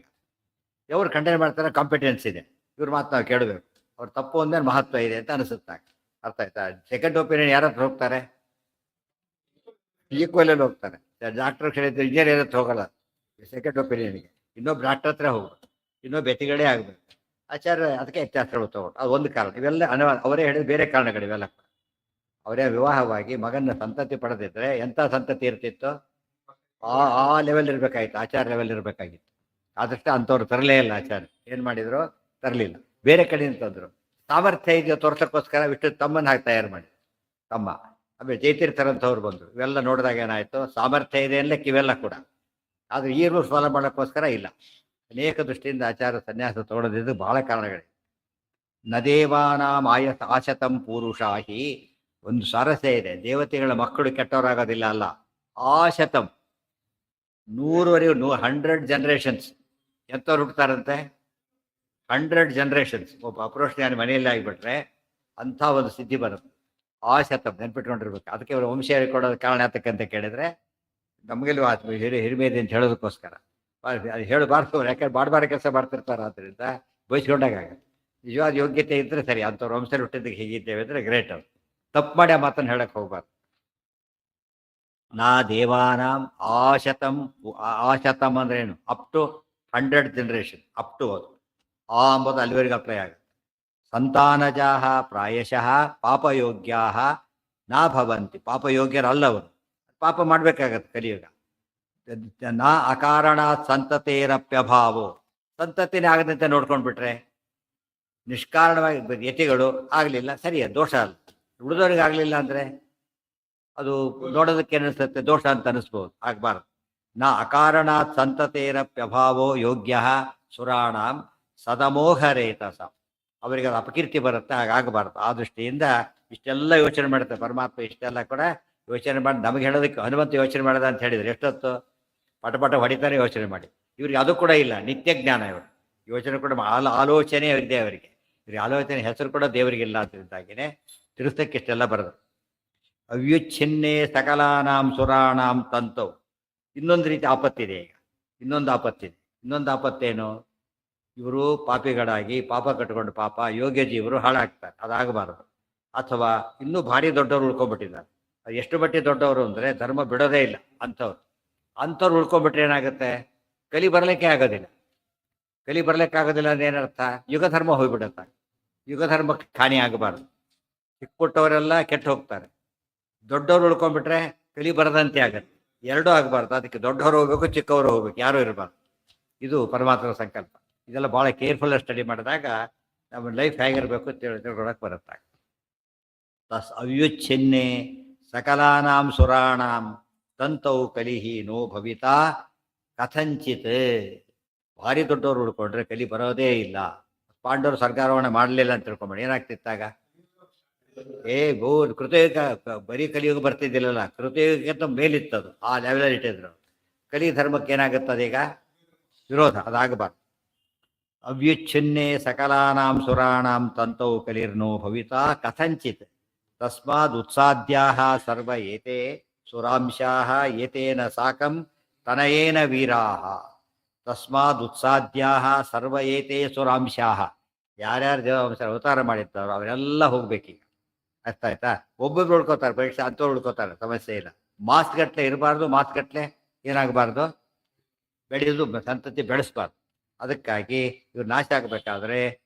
ಇವ್ರು ಖಂಡನೆ ಮಾಡ್ತಾರೆ, ಕಾಂಪಿಟೆನ್ಸ್ ಇದೆ, ಇವ್ರ ಮಾತು ನಾವು ಕೇಳಬೇಕು. ಅವ್ರು ತಪ್ಪು ಅಂದ್ಮೇಲೆ ಮಹತ್ವ ಇದೆ ಅಂತ ಅನಿಸುತ್ತೆ. ಅರ್ಥ ಆಯ್ತಾ? ಸೆಕೆಂಡ್ ಒಪಿನಿಯನ್ ಯಾರ ಹತ್ರ ಹೋಗ್ತಾರೆ? ಈಕ್ವಲಲ್ಲಿ ಹೋಗ್ತಾರೆ. ಡಾಕ್ಟರ್ ಹೇಳಿದ್ರೆ ಇಂಜಿನಿಯರ್ ಹತ್ರ ಹೋಗಲ್ಲ ಸೆಕೆಂಡ್ ಒಪಿನಿಯನ್ಗೆ. ಇನ್ನೊಬ್ಬ ಡಾಕ್ಟರ್ ಹತ್ರ ಹೋಗ್ಬೇಕು, ಇನ್ನೊಬ್ಬ ವ್ಯಕ್ತಿಗಳೇ ಆಗಬೇಕು. ಆಚಾರ್ಯ ಅದಕ್ಕೆ ವ್ಯತ್ಯಾಸಗಳು ತಗೊಂಡು ಅದು ಒಂದು ಕಾರಣ. ಇವೆಲ್ಲ ಅವರೇ ಹೇಳಿದ ಬೇರೆ ಕಾರಣಗಳು ಇವೆಲ್ಲ. ಅವರೇ ವಿವಾಹವಾಗಿ ಮಗನ ಸಂತತಿ ಪಡೆದಿದ್ರೆ ಎಂಥ ಸಂತತಿ ಇರ್ತಿತ್ತು, ಆ ಲೆವೆಲ್ ಇರಬೇಕಾಗಿತ್ತು, ಆಚಾರ ಲೆವೆಲ್ ಇರಬೇಕಾಗಿತ್ತು. ಆದಷ್ಟು ಅಂಥವ್ರು ತರಲೇ ಇಲ್ಲ. ಆಚಾರ್ಯ ಏನು ಮಾಡಿದ್ರು, ತರಲಿಲ್ಲ. ಬೇರೆ ಕಡೆಯಿಂದ ತಂದರು. ಸಾಮರ್ಥ್ಯ ಇದೆಯೋ ತೋರ್ಸೋಕ್ಕೋಸ್ಕರ ವಿಷ್ಣು ತಮ್ಮನ್ನು ಹಾಕಿ ತಯಾರು ಮಾಡಿ ತಮ್ಮ. ಆಮೇಲೆ ಜೈತೀರ್ಥರಂಥವ್ರು ಬಂದರು. ಇವೆಲ್ಲ ನೋಡಿದಾಗ ಏನಾಯಿತು, ಸಾಮರ್ಥ್ಯ ಇದೆ ಅನ್ಲಿಕ್ಕೆ ಇವೆಲ್ಲ ಕೂಡ. ಆದರೆ ಈ ರೂಲ್ಸ್ ಫಾಲೋ ಮಾಡೋಕ್ಕೋಸ್ಕರ ಇಲ್ಲ. ಅನೇಕ ದೃಷ್ಟಿಯಿಂದ ಆಚಾರ ಸನ್ಯಾಸ ತಗೊಳ್ಳೋದಿದ್ದು ಬಹಳ ಕಾರಣಗಳಿವೆ. ನದೇವಾನಾಂ ಆಶತಂ ಪೂರುಷಾಹಿ. ಒಂದು ಸಾರಸ್ಯ ಇದೆ, ದೇವತೆಗಳ ಮಕ್ಕಳು ಕೆಟ್ಟವರಾಗೋದಿಲ್ಲ ಅಲ್ಲ. ಆಶತಂ 100 ಜನರೇಷನ್ಸ್ ಎಂಥವ್ರು ಹುಡ್ತಾರಂತೆ. 100 ಜನರೇಷನ್ಸ್. ಒಬ್ಬ ಅಪ್ರೋಷ್ಠಾನಿ ಮನೆಯಲ್ಲಿ ಆಗಿಬಿಟ್ರೆ ಅಂಥ ಒಂದು ಸಿದ್ಧಿ ಬರುತ್ತೆ. ಆಶತಂ ನೆನ್ಪಿಟ್ಕೊಂಡಿರ್ಬೇಕು. ಅದಕ್ಕೆ ಅವರು ವಂಶ ಹೇಳಿಕೊಡೋದು ಕಾರಣ ಯಾತಕ್ಕಂತ ಕೇಳಿದ್ರೆ, ನಮಗೆಲ್ಲೂ ಹಿರಿಮೆ ಇದೆ ಅಂತ ಹೇಳೋದಕ್ಕೋಸ್ಕರ. ಅದು ಹೇಳಬಾರ್ದು, ಯಾಕಂದ್ರೆ ಬಾಡ್ಬಾರ ಕೆಲಸ ಮಾಡ್ತಿರ್ತಾರೆ. ಆದ್ದರಿಂದ ಬಯಸ್ಕೊಂಡಾಗ ನಿಜವಾದ ಯೋಗ್ಯತೆ ಇದ್ದರೆ ಸರಿ. ಅಂಥವ್ರು ವಂಶದಲ್ಲಿ ಹುಟ್ಟಿದ್ದಕ್ಕೆ ಹೀಗಿದ್ದೇವೆ ಅಂದರೆ ಗ್ರೇಟ್. ಅವ್ರು ತಪ್ಪು ಮಾಡಿ ಆ ಮಾತನ್ನು ಹೇಳಕ್ಕೆ ಹೋಗ್ಬಾರ್ದು. ನಾ ದೇವಾನಾಂ ಆಶತಂ ಅಂದ್ರೆ ಏನು, up to 100 generation, up to ಅದು. ಆ ಅಂಬುದು ಅಲ್ಲಿವರೆಗೆ ಅಪ್ಲೈ ಆಗುತ್ತೆ. ಸಂತಾನಜಾಹ ಪ್ರಾಯಶಃ ಪಾಪಯೋಗ್ಯಾ ನಾ ಭವಂತಿ. ಪಾಪಯೋಗ್ಯರಲ್ಲವರು, ಪಾಪ ಮಾಡಬೇಕಾಗತ್ತೆ ಕಲಿಯುಗ. ನಾ ಅಕಾರಣಾತ್ ಸಂತತೇರಪ್ಯಭಾವೋ. ಸಂತತಿನೇ ಆಗದಂತೆ ನೋಡ್ಕೊಂಡ್ಬಿಟ್ರೆ ನಿಷ್ಕಾರಣವಾಗಿ ಯತಿಗಳು ಆಗಲಿಲ್ಲ, ಸರಿ, ದೋಷ ಅಲ್ಲ. ಉಳಿದವ್ರಿಗೆ ಆಗಲಿಲ್ಲ ಅಂದರೆ ಅದು ನೋಡೋದಕ್ಕೆ ಅನಿಸುತ್ತೆ ದೋಷ ಅಂತ ಅನಿಸ್ಬೋದು, ಆಗಬಾರ್ದು. ನಾ ಅಕಾರಣಾತ್ ಸಂತತೇರಪ್ಯಭಾವೋ ಯೋಗ್ಯ ಸುರಾಣಾಂ ಸದಮೋಹರೇತಸ. ಅವರಿಗೆ ಅದು ಅಪಕೀರ್ತಿ ಬರುತ್ತೆ, ಹಾಗಾಗಬಾರ್ದು. ಆ ದೃಷ್ಟಿಯಿಂದ ಇಷ್ಟೆಲ್ಲ ಯೋಚನೆ ಮಾಡುತ್ತೆ ಪರಮಾತ್ಮ. ಇಷ್ಟೆಲ್ಲ ಕೂಡ ಯೋಚನೆ ಮಾಡಿ ನಮಗೆ ಹೇಳೋದಕ್ಕೆ ಹನುಮಂತ ಯೋಚನೆ ಮಾಡೋದ ಅಂತ ಹೇಳಿದ್ರು. ಎಷ್ಟೊತ್ತು ಪಟ ಹೊಡಿತಾನೆ ಯೋಚನೆ ಮಾಡಿ. ಇವ್ರಿಗೆ ಅದು ಕೂಡ ಇಲ್ಲ, ನಿತ್ಯ ಜ್ಞಾನ. ಇವರು ಯೋಚನೆ ಕೂಡ ಆಲೋಚನೆ ಇದೆ ಅವರಿಗೆ. ಇವ್ರಿಗೆ ಆಲೋಚನೆ ಹೆಸರು ಕೂಡ ದೇವರಿಗಿಲ್ಲ. ಅದರಿಂದಾಗಿನೇ ತಿರುಸ್ತಕ್ಕೆ ಇಷ್ಟೆಲ್ಲ ಬರೋದು. ಅವ್ಯುಚ್ಛಿನ್ನೇ ಸಕಲಾನಾಂ ಸುರಾಣಾಂ ತಂತೌ. ಇನ್ನೊಂದು ರೀತಿ ಆಪತ್ತಿದೆ. ಈಗ ಇನ್ನೊಂದು ಆಪತ್ತಿದೆ. ಇನ್ನೊಂದು ಆಪತ್ತೇನು, ಇವರು ಪಾಪಿಗಳಾಗಿ ಪಾಪ ಕಟ್ಕೊಂಡು ಪಾಪ ಯೋಗ್ಯ ಜೀವರು ಹಾಳಾಗ್ತಾರೆ, ಅದಾಗಬಾರದು. ಅಥವಾ ಇನ್ನೂ ಭಾರಿ ದೊಡ್ಡವರು ಉಳ್ಕೊಂಡ್ಬಿಟ್ಟಿದ್ದಾರೆ. ಎಷ್ಟು ಮಟ್ಟಿಗೆ ದೊಡ್ಡವರು ಅಂದರೆ ಧರ್ಮ ಬಿಡೋದೇ ಇಲ್ಲ ಅಂಥವ್ರು ಉಳ್ಕೊಂಡ್ಬಿಟ್ರೆ ಏನಾಗುತ್ತೆ? ಕಲಿ ಬರಲಿಕ್ಕೆ ಆಗೋದಿಲ್ಲ. ಕಲಿ ಬರಲಿಕ್ಕೆ ಆಗೋದಿಲ್ಲ ಅಂದ್ರೆ ಏನರ್ಥ? ಯುಗ ಧರ್ಮ ಹೋಗ್ಬಿಡುತ್ತೆ. ಯುಗ ಧರ್ಮಕ್ಕೆ ಹಾನಿ ಆಗಬಾರ್ದು. ಚಿಕ್ಕ ಪುಟ್ಟವರೆಲ್ಲ ಕೆಟ್ಟು ಹೋಗ್ತಾರೆ. ದೊಡ್ಡವರು ಉಳ್ಕೊಂಡ್ಬಿಟ್ರೆ ಕಲಿ ಬರದಂತೆ ಆಗತ್ತೆ. ಎರಡೂ ಆಗಬಾರ್ದು. ಅದಕ್ಕೆ ದೊಡ್ಡವರು ಹೋಗ್ಬೇಕು, ಚಿಕ್ಕವರು ಹೋಗ್ಬೇಕು, ಯಾರೂ ಇರಬಾರ್ದು. ಇದು ಪರಮಾತ್ಮನ ಸಂಕಲ್ಪ. ಇದೆಲ್ಲ ಭಾಳ ಕೇರ್ಫುಲ್ ಸ್ಟಡಿ ಮಾಡಿದಾಗ ನಮ್ಮ ಲೈಫ್ ಹೇಗಿರಬೇಕು ತಿಳ್ಕೊಳಕ್ಕೆ ಬರುತ್ತೆ. ತಸ್ ಅವ್ಯುಚ್ಛಿನ್ನೆ ಸಕಲಾನಾಂ ಸುರಾಣಾಂ ತಂತೌ ಕಲಿಹಿ ನೋ ಭವಿತಾ ಕಥಂಚಿತ್. ಭಾರಿ ದೊಡ್ಡವರು ಉಳ್ಕೊಂಡ್ರೆ ಕಲಿ ಬರೋದೇ ಇಲ್ಲ. ಪಾಂಡವರು ಸರ್ಕಾರವನ್ನ ಮಾಡಲಿಲ್ಲ ಅಂತ ತಿಳ್ಕೊಂಬೇಡಿ, ಏನಾಗ್ತಿತ್ತಾಗ? ಕೃತಯುಗ ಬರೀ ಕಲಿಯುಗ ಬರ್ತಿದ್ದಿಲ್ಲಲ್ಲ, ಕೃತಯುಗಕ್ಕಿಂತ ಮೇಲಿತ್ತದು. ಆ ಲೆವೆಲಲ್ಲಿ ಇಟ್ಟಿದ್ರು. ಕಲಿ ಧರ್ಮಕ್ಕೆ ಏನಾಗುತ್ತದೆ ಈಗ? ವಿರೋಧ. ಅದಾಗಬಾರ್ದು. ಅವ್ಯುಚ್ಛಿನ್ನೆ ಸಕಲಾನಾಂ ಸುರಾಣಾಂ ತಂತೌ ಕಲಿರ್ನೋ ಭವಿತಾ ಕಥಂಚಿತ್ ತಸ್ಮಾದ್ ಉತ್ಸಾದ್ಯಾಹ ಸರ್ವ ಏತೆ ಸುರಾಂಶಾಹ ಏತೇನ ಸಾಕಂ ತನಯೇನ ವೀರಾಹ. ತಸ್ಮಾದ್ ಉತ್ಸಾದ್ಯಾಹ ಸರ್ವ ಏತೆ ಸುರಾಂಶಾಹ. ಯಾರ್ಯಾರು ದೇವಾಂಶ ಅವತಾರ ಮಾಡಿರ್ತಾರೋ ಅವರೆಲ್ಲ ಹೋಗ್ಬೇಕೀಗ. ಅರ್ಥ ಆಯ್ತಾ? ಒಬ್ಬೊಬ್ರು ಉಳ್ಕೋತಾರೆ, ಪರೀಕ್ಷೆ ಅಂಥವ್ರು ಉಳ್ಕೋತಾರೆ, ಸಮಸ್ಯೆ ಇಲ್ಲ. ಮಾಸ್ ಗಟ್ಲೆ ಇರಬಾರ್ದು, ಮಾಸ್ ಗಟ್ಲೆ ಏನಾಗಬಾರ್ದು? ಬೆಳೆಯೋದು, ಸಂತತಿ ಬೆಳೆಸ್ಬಾರ್ದು. ಅದಕ್ಕಾಗಿ ಇವ್ರು ನಾಶ ಆಗಬೇಕಾದ್ರೆ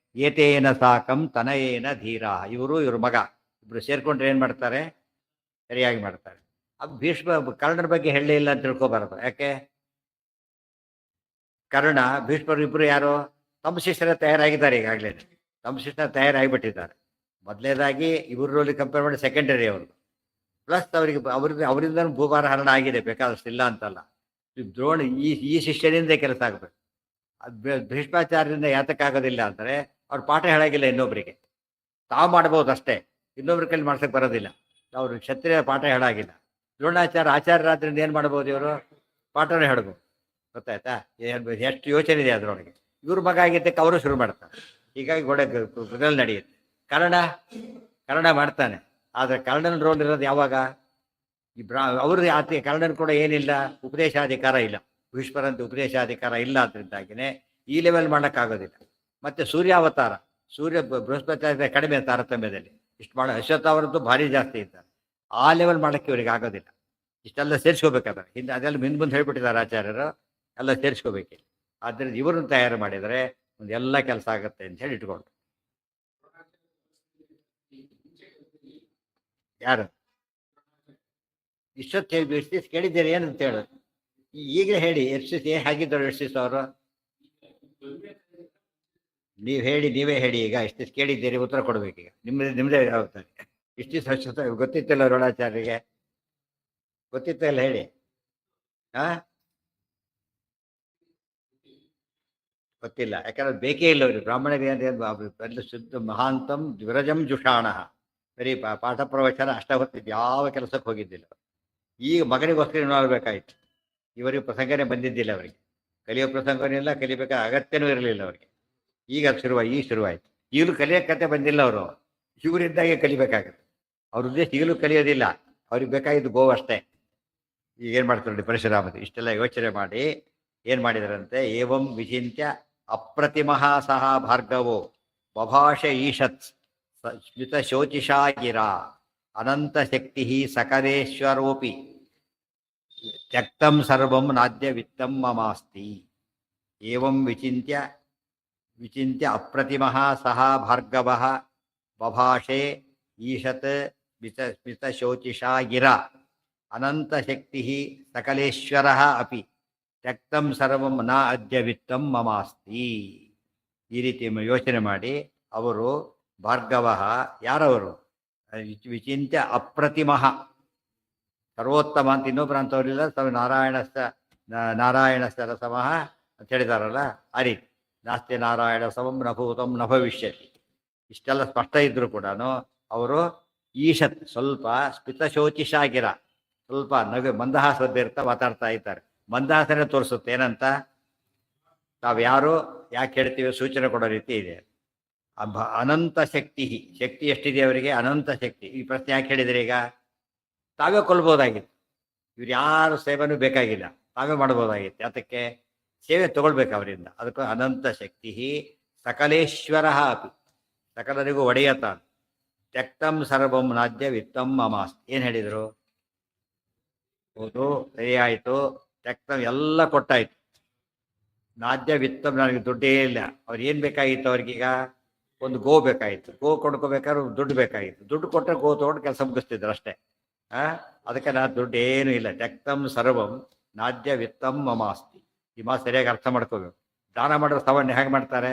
ಏತೇನ ಸಾಕಂ ತನಯೇನ ಧೀರ. ಇವ್ರ ಮಗ ಇಬ್ರು ಸೇರ್ಕೊಂಡ್ರೆ ಏನ್ ಮಾಡ್ತಾರೆ? ಸರಿಯಾಗಿ ಮಾಡ್ತಾರೆ. ಕರ್ಣನ ಬಗ್ಗೆ ಹೇಳಲೇ ಇಲ್ಲ ಅಂತ ತಿಳ್ಕೊಬಾರದು. ಯಾಕೆ? ಕರ್ಣ ಭೀಷ್ಮರು ಇಬ್ರು ಯಾರು? ತಮ್ಮ ಶಿಷ್ಯರ ತಯಾರಾಗಿದ್ದಾರೆ. ಈಗಾಗಲೇ ತಮ್ಮ ಶಿಷ್ಯರ ತಯಾರಾಗಿಬಿಟ್ಟಿದ್ದಾರೆ. ಮೊದಲನೇದಾಗಿ ಇಬ್ಬರಲ್ಲಿ ಕಂಪೇರ್ ಮಾಡಿ ಸೆಕೆಂಡರಿ ಅವರು. ಪ್ಲಸ್ ಅವರಿಂದ ಭೂಭಾರ ಹರಣ ಆಗಿದೆ, ಬೇಕಾದಷ್ಟು ಇಲ್ಲ ಅಂತಲ್ಲ. ದ್ರೋಣ ಈ ಶಿಷ್ಯರಿಂದ ಕೆಲಸ ಆಗಬೇಕು. ಭೀಷ್ಮಾಚಾರ್ಯದಿಂದ ಯಾತಕ್ಕಾಗೋದಿಲ್ಲ ಅಂದರೆ ಅವ್ರು ಪಾಠ ಹೇಳಾಗಿಲ್ಲ ಇನ್ನೊಬ್ಬರಿಗೆ. ತಾವು ಮಾಡ್ಬೋದು ಅಷ್ಟೇ, ಇನ್ನೊಬ್ರ ಕೈಲಿ ಮಾಡ್ಸಕ್ಕೆ ಬರೋದಿಲ್ಲ. ಅವರು ಕ್ಷತ್ರಿಯ ಪಾಠ ಹೇಳಾಗಿಲ್ಲ. ಆಚಾರ್ಯರಾದ್ರಿಂದ ಏನು ಮಾಡ್ಬೋದು? ಇವರು ಪಾಠನೇ ಹೇಳ್ಬೋದು. ಗೊತ್ತಾಯ್ತಾ? ಎಷ್ಟು ಯೋಚನೆ ಇದೆ ಅದರೊಳಗೆ. ಇವ್ರ ಮಗ ಆಗಿದ್ದಕ್ಕೆ ಅವರು ಶುರು ಮಾಡ್ತಾರೆ. ಹೀಗಾಗಿ ಗುಡಲ್ ನಡೆಯುತ್ತೆ. ಕನ್ನಡ ಮಾಡ್ತಾನೆ. ಆದರೆ ಕನ್ನಡನ ರೋಲ್ ಇರೋದು ಯಾವಾಗ? ಅವ್ರದ್ದು ಆತ ಕನ್ನಡನ ಕೂಡ ಏನಿಲ್ಲ, ಉಪದೇಶಾಧಿಕಾರ ಇಲ್ಲ. ಭೀಷ್ಮರಂತೆ ಉಪದೇಶಾಧಿಕಾರ ಇಲ್ಲ. ಅದರಿಂದಾಗಿನೇ ಈ ಲೆವೆಲ್ ಮಾಡೋಕ್ಕಾಗೋದಿಲ್ಲ. ಮತ್ತೆ ಸೂರ್ಯಾವತಾರ, ಬೃಹಸ್ಪತಿ ಕಡಿಮೆ ತಾರತಮ್ಯದಲ್ಲಿ. ಇಷ್ಟು ಮಾಡೋ ಅಶ್ವತ್ಥಾವರದ್ದು ಭಾರಿ ಜಾಸ್ತಿ ಇದ್ದಾರೆ. ಆ ಲೆವೆಲ್ ಮಾಡೋಕ್ಕೆ ಇವರಿಗೆ ಆಗೋದಿಲ್ಲ. ಇಷ್ಟೆಲ್ಲ ಸೇರಿಸ್ಕೋಬೇಕಾದ್ರೆ ಹಿಂದೆ ಅದೆಲ್ಲ ಮುಂದೆ ಹೇಳ್ಬಿಟ್ಟಿದ್ದಾರೆ ಆಚಾರ್ಯರು, ಎಲ್ಲ ಸೇರಿಸ್ಕೋಬೇಕು. ಆದ್ದರಿಂದ ಇವ್ರನ್ನ ತಯಾರು ಮಾಡಿದರೆ ಒಂದು ಎಲ್ಲ ಕೆಲಸ ಆಗುತ್ತೆ ಅಂತ ಹೇಳಿ ಇಟ್ಕೊಂಡು. ಯಾರು ಇಷ್ಟೊತ್ತು ಎಷ್ಟು ಕೇಳಿದ್ದೀರಿ ಏನಂತ ಹೇಳು? ಈಗಲೇ ಹೇಳಿ. ಎಷ್ಟು ಹೇಗಿದ್ದರು ಎಷ್ಟು ಅವರು? ನೀವೇ ಹೇಳಿ. ಈಗ ಎಷ್ಟು ಕೇಳಿದ್ದೀರಿ, ಉತ್ತರ ಕೊಡ್ಬೇಕೀಗ. ನಿಮ್ಮದೇ ಯಾವ್ತಾರೆ? ಇಷ್ಟು ಗೊತ್ತಿತ್ತಿಲ್ಲ ರೋಣಾಚಾರ್ಯರಿಗೆ? ಗೊತ್ತಿತ್ತಲ್ಲ ಹೇಳಿ. ಗೊತ್ತಿಲ್ಲ, ಯಾಕಂದ್ರೆ ಬೇಕೇ ಇಲ್ಲ ಅವ್ರಿಗೆ. ಬ್ರಾಹ್ಮಣರಿಗೆ ಶುದ್ಧ ಮಹಾಂತಂ ವಿರಜಂ ಜುಷಾಣ. ಬರೀ ಪಾಠ ಪ್ರವಚನ ಅಷ್ಟ ಹೊತ್ತಿದ್ದು, ಯಾವ ಕೆಲಸಕ್ಕೆ ಹೋಗಿದ್ದಿಲ್ಲ. ಈಗ ಮಗನಿಗೋಸ್ಕರ ನೋಡ್ಬೇಕಾಯ್ತು. ಇವರಿಗೆ ಪ್ರಸಂಗನೇ ಬಂದಿದ್ದಿಲ್ಲ ಅವರಿಗೆ. ಕಲಿಯೋ ಪ್ರಸಂಗನೂ ಇಲ್ಲ, ಕಲಿಬೇಕಾದ ಅಗತ್ಯನೂ ಇರಲಿಲ್ಲ ಅವರಿಗೆ. ಈಗ ಶುರುವಾಯಿತು. ಈಗಲೂ ಕಲಿಯೋ ಕತೆ ಬಂದಿಲ್ಲ ಅವರು. ಇವರಿದ್ದಾಗೆ ಕಲಿಬೇಕಾಗತ್ತೆ. ಅವ್ರ ಉದ್ದೇಶ ಈಗಲೂ ಕಲಿಯೋದಿಲ್ಲ. ಅವ್ರಿಗೆ ಬೇಕಾಗಿದ್ದು ಗೋವು ಅಷ್ಟೇ. ಈಗ ಏನು ಮಾಡ್ತಾರೆ ನೋಡಿ ಪರಶುರಾಮರು. ಇಷ್ಟೆಲ್ಲ ಯೋಚನೆ ಮಾಡಿ ಏನು ಮಾಡಿದರಂತೆ? ಏವಂ ವಿಚಿಂತ್ಯ ಅಪ್ರತಿಮಃ ಸಹ ಭಾರ್ಗವೋ ಬಭಾಷ ಈಶತ್ ಸ್ಮಿತ ಶೋಚಿಷಾ ಗಿರ ಅನಂತ ಶಕ್ತಿ ಸಕಲೇಶ್ವರೋಪಿ ತ್ಯಕ್ತಂ ಸರ್ವಂ ನಾದ್ಯ ವಿತ್ತಂ ಮಮಾಸ್ತಿ. ಏವಂ ವಿಚಿಂತ್ಯ ಅಪ್ರತಿಮಃ ಸಹ ಭಾರ್ಗವಃ ಬಭಾಷೆ ಈಶತ್ ಸ್ಮಿತ ಶೋಚಿಷಾ ಗಿರ ಅನಂತ ಶಕ್ತಿ ಸಕಲೇಶ್ವರ ಅಪಿ ತ್ಯಕ್ತಂ ಸರ್ವಂ ನ ಅದ್ಯ ವಿತ್ತಂ ಮಮಾಸ್ತಿ. ಈ ರೀತಿ ಯೋಚನೆ ಮಾಡಿ ಅವರು ಭಾರ್ಗವ, ಯಾರವರು? ವಿಚಿಂತ್ಯ ಅಪ್ರತಿಮಃ, ಸರ್ವೋತ್ತಮ ಅಂತ ಇನ್ನೊಬ್ಬರು ಅಂತವರಿಲ್ಲ. ನಾರಾಯಣಸ್ಥ ರಸಮಃ ಅಂತ ಹೇಳಿದಾರಲ್ಲ, ಆ ರೀತಿ. ನಾಸ್ತಿ ನಾರಾಯಣ ಸಮಂ ನಭೂತಂ ನ ಭವಿಷ್ಯತಿ. ಇಷ್ಟೆಲ್ಲ ಸ್ಪಷ್ಟ ಇದ್ರು ಕೂಡ ಅವರು ಈಶತ್ ಸ್ವಲ್ಪ ಸ್ಮಿತಶೋಚಿಷಾಗಿರ, ಸ್ವಲ್ಪ ಮಂದಹಾಸದ ಇರ್ತಾ ಮಾತಾಡ್ತಾ ಇದ್ದಾರೆ. ಮಂದಹಾಸನೆ ತೋರಿಸುತ್ತೆ ಏನಂತ? ತಾವು ಯಾರು, ಯಾಕೆ ಹೇಳ್ತೀವಿ ಸೂಚನೆ ಕೊಡೋ ರೀತಿ ಇದೆ. ಅನಂತ ಶಕ್ತಿ ಎಷ್ಟಿದೆ ಅವರಿಗೆ? ಅನಂತ ಶಕ್ತಿ. ಈ ಪ್ರಶ್ನೆ ಯಾಕೆ ಹೇಳಿದ್ರೆ? ಈಗ ತಾವೇ ಕೊಲ್ಬೋದಾಗಿತ್ತು. ಇವ್ರು ಯಾರು ಸೇವೆನೂ ಬೇಕಾಗಿಲ್ಲ, ತಾವೇ ಮಾಡ್ಬೋದಾಗಿತ್ತು. ಅದಕ್ಕೆ ಸೇವೆ ತಗೊಳ್ಬೇಕು ಅವರಿಂದ. ಅದಕ್ಕೆ ಅನಂತ ಶಕ್ತಿ ಸಕಲೇಶ್ವರ ಅಪಿ, ಸಕಲರಿಗೂ ಒಡೆಯ ತಾನು. ತ್ಯಕ್ತಂ ಸರ್ವಂ ನಾದ್ಯ ವಿತ್ತಂ ಮಮಾಸ್ತಿ. ಏನು ಹೇಳಿದರು? ಹೌದು, ಸರಿ ಆಯಿತು. ತ್ಯಕ್ತಂ ಎಲ್ಲ ಕೊಟ್ಟಾಯ್ತು. ನಾದ್ಯ ವಿತ್ತಂ, ನನಗೆ ದುಡ್ಡೇ ಇಲ್ಲ. ಅವ್ರು ಏನು ಬೇಕಾಗಿತ್ತು ಅವ್ರಿಗೀಗ? ಒಂದು ಗೋ ಬೇಕಾಗಿತ್ತು. ಗೋ ಕೊಂಡ್ಕೋಬೇಕಾದ್ರೆ ದುಡ್ಡು ಬೇಕಾಗಿತ್ತು. ದುಡ್ಡು ಕೊಟ್ಟರೆ ಗೋ ತೊಗೊಂಡು ಕೆಲಸ ಮುಗಿಸ್ತಿದ್ರು ಅಷ್ಟೇ. ಅದಕ್ಕೆ ನಾನು ದುಡ್ಡು ಏನೂ ಇಲ್ಲ. ತ್ಯಕ್ತಂ ಸರ್ವಂ ನಾದ್ಯ ವಿತ್ತಂ ಮಮಾಸ್ತಿ. ಈ ಮಾತು ಸರಿಯಾಗಿ ಅರ್ಥ ಮಾಡ್ಕೋಬೇಕು. ದಾನ ಮಾಡೋರು ಸಾಮಾನ್ಯ ಹೇಗೆ ಮಾಡ್ತಾರೆ?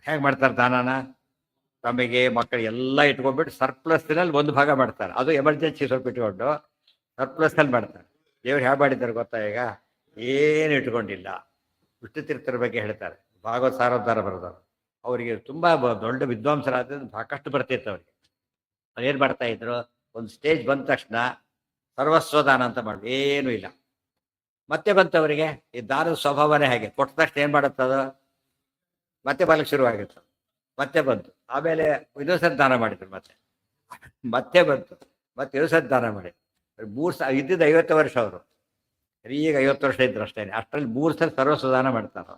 ಹೇಗೆ ಮಾಡ್ತಾರೆ ದಾನನ? ತಮಗೆ ಮಕ್ಕಳು ಎಲ್ಲ ಇಟ್ಕೊಂಡ್ಬಿಟ್ಟು ಸರ್ಪ್ಲಸ್ನಲ್ಲಿ ಒಂದು ಭಾಗ ಮಾಡ್ತಾರೆ. ಅದು ಎಮರ್ಜೆನ್ಸಿ ಸ್ವಲ್ಪ ಇಟ್ಕೊಂಡು ಸರ್ಪ್ಲಸ್ನಲ್ಲಿ ಮಾಡ್ತಾರೆ. ದೇವ್ರು ಹೇಗೆ ಮಾಡಿದ್ದಾರೆ ಗೊತ್ತಾ? ಈಗ ಏನು ಇಟ್ಕೊಂಡಿಲ್ಲ. ವಿಷ್ಣು ತೀರ್ಥರ ಬಗ್ಗೆ ಹೇಳ್ತಾರೆ, ಭಾಗವತ ಸಾರೋದ್ಧಾರ ಬರೆದವರು. ಅವರಿಗೆ ತುಂಬ ದೊಡ್ಡ ವಿದ್ವಾಂಸರಾದ ಸಾಕಷ್ಟು ಬರ್ತಿತ್ತು ಅವರಿಗೆ. ಅವ್ರು ಮಾಡ್ತಾ ಇದ್ರು, ಒಂದು ಸ್ಟೇಜ್ ಬಂದ ತಕ್ಷಣ ಸರ್ವಸ್ವ ದಾನ ಅಂತ ಮಾಡಿ ಏನೂ ಇಲ್ಲ. ಮತ್ತೆ ಬಂತವರಿಗೆ ಈ ದಾನದ ಸ್ವಭಾವನೇ ಹಾಗೆ. ಕೊಟ್ಟ ತಕ್ಷಣ ಏನು ಮಾಡುತ್ತದು? ಮತ್ತೆ ಬರಲಿಕ್ಕೆ ಶುರುವಾಗಿತ್ತು. ಮತ್ತೆ ಬಂತು. ಆಮೇಲೆ ಇನ್ನೊಂದ್ಸತಿ ದಾನ ಮಾಡಿದ್ರು. ಮತ್ತೆ ಬಂತು. ಮತ್ತೆ ಇನ್ನೊಂದ್ಸತಿ ದಾನ ಮಾಡಿ 3 ಇದ್ದಿದ್ದು 50 ವರ್ಷ ಅವರು. ಈಗ 50 ವರ್ಷ ಇದ್ರು ಅಷ್ಟೇ. ಅಷ್ಟರಲ್ಲಿ 3 ಸಲ ಸರ್ವಸ್ವ ದಾನ ಮಾಡ್ತಾರೆ.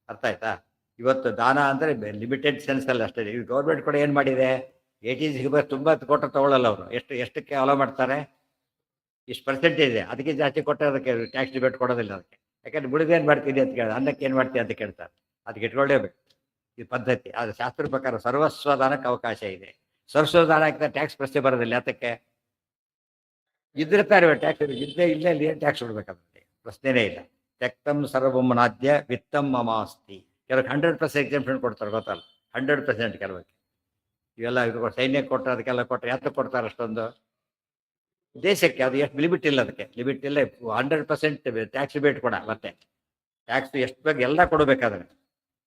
ಅರ್ಥ ಆಯ್ತಾ? ಇವತ್ತು ದಾನ ಅಂದರೆ ಲಿಮಿಟೆಡ್ ಸೆನ್ಸಲ್ಲಿ ಅಷ್ಟೇ. ಈಗ ಗೌರ್ಮೆಂಟ್ ಕೂಡ ಏನು ಮಾಡಿದೆ? 80 ತುಂಬ ಕೊಟ್ಟು ತಗೊಳ್ಳಲ್ಲ ಅವರು. ಎಷ್ಟಕ್ಕೆ ಅಲೋ ಮಾಡ್ತಾರೆ? ಇಷ್ಟು ಪರ್ಸೆಂಟೇಜ್ ಇದೆ, ಅದಕ್ಕೆ ಜಾಸ್ತಿ ಕೊಟ್ಟರೆ ಅದಕ್ಕೆ ಟ್ಯಾಕ್ಸ್ ಡಿಬೇಟ್ ಕೊಡೋದಿಲ್ಲ. ಅದಕ್ಕೆ ಯಾಕಂದ್ರೆ ಬಿಡುಗೇನು ಮಾಡ್ತೀನಿ ಅಂತ ಕೇಳಿದ್ರೆ, ಅನ್ನಕ್ಕೆ ಏನು ಮಾಡ್ತೀನಿ ಅಂತ ಕೇಳ್ತಾರೆ. ಅದಕ್ಕೆ ಇಟ್ಕೊಳ್ಳೇಬೇಕು ಈ ಪದ್ಧತಿ. ಆದರೆ ಶಾಸ್ತ್ರ ಪ್ರಕಾರ ಸರ್ವಸ್ವ ದಾನಕ್ಕೆ ಅವಕಾಶ ಇದೆ. ಸರ್ವಸ್ವ ದಾನಕ್ಕೆ ಟ್ಯಾಕ್ಸ್ ಪ್ರಶ್ನೆ ಬರೋದಿಲ್ಲ. ಅದಕ್ಕೆ ಇದ್ದಿರ್ತಾರೆ ಟ್ಯಾಕ್ಸ್, ಇಲ್ಲೇ ಟ್ಯಾಕ್ಸ್ ಕೊಡ್ಬೇಕಾಗುತ್ತೆ, ಪ್ರಶ್ನೆನೇ ಇಲ್ಲ. ತ್ಯಕ್ತಂ ಸರ್ವಂ ನಾದ್ಯ ವಿತ್ತಂ ಮಮಾಸ್ತಿ. ಕೆಲವು 100% ಎಕ್ಸಾಮ್ಷನ್ ಕೊಡ್ತಾರೆ, ಗೊತ್ತಲ್ಲ? 100% ಕೆಲವಕ್ಕೆ. ಇವೆಲ್ಲ ಇದು ಸೈನ್ಯಕ್ಕೆ ಕೊಟ್ಟರೆ, ಅದಕ್ಕೆಲ್ಲ ಕೊಟ್ಟರೆ ಯಾತಕ್ಕೆ ಕೊಡ್ತಾರೆ ಅಷ್ಟೊಂದು? ದೇಶಕ್ಕೆ ಅದು ಎಷ್ಟು ಲಿಮಿಟ್ ಇಲ್ಲ, ಅದಕ್ಕೆ ಲಿಮಿಟ್ ಇಲ್ಲ. 100% ಟ್ಯಾಕ್ಸ್ ರಿಬೇಟ್ ಕೊಡ. ಮತ್ತೆ ಟ್ಯಾಕ್ಸ್ ಎಷ್ಟು ಬೇಕು ಎಲ್ಲ ಕೊಡಬೇಕಾದ್ರೆ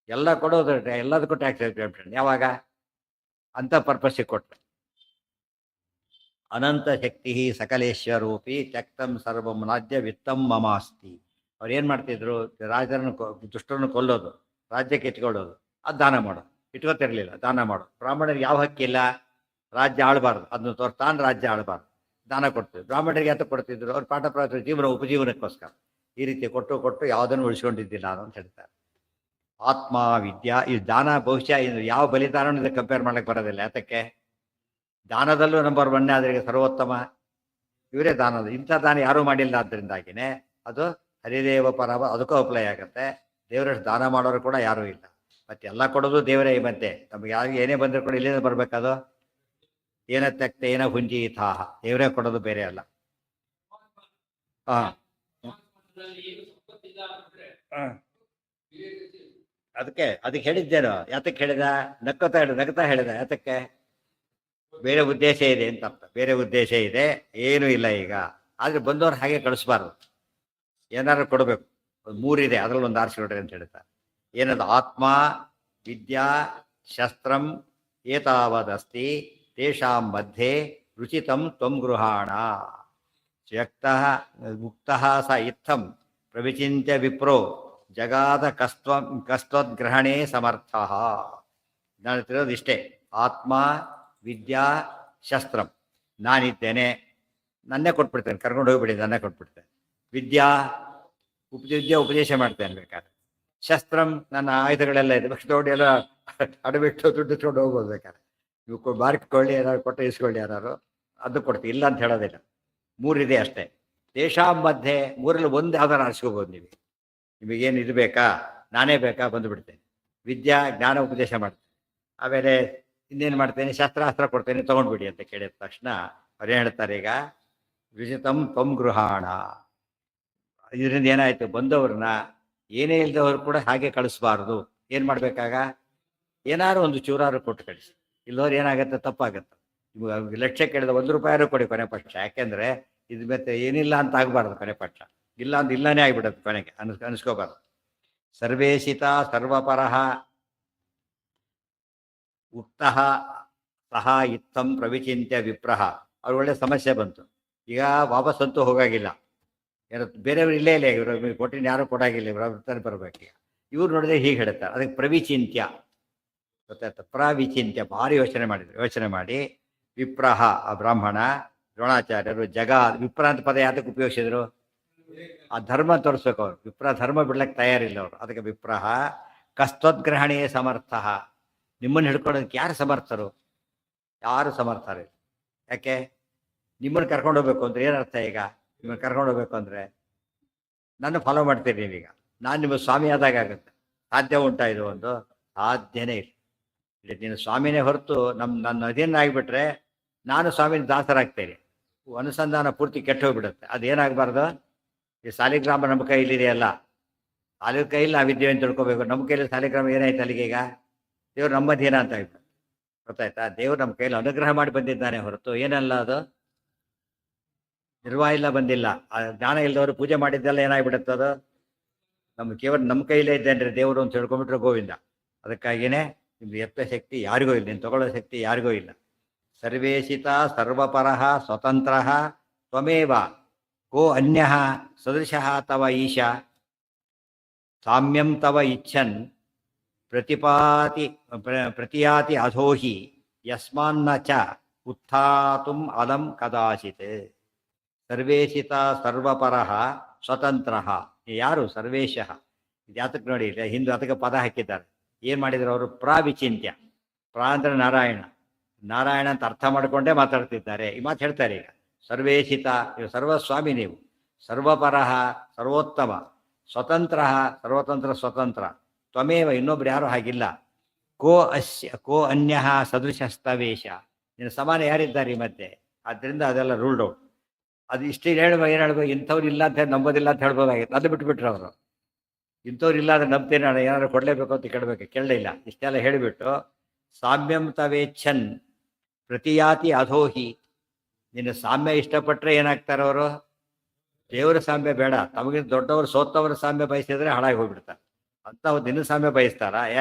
ಎಲ್ಲ ಕೊಡೋದು, ಎಲ್ಲದಕ್ಕೂ ಟ್ಯಾಕ್ಸ್ ಎಕ್ಸಾಮ್ಷನ್. ಯಾವಾಗ? ಅಂತ ಪರ್ಪಸ್ಸಿಗೆ ಕೊಟ್ಟರೆ. ಅನಂತ ಶಕ್ತಿ ಸಕಲೇಶ್ವರೂಪಿ ತ್ಯಕ್ತಂ ಸರ್ವಂ ನಾದ್ಯ ವಿತ್ತಂ ಮಮಾಸ್ತಿ. ಅವ್ರು ಏನು ಮಾಡ್ತಿದ್ರು? ರಾಜರನ್ನು ದುಷ್ಟರನ್ನು ಕೊಲ್ಲೋದು, ರಾಜ್ಯಕ್ಕೆ ಇಟ್ಕೊಳ್ಳೋದು, ಅದು ದಾನ ಮಾಡೋದು. ಇಟ್ಕೋತಿರ್ಲಿಲ್ಲ, ದಾನ ಮಾಡೋದು. ಬ್ರಾಹ್ಮಣರಿಗೆ ಯಾವ ಹಕ್ಕಿಲ್ಲ, ರಾಜ್ಯ ಆಳಬಾರ್ದು, ಅದನ್ನು ತಾನು ರಾಜ್ಯ ಆಳಬಾರ್ದು, ದಾನ ಕೊಡ್ತಿದ್ರು. ಬ್ರಾಹ್ಮಣರಿಗೆ ಯಾತ ಕೊಡ್ತಿದ್ರು? ಅವ್ರು ಪಾಠ ಉಪಜೀವನಕ್ಕೋಸ್ಕರ. ಈ ರೀತಿ ಕೊಟ್ಟು ಯಾವುದನ್ನು ಉಳಿಸ್ಕೊಂಡಿದ್ದಿಲ್ಲ ಅಂತ ಹೇಳ್ತಾರೆ. ಆತ್ಮ ವಿದ್ಯಾ, ಈ ದಾನ ಬಹುಶಃ ಇದು ಯಾವ ಬಲಿದಾನ ಕಂಪೇರ್ ಮಾಡಕ್ಕೆ ಬರೋದಿಲ್ಲ. ಯಾತಕ್ಕೆ? ದಾನದಲ್ಲೂ ನಂಬರ್ 1 ಆದ್ರೆ ಸರ್ವೋತ್ತಮ ಇವರೇ ದಾನದ. ಇಂಥ ದಾನ ಯಾರೂ ಮಾಡಿಲ್ಲ. ಆದ್ದರಿಂದಾಗಿನೇ ಅದು ಹರಿದೇವ ಪರವ, ಅದಕ್ಕೂ ಅಪ್ಲೈ ಆಗುತ್ತೆ. ದೇವರಷ್ಟು ದಾನ ಮಾಡೋರು ಕೂಡ ಯಾರೂ ಇಲ್ಲ. ಮತ್ತೆ ಎಲ್ಲ ಕೊಡೋದು ದೇವರೇ. ಈ ಮಧ್ಯೆ ನಮ್ಗೆ ಯಾರಿಗೆ ಏನೇ ಬಂದರೂ ಕೂಡ ಇಲ್ಲಿಂದ ಬರ್ಬೇಕದು. ಏನ ತೆಕ್ತ ಏನ ಹುಂಜೀತಾಹ, ದೇವರೇ ಕೊಡೋದು, ಬೇರೆ ಅಲ್ಲ. ಅದಕ್ಕೆ ಹೇಳಿದ್ದೇನು? ಯಾತಕ್ಕೆ ಹೇಳಿದ? ನಗ್ತಾ ಹೇಳಿದ. ಯಾತಕ್ಕೆ? ಬೇರೆ ಉದ್ದೇಶ ಇದೆ ಅಂತ ಅರ್ಥ. ಬೇರೆ ಉದ್ದೇಶ ಇದೆ, ಏನೂ ಇಲ್ಲ ಈಗ. ಆದ್ರೆ ಬಂದವ್ರು ಹಾಗೆ ಕಳಿಸ್ಬಾರ್ದು, ಏನಾದ್ರು ಕೊಡಬೇಕು. 3 ಇದೆ, ಅದರಲ್ಲಿ ಒಂದು ಆರಿಸಿಕೊಡ್ರಿ ಅಂತ ಹೇಳ್ತಾರೆ. ಏನದು? ಆತ್ಮ ವಿದ್ಯಾ ಶಸ್ತ್ರಂ ಏತಾವದಸ್ತಿ ತೇಷಾಂ ಮಧ್ಯೆ ರುಚಿತಂ ತ್ವಂ ಗೃಹಾಣ ತ್ಯಕ್ತಃ ಮುಕ್ತಃ ಸ ಇತ್ತಂ ಪ್ರವಿಚಿಂತ್ಯ ವಿಪ್ರೋ ಜಗಾದ ಕಸ್ತ್ವದ್ಗ್ರಹಣೇ ಸಮರ್ಥ. ನಾನು ತಿಳೋದು ಇಷ್ಟೇ. ಆತ್ಮ ವಿದ್ಯಾ ಶಸ್ತ್ರಂ, ನಾನಿದ್ದೇನೆ, ನನ್ನೇ ಕೊಟ್ಬಿಡ್ತೇನೆ, ಕರ್ಕೊಂಡು ಹೋಗ್ಬಿಡಿ, ನನ್ನೇ ಕೊಟ್ಬಿಡ್ತೇನೆ. ವಿದ್ಯಾ ಉಪದೇಶ ಮಾಡ್ತೇನೆ ಬೇಕಾದ್ರೆ. ಶಸ್ತ್ರಂ, ನನ್ನ ಆಯುಧಗಳೆಲ್ಲ ಇದೆ, ನೋಡಿ ಎಲ್ಲ ಅಡಬಿಟ್ಟು ದುಡ್ಡು ತೊಗೊಂಡು ಹೋಗ್ಬೋದು ಬೇಕಾದ್ರೆ. ನೀವು ಬಾರಿಕೊಳ್ಳಿ, ಏನಾದ್ರು ಕೊಟ್ಟು ಇಸ್ಕೊಳ್ಳಿ, ಯಾರು ಅದು ಕೊಡ್ತೀವಿ, ಇಲ್ಲ ಅಂತ ಹೇಳೋದಿಲ್ಲ. 3 ಇದೆ ಅಷ್ಟೇ. ದೇಶಾಂ ಮಧ್ಯೆ 3ರಲ್ಲಿ ಒಂದು ಯಾವ್ದಾರು ಆರಿಸ್ಕೋಬೋದು ನೀವು. ನಿಮಗೇನು ಇದು ಬೇಕಾ, ನಾನೇ ಬೇಕಾ, ಬಂದುಬಿಡ್ತೇನೆ. ವಿದ್ಯಾ ಜ್ಞಾನ ಉಪದೇಶ ಮಾಡ್ತೇನೆ. ಆಮೇಲೆ ಇನ್ನೇನು ಮಾಡ್ತೇನೆ? ಶಾಸ್ತ್ರ ಕೊಡ್ತೇನೆ, ತೊಗೊಂಡ್ಬಿಡಿ ಅಂತ ಕೇಳಿದ ತಕ್ಷಣ ಅವ್ರು ಹೇಳ್ತಾರೆ, ಈಗ ವಿಜಿತಂ ತ್ವಂ ಗೃಹಾಣ. ಇದರಿಂದ ಏನಾಯ್ತು? ಬಂದವ್ರನ್ನ ಏನೇ ಇಲ್ದವ್ರು ಕೂಡ ಹಾಗೆ ಕಳಿಸ್ಬಾರ್ದು. ಏನು ಮಾಡ್ಬೇಕಾಗ? ಏನಾದ್ರು ಒಂದು ಚೂರಾರು ಕೊಟ್ಟು ಕಳಿಸಿ. ಇಲ್ಲವ್ರು ಏನಾಗುತ್ತೆ? ತಪ್ಪಾಗತ್ತೆ. ನಿಮ್ಗೆ ಲಕ್ಷ ಕೇಳಿದ 1 ರೂಪಾಯಿ ಕೊಡಿ ಕೊನೆ ಪಕ್ಷ. ಯಾಕೆಂದ್ರೆ ಇದು ಮತ್ತೆ ಏನಿಲ್ಲ ಅಂತ ಆಗಬಾರ್ದು ಕೊನೆ ಪಕ್ಷ. ಇಲ್ಲ ಅಂತ ಇಲ್ಲನೇ ಆಗಿಬಿಡುತ್ತೆ ಕೊನೆಗೆ, ಅನಿಸ್ಕೋಬಾರ್ದು. ಸರ್ವೇಶಿತ ಸರ್ವಪರಃ ಉಕ್ತಃ ಸಹ ಇತ್ತಂ ಪ್ರವಿಚಿಂತ್ಯ ವಿಪ್ರಹ. ಅವ್ರು ಒಳ್ಳೆ ಸಮಸ್ಯೆ ಬಂತು. ಈಗ ವಾಪಸ್ಸಂತೂ ಹೋಗಾಗಿಲ್ಲ. ಯಾರು ಬೇರೆಯವ್ರು ಇಲ್ಲೇ ಇಲ್ಲ, ಇವರು ಕೊಟ್ಟಿನ ಯಾರು ಕೊಡಾಗಿಲ್ಲ, ಇವ್ರ ವೃತ್ತಲ್ಲಿ ಬರ್ಬೇಕೀಗ. ಇವ್ರು ನೋಡಿದ್ರೆ ಹೀಗೆ ಹೇಳ್ತಾರೆ. ಅದಕ್ಕೆ ಪ್ರವಿಚಿಂತ್ಯ ಗೊತ್ತಾಯ್ತು. ಪ್ರವಿಚಿಂತ್ಯ ಭಾರಿ ಯೋಚನೆ ಮಾಡಿ ವಿಪ್ರಹ, ಆ ಬ್ರಾಹ್ಮಣ ದ್ರೋಣಾಚಾರ್ಯರು ವಿಪ್ರ ಅಂತ ಪದ ಯಾತಕ್ಕೆ ಉಪಯೋಗಿಸಿದ್ರು? ಆ ಧರ್ಮ ತೋರಿಸ್ಬೇಕು ಅವ್ರು. ವಿಪ್ರ ಧರ್ಮ ಬಿಡ್ಲಕ್ಕೆ ತಯಾರಿಲ್ಲ ಅವರು. ಅದಕ್ಕೆ ವಿಪ್ರಹ ಕಸ್ತದ್ಗ್ರಹಣೇ ಸಮರ್ಥ. ನಿಮ್ಮನ್ನು ಹಿಡ್ಕೊಳ್ಳೋದಕ್ಕೆ ಯಾರು ಸಮರ್ಥರು? ಯಾರು ಸಮರ್ಥರು? ಯಾಕೆ? ನಿಮ್ಮನ್ನು ಕರ್ಕೊಂಡು ಹೋಗ್ಬೇಕು ಅಂದ್ರೆ ಏನರ್ಥ? ಈಗ ನಿಮ್ಮನ್ನು ಕರ್ಕೊಂಡು ಹೋಗ್ಬೇಕು ಅಂದ್ರೆ ನನ್ನ ಫಾಲೋ ಮಾಡ್ತೀರಿ ನೀವೀಗ, ನಾನು ನಿಮ್ಮ ಸ್ವಾಮಿ ಆದಾಗ ಆಗುತ್ತೆ. ಸಾಧ್ಯ ಉಂಟಾ ಇದು? ಒಂದು ಸಾಧ್ಯನೇ ಇಲ್ಲ. ಇಲ್ಲಿ ನೀನು ಸ್ವಾಮಿನೇ ಹೊರತು ನನ್ನ ಅಧೀನ ಆಗಿಬಿಟ್ರೆ ನಾನು ಸ್ವಾಮಿನ ದಾಸರಾಗ್ತೇನೆ. ಅನುಸಂಧಾನ ಪೂರ್ತಿ ಕೆಟ್ಟು ಹೋಗ್ಬಿಡುತ್ತೆ. ಅದೇನಾಗಬಾರ್ದು. ಈ ಸಾಲಿಗ್ರಾಮ ನಮ್ಮ ಕೈಲಿದೆಯಲ್ಲ, ಸಾಲಿ ಕೈಲಿ ನಾವು ವಿದ್ಯೆ ಅಂತ ತಿಳ್ಕೊಬೇಕು. ನಮ್ಮ ಕೈಲಿ ಸಾಲಿಗ್ರಾಮ ಏನಾಯ್ತು ಅಲ್ಲಿಗೆ? ಈಗ ದೇವ್ರು ನಮ್ಮ ಅಧೀನ ಅಂತ ಆಗ್ಬಿಟ್ಟು. ಗೊತ್ತಾಯ್ತಾ? ದೇವ್ರು ನಮ್ಮ ಕೈಲಿ ಅನುಗ್ರಹ ಮಾಡಿ ಬಂದಿದ್ದಾನೆ ಹೊರತು ಏನಲ್ಲ ಅದು ನಿರ್ವಾಹ ಇಲ್ಲ, ಬಂದಿಲ್ಲ. ಆ ಜ್ಞಾನ ಇಲ್ಲದವರು ಪೂಜೆ ಮಾಡಿದ್ದೆಲ್ಲ ಏನಾಗ್ಬಿಡುತ್ತೆ ಅದು? ಕೇವಲ ನಮ್ಮ ಕೈಲೇ ಇದ್ದೇನ್ರಿ ದೇವರು ಅಂತ ತಿಳ್ಕೊಂಡ್ಬಿಟ್ರೆ ಗೋವಿಂದ. ಅದಕ್ಕಾಗಿಯೇ ನಿಮ್ದು ಎತ್ತ ಶಕ್ತಿ ಯಾರಿಗೂ ಇಲ್ಲ, ನೀನು ತಗೊಳ್ಳೋ ಶಕ್ತಿ ಯಾರಿಗೂ ಇಲ್ಲ. ಸರ್ವೇಶಿತ ಸರ್ವಪರಃ ಸ್ವತಂತ್ರ ತ್ವಮೇವ ಕೋ ಅನ್ಯ ಸದೃಶಃ ತವ ಈಶಾ ಸಾಮ್ಯಂ ತವ ಇಚ್ಛನ್ ಪ್ರತಿಯಾತಿ ಅಧೋಹಿ ಯಸ್ಮಾನ್ನ ಚ ಉತ್ಥಾತುಂ ಅಲಂ ಕದಾಚಿತ್. ಸರ್ವೇಶಿತ ಸರ್ವಪರಃ ಸ್ವತಂತ್ರ. ಯಾರು ಸರ್ವೇಶಃ? ಇದು ಯಾತಕ್ಕೆ ನೋಡಿ, ಹಿಂದೂ ಅದಕ್ಕೆ ಪದ ಹಾಕಿದ್ದಾರೆ. ಏನು ಮಾಡಿದ್ರು ಅವರು? ಪ್ರಾವಿಚಿಂತ್ಯ. ಪ್ರಾ ಅಂದ್ರೆ ನಾರಾಯಣ, ನಾರಾಯಣ ಅಂತ ಅರ್ಥ ಮಾಡಿಕೊಂಡೇ ಮಾತಾಡ್ತಿದ್ದಾರೆ. ಈ ಮಾತು ಹೇಳ್ತಾರೆ. ಈಗ ಸರ್ವೇಶಿತ, ನೀವು ಸರ್ವಸ್ವಾಮಿ, ನೀವು ಸರ್ವಪರಃ ಸರ್ವೋತ್ತಮ, ಸ್ವತಂತ್ರ ಸರ್ವತಂತ್ರ ಸ್ವತಂತ್ರ, ತ್ವಮೇವ ಇನ್ನೊಬ್ರು ಯಾರು ಹಾಗಿಲ್ಲ. ಕೋ ಅನ್ಯ ಸದೃಶಸ್ತವೇಶ, ನಿನ್ನ ಸಮಾನ ಯಾರಿದ್ದಾರೆ ಮತ್ತೆ? ಆದ್ದರಿಂದ ಅದೆಲ್ಲ ರೂಲ್ಡ್ ಔಟ್. ಅದು ಇಷ್ಟೇ ಏನು ಹೇಳ್ಬೇಕು? ಇಂಥವ್ರು ಇಲ್ಲ ಅಂತ ನಂಬೋದಿಲ್ಲ ಅಂತ ಹೇಳ್ಬೋದಾಗಿತ್ತು, ಅದು ಬಿಟ್ಬಿಟ್ರು ಅವರು. ಇಂಥವ್ರು ಇಲ್ಲ ಅಂದ್ರೆ ನಂಬ್ತೇನೆ, ನಾನು ಏನಾದ್ರು ಕೊಡಲೇಬೇಕು ಅಂತ ಕೇಳಬೇಕು, ಕೇಳಲಿಲ್ಲ. ಇಷ್ಟೆಲ್ಲ ಹೇಳಿಬಿಟ್ಟು ಸಾಮ್ಯಂ ತವೇಚ್ಛನ್ ಪ್ರತಿಯಾತಿ ಅಧೋಹಿ, ನಿನ್ನ ಸಾಮ್ಯ ಇಷ್ಟಪಟ್ಟರೆ ಏನಾಗ್ತಾರೆ ಅವರು? ದೇವರ ಸಾಮ್ಯ ಬೇಡ, ತಮಗಿಂತ ದೊಡ್ಡವರು ಸೋತ್ತವರ ಸಾಮ್ಯ ಬಯಸಿದ್ರೆ ಹಾಳಾಗಿ ಹೋಗ್ಬಿಡ್ತಾರೆ. ಅಂತ ನಿನ್ನ ಸಾಮ್ಯ ಬಯಸ್ತಾರ?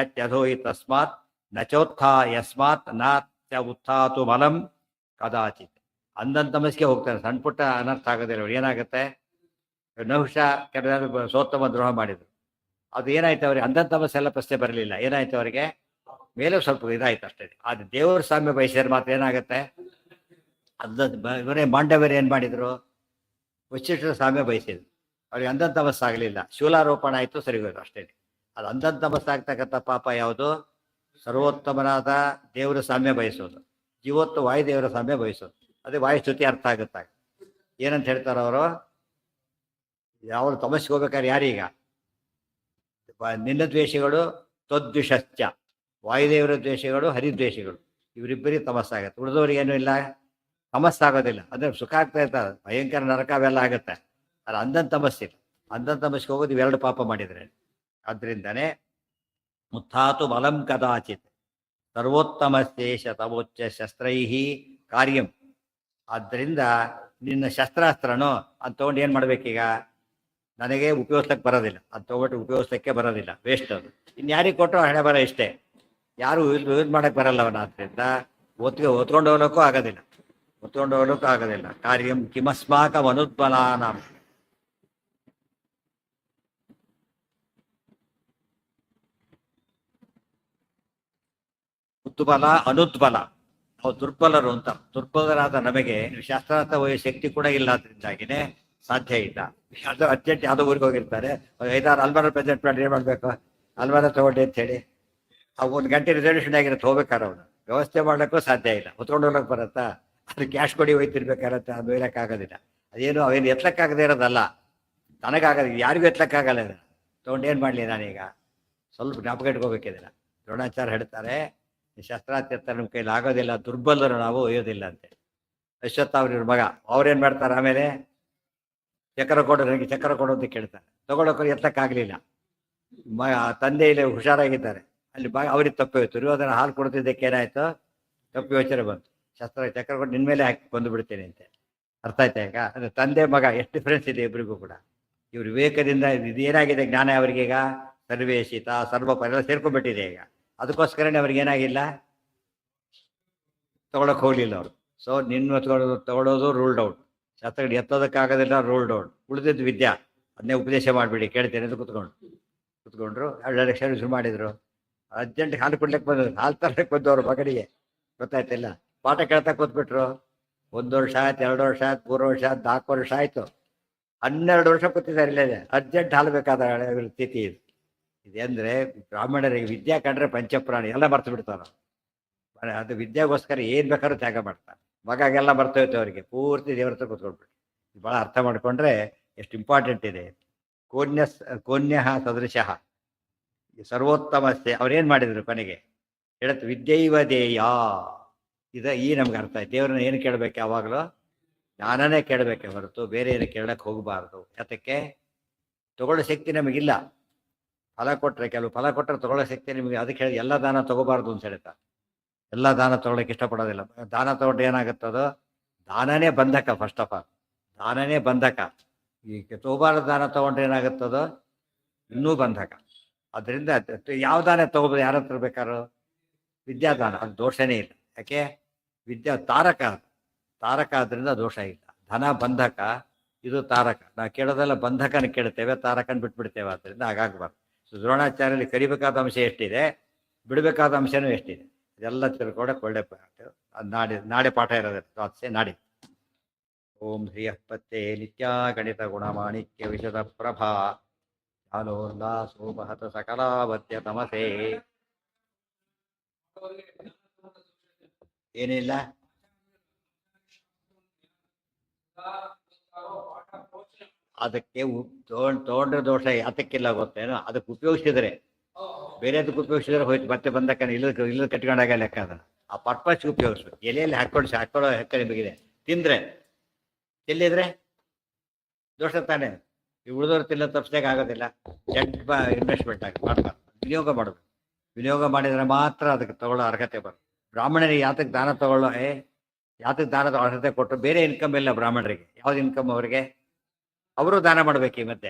ಅಧೋಹಿ ತಸ್ಮಾತ್ ನಚೋತ್ಥಾ ಯಸ್ಮಾತ್ ನ ಉತ್ಥಾತು ಮಲಂ ಕದಾಚಿತ್. ಅಂದಂತ ತಮಸ್ಗೆ ಹೋಗ್ತಾರೆ. ಸಣ್ಣ ಪುಟ್ಟ ಅನರ್ಥ ಆಗೋದಿಲ್ಲ. ಏನಾಗುತ್ತೆ? ನಹುಷ ಕೆಲವು ಸೋತ್ತಮ ದ್ರೋಹ ಮಾಡಿದ್ರು, ಅದು ಏನಾಯ್ತು ಅವ್ರಿಗೆ? ಅಂದಂತ ತಮಸ್ಸೆ ಎಲ್ಲ ಪ್ರಶ್ನೆ ಬರಲಿಲ್ಲ. ಏನಾಯ್ತು ಅವರಿಗೆ? ಮೇಲೆ ಸ್ವಲ್ಪ ಇದಾಯ್ತು ಅಷ್ಟೇ. ಅದು ದೇವರ ಸಾಮ್ಯ ಬಯಸಿದ್ರೆ ಮಾತ್ರ ಏನಾಗುತ್ತೆ? ಇವರೇ ಮಾಂಡವ್ಯರು ಏನು ಮಾಡಿದ್ರು? ವಶಿಷ್ಠರ ಸಾಮ್ಯ ಬಯಸಿದ್ರು, ಅವ್ರಿಗೆ ಅಂದಂತ ತಮಸ್ಸಾಗಲಿಲ್ಲ. ಶೂಲಾರೋಪಣ ಆಯಿತು, ಸರಿ ಹೋಯ್ತು ಅಷ್ಟೇ. ಅದು ಅಂದಂತ ತಮಸ್ಸಾಗ್ತಕ್ಕಂಥ ಪಾಪ ಯಾವುದು? ಸರ್ವೋತ್ತಮನಾದ ದೇವರ ಸಾಮ್ಯ ಬಯಸೋದು, ಜೀವೋತ್ತ ವಾಯುದೇವರ ಸಾಮ್ಯ ಬಯಸೋದು. ಅದೇ ವಾಯುಸ್ತುತಿ ಅರ್ಥ ಆಗುತ್ತಾಗ. ಏನಂತ ಹೇಳ್ತಾರೆ ಅವರು? ಯಾವಾಗ ತಮಸ್ಸಿಗೆ ಹೋಗ್ಬೇಕಾದ್ರೆ ಯಾರೀಗ? ನಿನ್ನ ದ್ವೇಷಗಳು ತ್ವದ್ವಿಷಶ್ಚ, ವಾಯುದೇವರ ದ್ವೇಷಗಳು ಹರಿದ್ವೇಷಗಳು, ಇವರಿಬ್ಬರಿಗೆ ತಮಸ್ಸಾಗತ್ತೆ. ಉಳಿದವ್ರಿಗೇನು ಇಲ್ಲ, ತಮಸ್ಸಾಗೋದಿಲ್ಲ. ಅಂದರೆ ಸುಖ ಆಗ್ತಾ ಇರ್ತಾರೆ, ಭಯಂಕರ ನರಕ ಅವೆಲ್ಲ ಆಗುತ್ತೆ. ಅದು ಅಂದನ್ ತಮಸ್ಸಿಲ್ಲ. ಅಂದನ್ ತಮಸ್ಸಿಗೆ ಹೋಗೋದು ಇವೆರಡು ಪಾಪ ಮಾಡಿದರೆ. ಆದ್ದರಿಂದನೇ ಉತ್ಥಾತು ಬಲಂ ಕದಾಚಿತ್ ಸರ್ವೋತ್ತಮಶೇಷ ತಮೋಚ್ಚ ಶಸ್ತ್ರೈಹಿ ಕಾರ್ಯಂ. ಆದ್ದರಿಂದ ನಿನ್ನ ಶಸ್ತ್ರಾಸ್ತ್ರನೋ ಅದು ತೊಗೊಂಡು ಏನು ಮಾಡ್ಬೇಕೀಗ? ನನಗೆ ಉಪಯೋಗಿಸ್ಲಿಕ್ಕೆ ಬರೋದಿಲ್ಲ, ಅದು ತೊಗೊಬಿಟ್ಟು ಉಪಯೋಗಿಸ್ಲಿಕ್ಕೆ ಬರೋದಿಲ್ಲ, ವೇಸ್ಟ್ ಅದು. ಇನ್ಯಾರಿಗೆ ಕೊಟ್ಟರು ಹಣೆ ಬರ ಇಷ್ಟೇ, ಯಾರು ಯೂಸ್ ಮಾಡಕ್ಕೆ ಬರಲ್ಲ ಅವನ. ಆದ್ದರಿಂದ ಹೊತ್ಕೊಂಡು ಹೋಗ್ಲಿಕ್ಕೂ ಆಗೋದಿಲ್ಲ. ಕಾರ್ಯಂ ಕಿಮಸ್ಮಾಕ ಅನುದ್ಬಲಾನಾಂ. ಉದ್ಬಲ ಅನುದ್ಬಲ, ನಾವು ದುರ್ಬಲರು ಅಂತ. ದುರ್ಬಲರಾದ ನಮಗೆ ಶಾಸ್ತ್ರಾರ್ಥ ಶಕ್ತಿ ಕೂಡ ಇಲ್ಲ, ಅದರಿಂದಾಗಿನೇ ಸಾಧ್ಯ ಇಲ್ಲ. ಅದು ಅರ್ಜೆಂಟ್ ಯಾವುದೋ ಊರಿಗೆ ಹೋಗಿರ್ತಾರೆ, 5-6 ಅಲ್ಮಾರ ಪ್ರೆಸೆಂಟ್ ಮಾಡಿ ಏನು ಮಾಡಬೇಕು? ಅಲ್ಮಾರ ತಗೊಂಡು ಅಂತ ಹೇಳಿ ಆ 1 ಗಂಟೆ ರಿಸರ್ವೇಷನ್ ಆಗಿರುತ್ತೆ, ಹೋಗ್ಬೇಕಾರೆ ಅವನು ವ್ಯವಸ್ಥೆ ಮಾಡ್ಲಿಕ್ಕೂ ಸಾಧ್ಯ ಇಲ್ಲ. ಹೊತ್ಕೊಂಡು ಹೋಗ್ಲಿಕ್ಕೆ ಬರುತ್ತಾ? ಅದು ಕ್ಯಾಶ್ ಕೊಡಿ ಹೋಯ್ತಿರ್ಬೇಕಾಗತ್ತೆ, ಅದು ಒಯ್ಯಕ್ಕಾಗೋದಿಲ್ಲ. ಅವೇನು ಎತ್ತಕ್ಕಾಗದೇ ಇರೋದಲ್ಲ, ನನಗಾಗೋದಿಲ್ಲ, ಯಾರಿಗೂ ಎತ್ತಕ್ಕಾಗಲ್ಲ. ತೊಗೊಂಡು ಏನು ಮಾಡಲಿ ನಾನೀಗ? ಸ್ವಲ್ಪ ಜ್ಞಾಪಕ ಇಟ್ಕೋಬೇಕಿಲ್ಲ. ದ್ರೋಣಾಚಾರ್ಯ ಹೇಳ್ತಾರೆ, ಶಸ್ತ್ರಾತ್ಯರ್ಥ ನಮ್ಮ ಕೈಲಿ ಆಗೋದಿಲ್ಲ, ದುರ್ಬಲರು ನಾವು, ಒಯ್ಯೋದಿಲ್ಲ ಅಂತೇಳಿ. ಅಶ್ವತ್ಥಾವ್ರ ಮಗ ಅವ್ರೇನು ಮಾಡ್ತಾರೆ? ಆಮೇಲೆ ಚಕ್ರ ಕೊಡು, ನನಗೆ ಚಕ್ರ ಕೊಡು ಅಂತ ಕೇಳ್ತಾರೆ. ತಗೊಳಕ್ಕೆ ಎತ್ತಕ್ಕಾಗಲಿಲ್ಲ. ತಂದೆ ಇಲ್ಲಿ ಹುಷಾರಾಗಿದ್ದಾರೆ, ಅಲ್ಲಿ ಅವ್ರಿಗೆ ತಪ್ಪು ಹೋಯ್ತು. ದುರ್ಯೋಧನ ಹಾಲು ಕೊಡ್ತಿದ್ದಕ್ಕೆ ಏನಾಯ್ತು? ತಪ್ಪು ಯೋಚನೆ ಬಂತು. ಚಕ್ರ ಕೊಟ್ಟು ನಿನ್ನ ಮೇಲೆ ಹಾಕಿ ಬಂದು ಬಿಡ್ತೇನೆ ಅಂತ. ಅರ್ಥ ಆಯ್ತಾ ಈಗ? ಅಂದರೆ ತಂದೆ ಮಗ ಎಷ್ಟು ಡಿಫ್ರೆನ್ಸ್ ಇದೆ ಇಬ್ಬರಿಗೂ ಕೂಡ. ಇವ್ರ ವಿವೇಕದಿಂದ ಇದೇನಾಗಿದೆ ಜ್ಞಾನ ಅವರಿಗೀಗ? ಸರ್ವೇಶಿತ ಸರ್ವಪರ ಸೇರ್ಕೊಂಡ್ಬಿಟ್ಟಿದೆ ಈಗ. ಅದಕ್ಕೋಸ್ಕರನೇ ಅವ್ರಿಗೆ ಏನಾಗಿಲ್ಲ, ತಗೊಳಕ್ ಹೋಗ್ಲಿಲ್ಲ ಅವರು. ಸೊ ನಿನ್ನ ತಗೊಳ್ಳೋದು ರೂಲ್ಡ್ ಔಟ್. ಶಾಸ್ತ್ರಗಳು ಎತ್ತೋದಕ್ಕಾಗೋದಿಲ್ಲ, ರೂಲ್ಡ್ ಔಟ್. ಉಳಿದಿದ್ದು ವಿದ್ಯಾ, ಅದನ್ನೇ ಉಪದೇಶ ಮಾಡಿಬಿಡಿ, ಕೇಳ್ತೇನೆ ಅಂತ ಕುತ್ಕೊಂಡ್ರು. 2 ಲಕ್ಷ ಶುರು ಮಾಡಿದ್ರು. ಅರ್ಜೆಂಟ್ ಹಾಲು ಕೊಡ್ಲಿಕ್ಕೆ ಬಂದ್ರು, ಹಾಲು ತರಲಿಕ್ಕೆ ಬಂದವರು ಮಗನಿಗೆ. ಗೊತ್ತಾಯ್ತಿಲ್ಲ, ಪಾಠ ಕೇಳ್ತಾ ಕೂತ್ಬಿಟ್ರು. 1 ವರ್ಷ ಆಯ್ತು, 2 ವರ್ಷ ಆಯ್ತು, 3 ವರ್ಷ ಆಯ್ತು, 4 ವರ್ಷ ಆಯ್ತು. 12 ವರ್ಷ ಕೂತಿದ್ದಾರೆ ಇಲ್ಲೇ, ಅರ್ಜೆಂಟ್ ಹಾಲ್ಬೇಕಾದ ಸ್ಥಿತಿ ಇದು. ಇದಂದ್ರೆ ಬ್ರಾಹ್ಮಣರಿಗೆ ವಿದ್ಯಾ ಕಂಡ್ರೆ ಪಂಚಪ್ರಾಣಿ ಎಲ್ಲ ಮರ್ತು ಬಿಡ್ತಾರ. ಅದು ವಿದ್ಯಾಗೋಸ್ಕರ ಏನ್ ಬೇಕಾದ್ರೂ ತ್ಯಾಗ ಮಾಡ್ತಾರೆ. ಮಗಾಗೆಲ್ಲ ಬರ್ತೋಯ್ತು ಅವರಿಗೆ, ಪೂರ್ತಿ ದೇವ್ರ ಹತ್ರ ಕೂತ್ಕೊಳ್ಬಿಟ್ಟು. ಬಹಳ ಅರ್ಥ ಮಾಡ್ಕೊಂಡ್ರೆ ಎಷ್ಟು ಇಂಪಾರ್ಟೆಂಟ್ ಇದೆ. ಕೋನ್ಯ ಕೋನ್ಯ ಸದೃಶಃ ಸರ್ವೋತ್ತಮಸ್ತೆ. ಅವ್ರೇನ್ ಮಾಡಿದ್ರು ಕೊನೆಗೆ ಹೇಳತ್ ವಿದ್ಯೈವ ದೇಯ. ಈ ನಮ್ಗೆ ಅರ್ಥ ಆಯ್ತು. ದೇವ್ರನ್ನ ಏನು ಕೇಳಬೇಕು ಯಾವಾಗಲೂ? ಜ್ಞಾನನೇ ಕೇಳಬೇಕೆ ಹೊರತು ಬೇರೆ ಏನು ಕೇಳಕ್ಕೆ ಹೋಗಬಾರ್ದು. ಯಾತಕ್ಕೆ? ತಗೊಳ್ಳೋ ಶಕ್ತಿ ನಮಗಿಲ್ಲ. ಫಲ ಕೊಟ್ರೆ, ಕೆಲವು ಫಲ ಕೊಟ್ಟರೆ ತಗೊಳ್ಳೋ ಶಕ್ತಿ ನಿಮಗೆ. ಅದಕ್ಕೆ ಹೇಳಿ ಎಲ್ಲ ದಾನ ತಗೋಬಾರ್ದು ಅಂತ ಹೇಳ್ತಾ. ಎಲ್ಲ ದಾನ ತಗೊಳಕ್ಕೆ ಇಷ್ಟಪಡೋದಿಲ್ಲ. ದಾನ ತಗೊಂಡು ಏನಾಗುತ್ತದೋ, ದಾನನೇ ಬಂಧಕ. ಫಸ್ಟ್ ಆಫ್ ಆಲ್ ದಾನನೇ ಬಂಧಕ. ಈಗ ತಗೋಬಾರ್ದು ದಾನ ತಗೊಂಡ್ರೆ ಏನಾಗುತ್ತದೋ, ಇನ್ನೂ ಬಂಧಕ. ಅದರಿಂದ ಯಾವ ದಾನ ತಗೋಬೋದು? ಯಾರ ಹತ್ರ ಬೇಕಾದ್ರು ವಿದ್ಯಾದಾನ, ಅದು ದೋಷನೇ ಇಲ್ಲ. ಯಾಕೆ? ವಿದ್ಯಾ ತಾರಕ, ತಾರಕ ಆದ್ರಿಂದ ದೋಷ ಇಲ್ಲ. ಧನ ಬಂಧಕ, ಇದು ತಾರಕ. ನಾವು ಕೇಳೋದೆಲ್ಲ ಬಂಧಕನ ಕೇಳ್ತೇವೆ, ತಾರಕನ ಬಿಟ್ಬಿಡ್ತೇವೆ. ಆದ್ದರಿಂದ ಹಾಗಾಗ್ಬಾರ್ದು. ದ್ರೋಣಾಚಾರ್ಯಲ್ಲಿ ಕರಿಬೇಕಾದ ಅಂಶ ಎಷ್ಟಿದೆ, ಬಿಡಬೇಕಾದ ಅಂಶನೂ ಎಷ್ಟಿದೆ, ಇದೆಲ್ಲ ತಿಳ್ಕೊಡಕ್ಕೆ ಒಳ್ಳೆ ನಾಳೆ ಪಾಠ ಇರೋದು ದ್ವಾದಶೆ ನಾಡಿ. ಓಂ ಶ್ರೀಯಃಪತ್ತೆ ನಿತ್ಯ ಗಣಿತ ಗುಣಮಾಣಿಕ್ಯ ವಿಶದ ಪ್ರಭಾ ಜ್ಞಾನೋಲ್ಲಾಸೋಪಹತ ಸಕಲಾವತ್ಯ ತಮಸೆ. ಏನಿಲ್ಲ, ಅದಕ್ಕೆ ತಗೊಂಡ್ರೆ ದೋಷ ಯಾತಕ್ಕಿಲ್ಲ ಗೊತ್ತೇನೋ? ಅದಕ್ಕೆ ಉಪಯೋಗಿಸಿದ್ರೆ, ಬೇರೆ ಅದಕ್ಕೆ ಉಪಯೋಗಿಸಿದ್ರೆ ಹೋಯ್ತು. ಮತ್ತೆ ಬಂದಕ್ಕ ಇಲ್ಲದ ಕಟ್ಕೊಂಡಾಗ ಲೆಕ್ಕ. ಅದನ್ನು ಆ ಪರ್ಪಸ್ ಉಪಯೋಗಿಸ್ಬೇಕು. ಎಲೆಯಲ್ಲಿ ಹಾಕೊಳ್ಳೋ ಹೆಕ್ಕ ನಿಮಗಿದೆ. ತಿಂದ್ರೆ ಚೆಲ್ಲಿದ್ರೆ ದೋಷ ತಾನೇ. ಈ ಉಳಿದವ್ರು ತಿನ್ನೋ ತಪ್ಪಿಸ್ದಾಗ ಆಗೋದಿಲ್ಲ. ಇನ್ವೆಸ್ಟ್ಮೆಂಟ್ ಆಗಿ ಮಾಡ್ಬಾರ್ದು, ವಿನಿಯೋಗ ಮಾಡಬೇಕು. ವಿನಿಯೋಗ ಮಾಡಿದರೆ ಮಾತ್ರ ಅದಕ್ಕೆ ತಗೊಳ್ಳೋ ಅರ್ಹತೆ ಬರುತ್ತೆ. ಬ್ರಾಹ್ಮಣರಿಗೆ ಯಾತಕ್ಕೆ ದಾನ ತಗೊಳ್ಳೋ ಯಾತಕ್ಕೆ ದಾನದ ಅರ್ಹತೆ ಕೊಟ್ಟರು? ಬೇರೆ ಇನ್ಕಮ್ ಇಲ್ಲ ಬ್ರಾಹ್ಮಣರಿಗೆ. ಯಾವ್ದು ಇನ್ಕಮ್ ಅವರಿಗೆ? ಅವರು ದಾನ ಮಾಡ್ಬೇಕು. ಈ ಮತ್ತೆ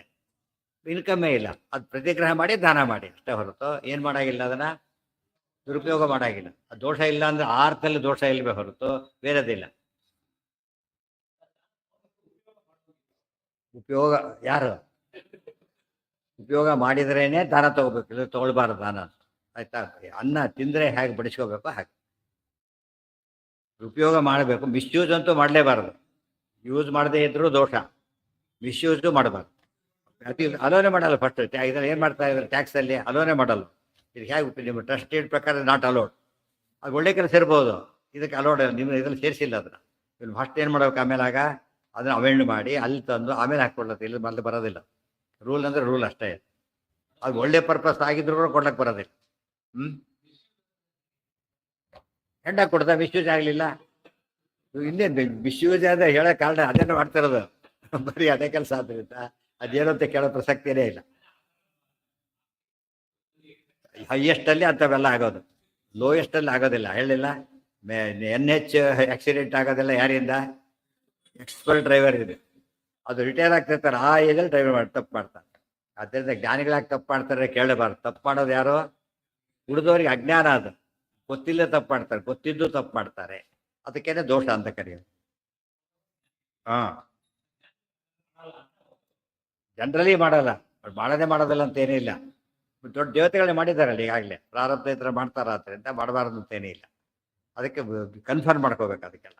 ಇನ್ಕಮ್ಮೇ ಇಲ್ಲ. ಅದು ಪ್ರತಿಗ್ರಹ ಮಾಡಿ ದಾನ ಮಾಡಿ ಅಷ್ಟೇ ಹೊರತು ಏನು ಮಾಡಾಗಿಲ್ಲ, ಅದನ್ನ ದುರುಪಯೋಗ ಮಾಡಾಗಿಲ್ಲ. ಅದು ದೋಷ ಇಲ್ಲ ಅಂದ್ರೆ ಆ ಅರ್ಥದಲ್ಲಿ ದೋಷ ಇಲ್ಲವೇ ಹೊರತು ಬೇರೆದಿಲ್ಲ. ಉಪಯೋಗ ಯಾರು ಉಪಯೋಗ ಮಾಡಿದ್ರೇನೆ ದಾನ ತಗೋಬೇಕು, ಇಲ್ಲ ತಗೊಳ್ಬಾರ್ದು ದಾನ. ಆಯ್ತಾ? ಅನ್ನ ತಿಂದ್ರೆ ಹೇಗೆ ಬಡಿಸ್ಕೋಬೇಕು ಹಾಗೆ ಉಪಯೋಗ ಮಾಡಬೇಕು. ಮಿಸ್ಯೂಸ್ ಅಂತೂ ಮಾಡಲೇಬಾರದು. ಯೂಸ್ ಮಾಡದೇ ಇದ್ರೂ ದೋಷ, ಮಿಸ್ಯೂಸ್ಡು ಮಾಡಬಾರ್ದು. ಅತಿ ಅಲೋನೆ ಮಾಡಲ್ಲ. ಫಸ್ಟ್ ಇದನ್ನು ಏನು ಮಾಡ್ತಾ ಇದ್ದಾರೆ ಟ್ಯಾಕ್ಸಲ್ಲಿ? ಅಲೋನೆ ಮಾಡಲ್ಲ. ಇದು ಹೇಗೆ ನಿಮ್ಮ ಟ್ರಸ್ಟೆಡ್ ಪ್ರಕಾರ ನಾಟ್ ಅಲೋಡ್. ಅದು ಒಳ್ಳೆ ಕೆಲಸ ಇರ್ಬೋದು, ಇದಕ್ಕೆ ಅಲೋಡ್ ನಿಮ್ಮ ಇದ್ರಲ್ಲಿ ಸೇರಿಸಿಲ್ಲ. ಅದನ್ನು ಇಲ್ಲಿ ಫಸ್ಟ್ ಏನು ಮಾಡ್ಬೇಕು? ಆಮೇಲೆ ಅದನ್ನು ಅಮೆಂಡ್ ಮಾಡಿ ಅಲ್ಲಿ ತಂದು ಆಮೇಲೆ ಹಾಕ್ಕೊಡ್ಲತ್ತೆ. ಇಲ್ಲಿ ಮೊದಲು ಬರೋದಿಲ್ಲ. ರೂಲ್ ಅಂದರೆ ರೂಲ್ ಅಷ್ಟೇ. ಅದು ಒಳ್ಳೆ ಪರ್ಪಸ್ ಆಗಿದ್ರು ಕೂಡ ಕೊಡ್ಲಕ್ಕೆ ಬರೋದಿಲ್ಲ. ಹೆಂಡ ಕೊಡ್ತಾ ಮಿಸ್ಯೂಸ್ ಆಗಲಿಲ್ಲ. ಇನ್ನೇನು ಮಿಸ್ಯೂಸ್ ಆದ ಹೇಳೋ ಕಾರಣ ಅದೇನು ಮಾಡ್ತಿರೋದು, ಬರೀ ಅದೇ ಕೆಲಸ. ಆದ್ದರಿಂದ ಅದೇನಂತ ಕೇಳೋ ಪ್ರಸಕ್ತಿಯೇ ಇಲ್ಲ. ಹೈಯೆಸ್ಟಲ್ಲಿ ಅಂಥವೆಲ್ಲ ಆಗೋದು, ಲೋಯೆಸ್ಟಲ್ಲಿ ಆಗೋದಿಲ್ಲ. ಹೇಳಿಲ್ಲ NH ಆಕ್ಸಿಡೆಂಟ್ ಆಗೋದಿಲ್ಲ ಯಾರಿಂದ? ಎಕ್ಸ್ಪರ್ಟ್ ಡ್ರೈವರ್ ಇದೆ. ಅದು ರಿಟೈರ್ ಆಗ್ತಿರ್ತಾರೆ, ಆ ಏಜಲ್ಲಿ ಡ್ರೈವರ್ ತಪ್ಪು ಮಾಡ್ತಾರೆ. ಆದ್ದರಿಂದ ಜ್ಞಾನಿಗಳಾಗಿ ತಪ್ಪು ಮಾಡ್ತಾರೆ ಕೇಳಬಾರ್ದು. ತಪ್ಪು ಮಾಡೋದು ಯಾರು? ಉಳಿದವರಿಗೆ ಅಜ್ಞಾನ. ಅದು ಗೊತ್ತಿಲ್ಲ ತಪ್ಪು ಮಾಡ್ತಾರೆ, ಗೊತ್ತಿದ್ದು ತಪ್ಪು ಮಾಡ್ತಾರೆ. ಅದಕ್ಕೇನೆ ದೋಷ ಅಂತ ಕರೆಯೋದು. ಜನರಲಿ ಮಾಡಲ್ಲ, ಮಾಡದೇ ಮಾಡೋದಿಲ್ಲ ಅಂತ ಏನೇ ಇಲ್ಲ. ದೊಡ್ಡ ದೇವತೆಗಳೇ ಮಾಡಿದಾರಲ್ಲ ಈಗಾಗಲೇ. ಪ್ರಾರಬ್ಧ ಇದ್ರೆ ಮಾಡ್ತಾರ, ಆದ್ದರಿಂದ ಮಾಡಬಾರ್ದು ಅಂತೇನೇ ಇಲ್ಲ. ಅದಕ್ಕೆ ಕನ್ಫರ್ಮ್ ಮಾಡ್ಕೋಬೇಕು ಅದಕ್ಕೆಲ್ಲ.